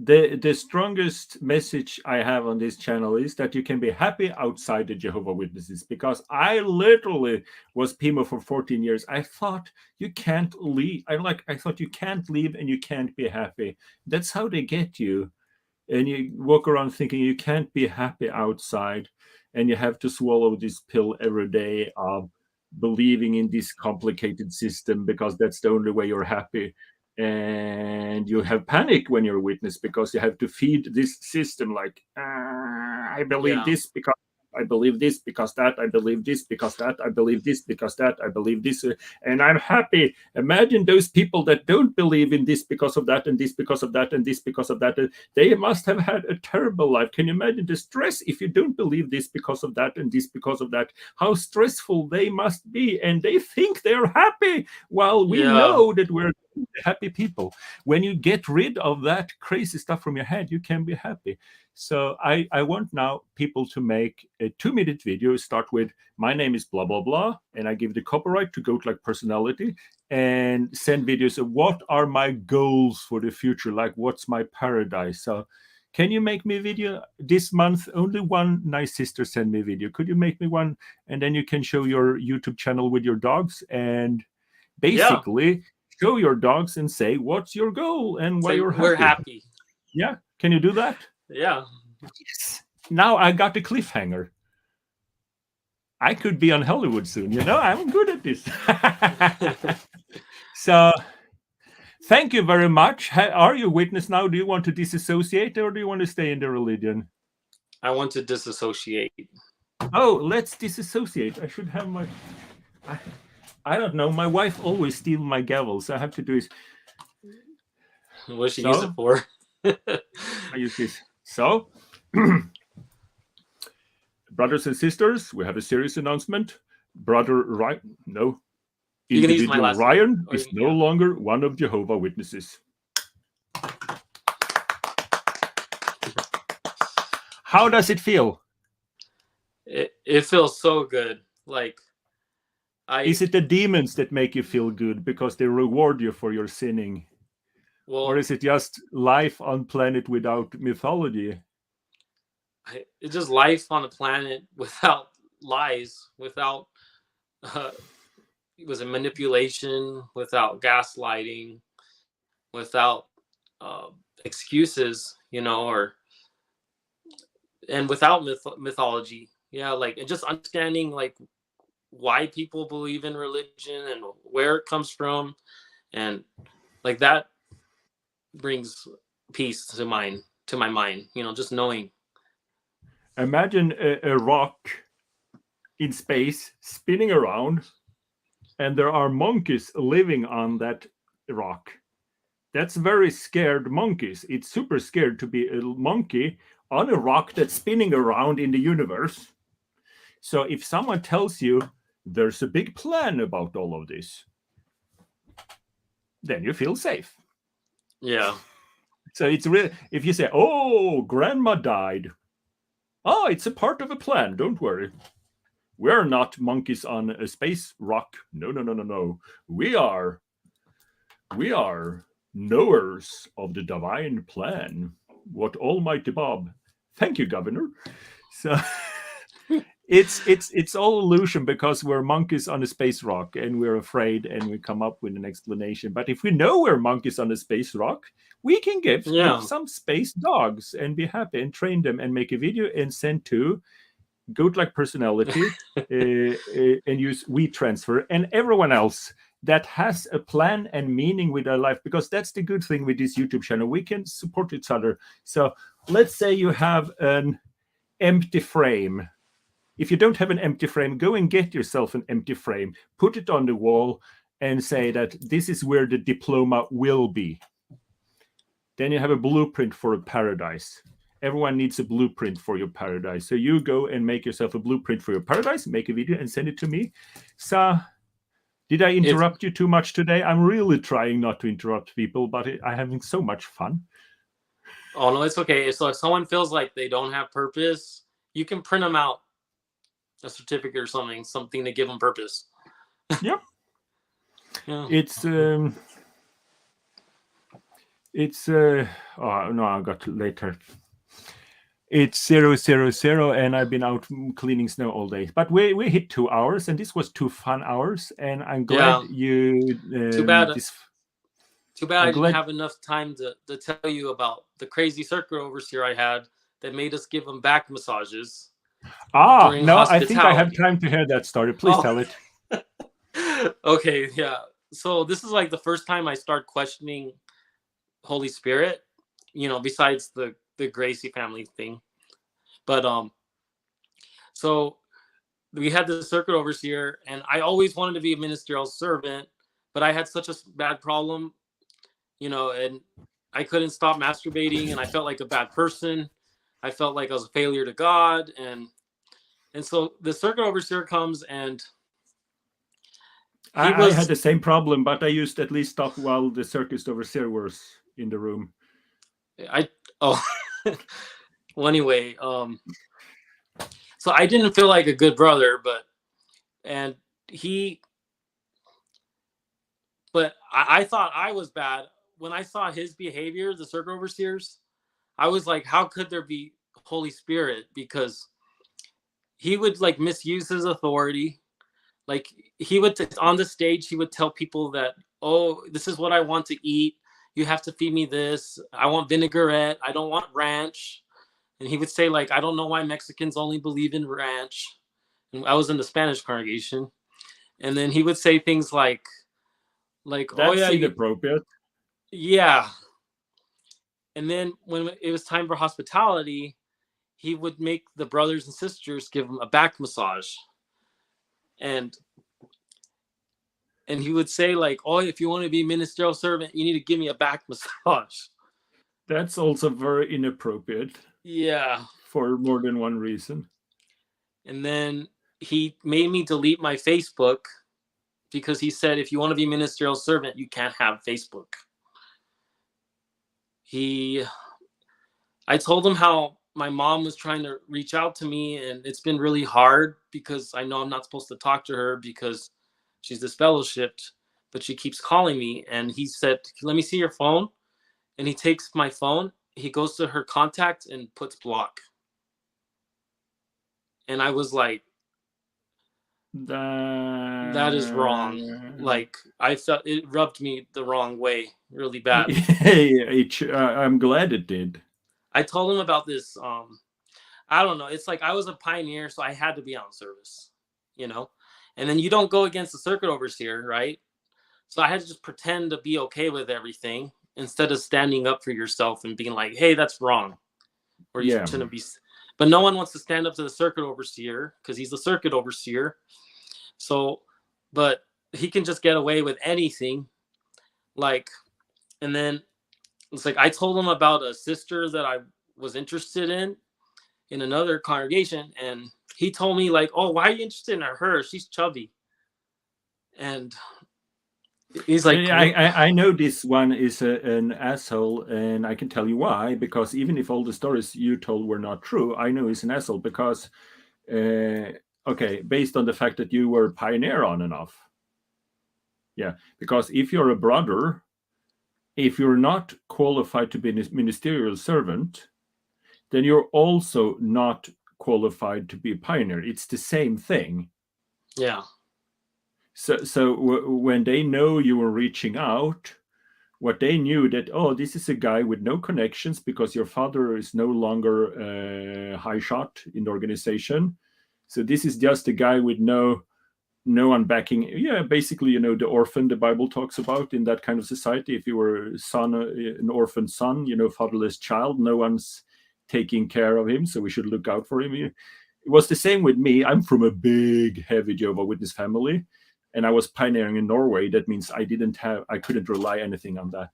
the strongest message I have on this channel is that you can be happy outside the Jehovah Witnesses. Because I literally was PIMO for 14 years. I thought you can't leave. I thought you can't leave and you can't be happy. That's how they get you. And you walk around thinking you can't be happy outside, and you have to swallow this pill every day of believing in this complicated system because that's the only way you're happy. And you have panic when you're a witness because you have to feed this system, like, I believe Yeah. this because I believe this because that, I believe this because that, I believe this because that, I believe this, and I'm happy. Imagine those people that don't believe in this because of that, and this because of that, and this because of that. They must have had a terrible life. Can you imagine the stress if you don't believe this because of that, and this because of that? How stressful they must be, and they think they're happy, while we Yeah. know that we're happy people. When you get rid of that crazy stuff from your head, you can be happy. So I want now people to make a 2-minute video. Start with, my name is blah blah blah, and I give the copyright to Goat Like Personality, and send videos of what are my goals for the future, like what's my paradise. So can you make me a video this month? Only one nice sister send me a video. Could you make me one? And then you can show your YouTube channel with your dogs, and Yeah. basically show your dogs and say what's your goal and why Say you're we're happy. happy. Yeah, can you do that? Yeah. Yes. Now I got the cliffhanger. I could be on Hollywood soon, you know, I'm good at this. So thank you very much. Are you a witness now? Do you want to disassociate, or do you want to stay in the religion? I want to disassociate. Oh, let's disassociate. I should have my, I don't know, my wife always steals my gavel, so I have to do this. What should you use it for? I use this. So brothers and sisters, we have a serious announcement. Brother Ryan, no, You can use my individual last name. Ryan Or is you- no longer one of Jehovah Witnesses. How does it feel? It feels so good. Like Is it the demons that make you feel good because they reward you for your sinning? well, Or is it just life on planet without mythology? it's just life on a planet without lies, without was it manipulation, without gaslighting, without excuses, you know, or and without mythology. Yeah, like, and just understanding like why people believe in religion and where it comes from, and like that brings peace to my mind, you know, just knowing. Imagine a rock in space spinning around, and there are monkeys living on that rock. That's very scared monkeys. It's super scared to be a monkey on a rock that's spinning around in the universe. So if someone tells you there's a big plan about all of this, then you feel safe. Yeah. So it's really, if you say, oh, grandma died, oh, it's a part of a plan, don't worry. We're not monkeys on a space rock. No, no, no, no, no. We are knowers of the divine plan. What Almighty Bob. Thank you, Governor. So it's all illusion, because we're monkeys on a space rock and we're afraid, and we come up with an explanation. But if we know we're monkeys on a space rock, we can give some space dogs and be happy and train them and make a video and send to Goat Like Personality and use WeTransfer and everyone else that has a plan and meaning with their life, because that's the good thing with this YouTube channel. We can support each other. So let's say you have an empty frame. If you don't have an empty frame, go and get yourself an empty frame, put it on the wall, and say that this is where the diploma will be. Then you have a blueprint for a paradise. Everyone needs a blueprint for your paradise. So you go and make yourself a blueprint for your paradise, make a video and send it to me. So did I interrupt you too much today? I'm really trying not to interrupt people, but I'm having so much fun. Oh, no, it's okay. So if someone feels like they don't have purpose, you can print them out a certificate or something to give them purpose. Yeah. Yeah. It's oh no, I got later. It's 000, and I've been out cleaning snow all day. But we hit 2 hours, and this was 2 fun hours, and I'm glad you. Too bad. Too bad I didn't have enough time to tell you about the crazy circuit overseer I had that made us give them back massages. No, I think I have time to hear that story. Please tell it. Okay, yeah. So this is like the first time I start questioning Holy Spirit, you know, besides the Gracie family thing. But So we had the circuit overseer, and I always wanted to be a ministerial servant, but I had such a bad problem, and I couldn't stop masturbating, and I felt like a bad person. I felt like I was a failure to God, and so the circuit overseer comes, and he I had was the same problem, but I used at least stop while the circus overseer was in the room. I oh well, anyway, so I didn't feel like a good brother, and he but I thought I was bad when I saw his behavior, the circuit overseers. I was like, how could there be Holy Spirit? Because he would like misuse his authority. Like he would on the stage, he would tell people that, oh, this is what I want to eat. You have to feed me this. I want vinaigrette. I don't want ranch. And he would say like, I don't know why Mexicans only believe in ranch. And I was in the Spanish congregation, and then he would say things like, oh That's yeah, inappropriate. yeah. And then when it was time for hospitality, he would make the brothers and sisters give him a back massage. And he would say like, oh, if you want to be ministerial servant, you need to give me a back massage. That's also very inappropriate. Yeah. For more than one reason. And then he made me delete my Facebook because he said, if you want to be ministerial servant, you can't have Facebook. I told him how my mom was trying to reach out to me, and it's been really hard because I know I'm not supposed to talk to her because she's disfellowshipped, but she keeps calling me. And he said, let me see your phone. And he takes my phone, he goes to her contact and puts block. And I was like, that is wrong. Like, I felt it rubbed me the wrong way really bad. I'm glad it did. I told him about this. I don't know. It's like I was a pioneer, so I had to be on service, and then you don't go against the circuit overseer, right? So I had to just pretend to be okay with everything instead of standing up for yourself and being like, hey, that's wrong. Or you shouldn't be. But no one wants to stand up to the circuit overseer because he's the circuit overseer. So, but he can just get away with anything. Like, and then it's like I told him about a sister that I was interested in another congregation, and he told me like, oh, why are you interested in her? She's chubby. And he's like, I know this one is an asshole, and I can tell you why. Because even if all the stories you told were not true, I know he's an asshole because, okay, based on the fact that you were pioneer on enough. Yeah, because if you're a brother, if you're not qualified to be a ministerial servant, then you're also not qualified to be a pioneer. It's the same thing. Yeah. So when they know you were reaching out, what they knew that, oh, this is a guy with no connections because your father is no longer a high shot in the organization. So this is just a guy with no unbacking. Yeah, basically, the orphan the Bible talks about in that kind of society. If you were an orphan son, fatherless child, no one's taking care of him, so we should look out for him. It was the same with me. I'm from a big, heavy Jehovah Witness family, and I was pioneering in Norway. That means I couldn't rely anything on that.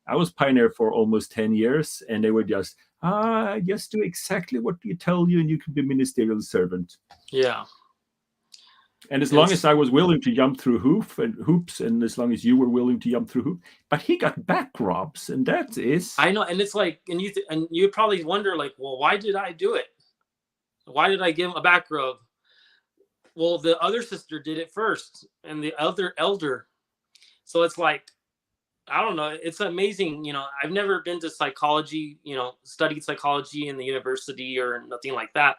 I was pioneer for almost 10 years, and they were just do exactly what we tell you, and you can be ministerial servant. Yeah. And as long as I was willing to jump through hoops, and as long as you were willing to jump through hoops, but he got back rubs, and that is. I know, and it's like, and you probably wonder, like, well, why did I do it? Why did I give him a back rub? Well, the other sister did it first, and the other elder. So it's like, I don't know. It's amazing. I've never been to psychology, studied psychology in the university or nothing like that.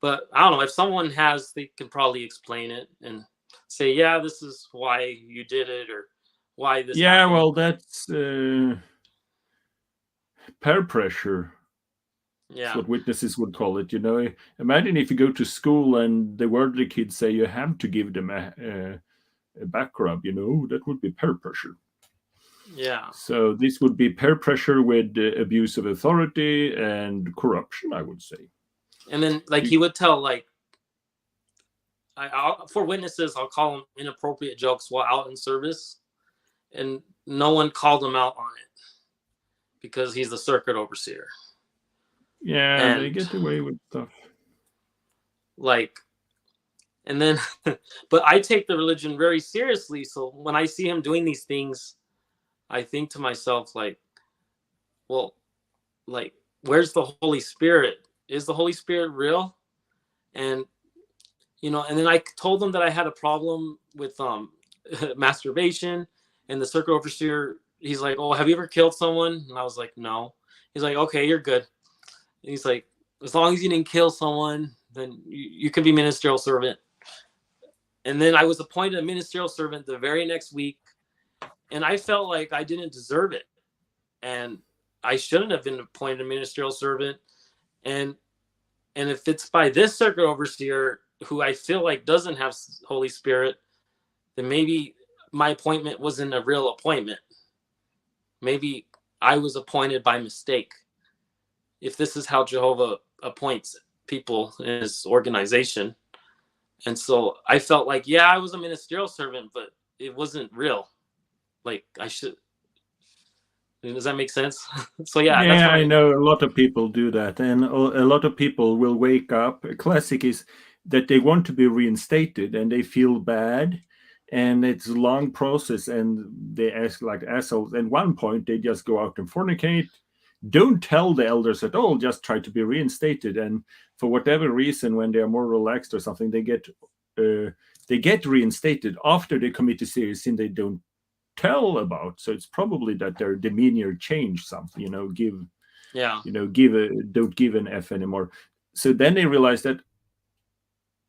But I don't know, if someone has, they can probably explain it and say, yeah, this is why you did it, or why this happened. Well, that's peer pressure. Yeah. That's what witnesses would call it. Imagine if you go to school and the worldly kids say you have to give them a back rub, that would be peer pressure. Yeah. So this would be peer pressure with abuse of authority and corruption, I would say. And then, like, he would tell, like, for witnesses, I'll call them inappropriate jokes while out in service, and no one called him out on it because he's the circuit overseer. Yeah, they And get away with stuff. like, and then, but I take the religion very seriously. So when I see him doing these things, I think to myself, like, well, like, where's the Holy Spirit? Is the Holy Spirit real? And and then I told them that I had a problem with masturbation, and the circuit overseer, he's like, "Oh, have you ever killed someone?" And I was like, "No." He's like, "Okay, you're good." And he's like, "As long as you didn't kill someone, then you can be ministerial servant." And then I was appointed a ministerial servant the very next week, and I felt like I didn't deserve it, and I shouldn't have been appointed a ministerial servant. And if it's by this circuit overseer, who I feel like doesn't have Holy Spirit, then maybe my appointment wasn't a real appointment. Maybe I was appointed by mistake. If this is how Jehovah appoints people in his organization. And so I felt like, yeah, I was a ministerial servant, but it wasn't real. Like, I should. Does that make sense? So yeah, that's Yeah, when I I. know a lot of people do that, and a lot of people will wake up. A classic is that they want to be reinstated and they feel bad, and it's a long process, and they ask like assholes. At one point, they just go out and fornicate, don't tell the elders at all, just try to be reinstated, and for whatever reason, when they are more relaxed or something, they get reinstated after they commit a serious sin they don't tell about. So it's probably that their demeanor changed something, Yeah. don't give an F anymore. So then they realize that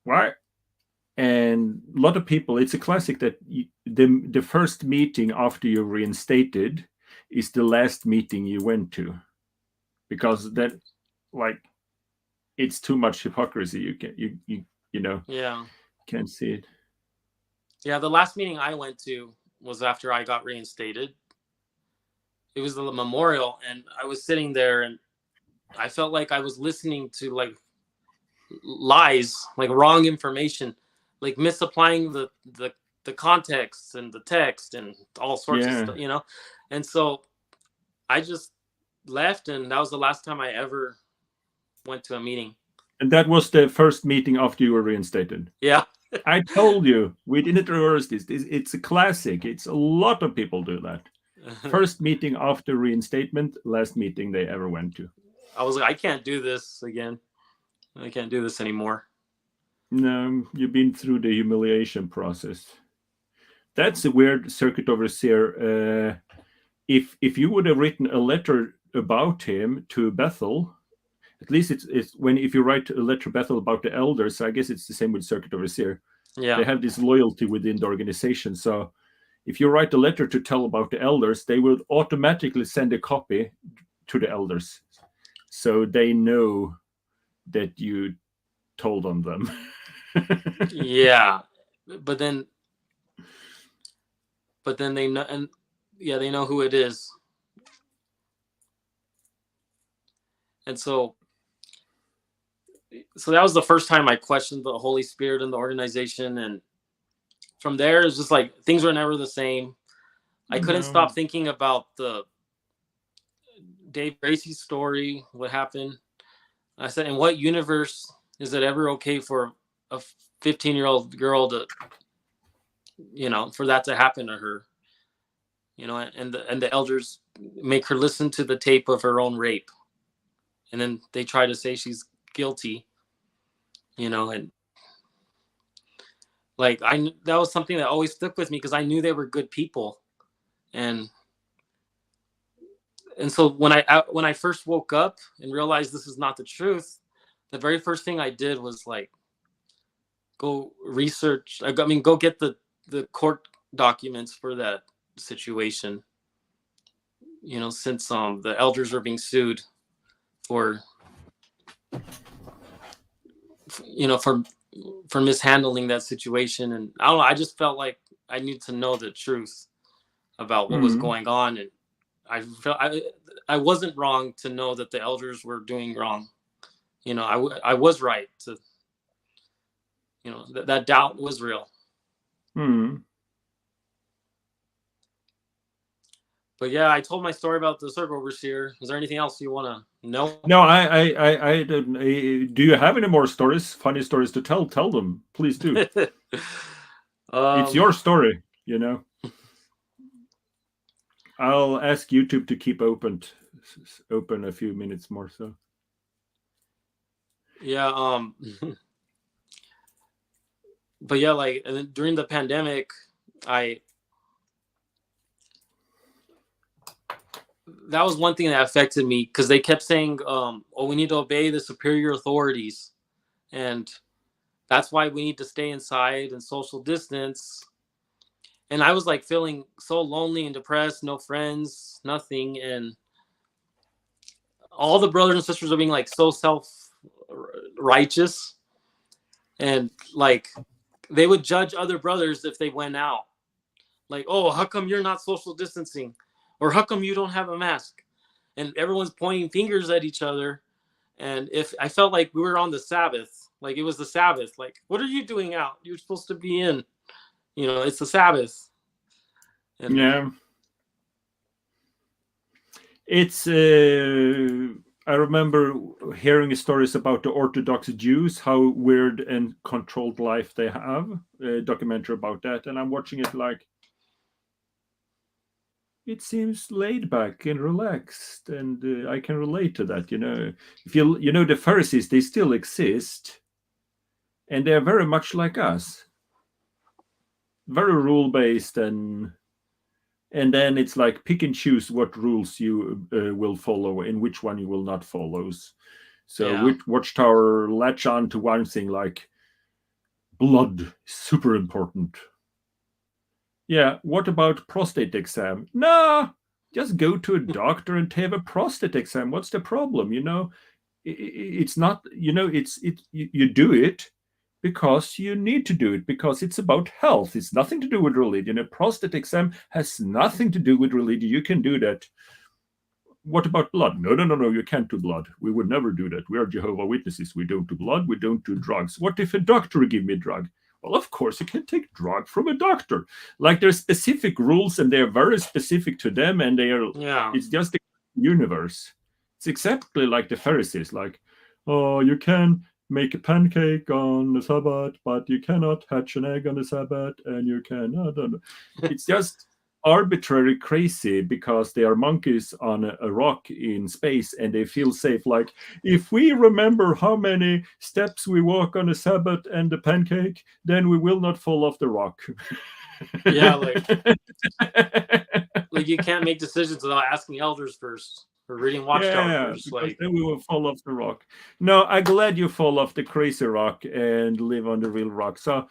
why. And a lot of people, it's a classic that the first meeting after you're reinstated is the last meeting you went to, because that, like, it's too much hypocrisy. You can Yeah. can't see it. Yeah. The last meeting I went to was after I got reinstated. It was the memorial, and I was sitting there, and I felt like I was listening to like lies, like wrong information, like misapplying the context and the text and all sorts of Yeah. stuff. And so I just left, and that was the last time I ever went to a meeting. And that was the first meeting after you were reinstated. Yeah. I told you we didn't rehearse this. It's a classic. It's a lot of people do that. First meeting after reinstatement, last meeting they ever went to. I was like, I can't do this again. I can't do this anymore. No, you've been through the humiliation process. That's a weird circuit overseer. If you would have written a letter about him to Bethel, at least it's when if you write a letter to Bethel about the elders, I guess it's the same with circuit overseer. Yeah. They have this loyalty within the organization. So if you write a letter to tell about the elders, they will automatically send a copy to the elders, so they know that you told on them. Yeah. But then they know, and yeah, they know who it is. And so that was the first time I questioned the Holy Spirit in the organization. And from there, it's just like things were never the same. I couldn't stop thinking about the Dave Gracie story, what happened. I said, in what universe is it ever okay for a 15-year-old girl to, for that to happen to her? And the elders make her listen to the tape of her own rape. And then they try to say she's guilty, and like that was something that always stuck with me, because I knew they were good people. And so when I first woke up and realized this is not the truth, the very first thing I did was like go research. Go get the court documents for that situation. Since the elders are being sued for for mishandling that situation. And I don't know, I just felt like I needed to know the truth about what was going on. And I felt I wasn't wrong to know that the elders were doing wrong. I was right to that doubt was real. Hmm. But yeah, I told my story about the circle overseer. Is there anything else you want to know? No, I don't. Do you have any more stories, funny stories to tell? Tell them, please do. It's your story, you know. I'll ask YouTube to keep open a few minutes more. So yeah, but yeah, like, and then during the pandemic, I that was one thing that affected me because they kept saying, "Oh, we need to obey the superior authorities," and that's why we need to stay inside and social distance. And I was like feeling so lonely and depressed, no friends, nothing, and all the brothers and sisters are being like so self righteous, and like they would judge other brothers if they went out. Like, oh, how come you're not social distancing? Or how come you don't have a mask? And everyone's pointing fingers at each other. And if I felt like we were on the Sabbath, like it was the Sabbath, like, what are you doing out? You're supposed to be in, it's the Sabbath. And yeah, it's. I remember hearing stories about the Orthodox Jews, how weird and controlled life they have. A documentary about that, and I'm watching it like it seems laid back and relaxed, and I can relate to that. If the Pharisees, they still exist, and they're very much like us, very rule based, and then it's like pick and choose what rules you will follow and which one you will not follow. So yeah, with Watchtower latch on to one thing like blood, super important. Yeah, what about prostate exam? Nah, just go to a doctor and have a prostate exam. What's the problem? It's not. You do it because you need to do it because it's about health. It's nothing to do with religion. A prostate exam has nothing to do with religion. You can do that. What about blood? No, no, no, no. You can't do blood. We would never do that. We are Jehovah Witnesses. We don't do blood. We don't do drugs. What if a doctor give me a drug? Well, of course, you can take drug from a doctor. Like there's specific rules, and they're very specific to them, and they are. yeah, It's just the universe. It's exactly like the Pharisees. Like, oh, you can make a pancake on the Sabbath, but you cannot hatch an egg on the Sabbath, and you cannot. It's just arbitrary crazy because they are monkeys on a rock in space and they feel safe. Like, if we remember how many steps we walk on a Sabbath and the pancake, then we will not fall off the rock. yeah, like you can't make decisions without asking elders first or reading Watchtower Yeah, first. because Like, then we will fall off the rock. No, I'm glad you fall off the crazy rock and live on the real rock. So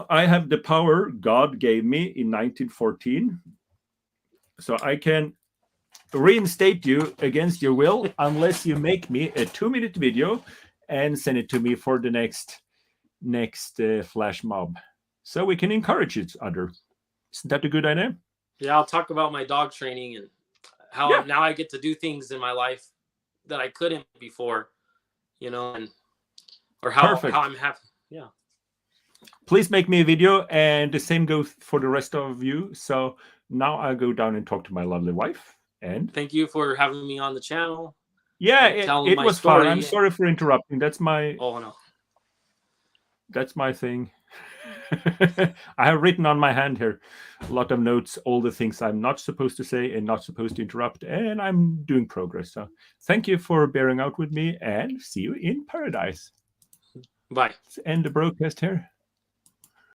I have the power God gave me in 1914. So I can reinstate you against your will unless you make me a 2-minute video and send it to me for the next flash mob. So we can encourage each other. Isn't that a good idea? yeah, I'll talk about my dog training and how now I get to do things in my life that I couldn't before, and or how I'm happy. Yeah. Please make me a video, and the same goes for the rest of you. So now I'll go down and talk to my lovely wife. And thank you for having me on the channel. Yeah, it was fun. I'm sorry for interrupting. That's my thing. I have written on my hand here a lot of notes, all the things I'm not supposed to say and not supposed to interrupt, and I'm doing progress. So thank you for bearing out with me, and see you in paradise. Bye. Let's end the broadcast here.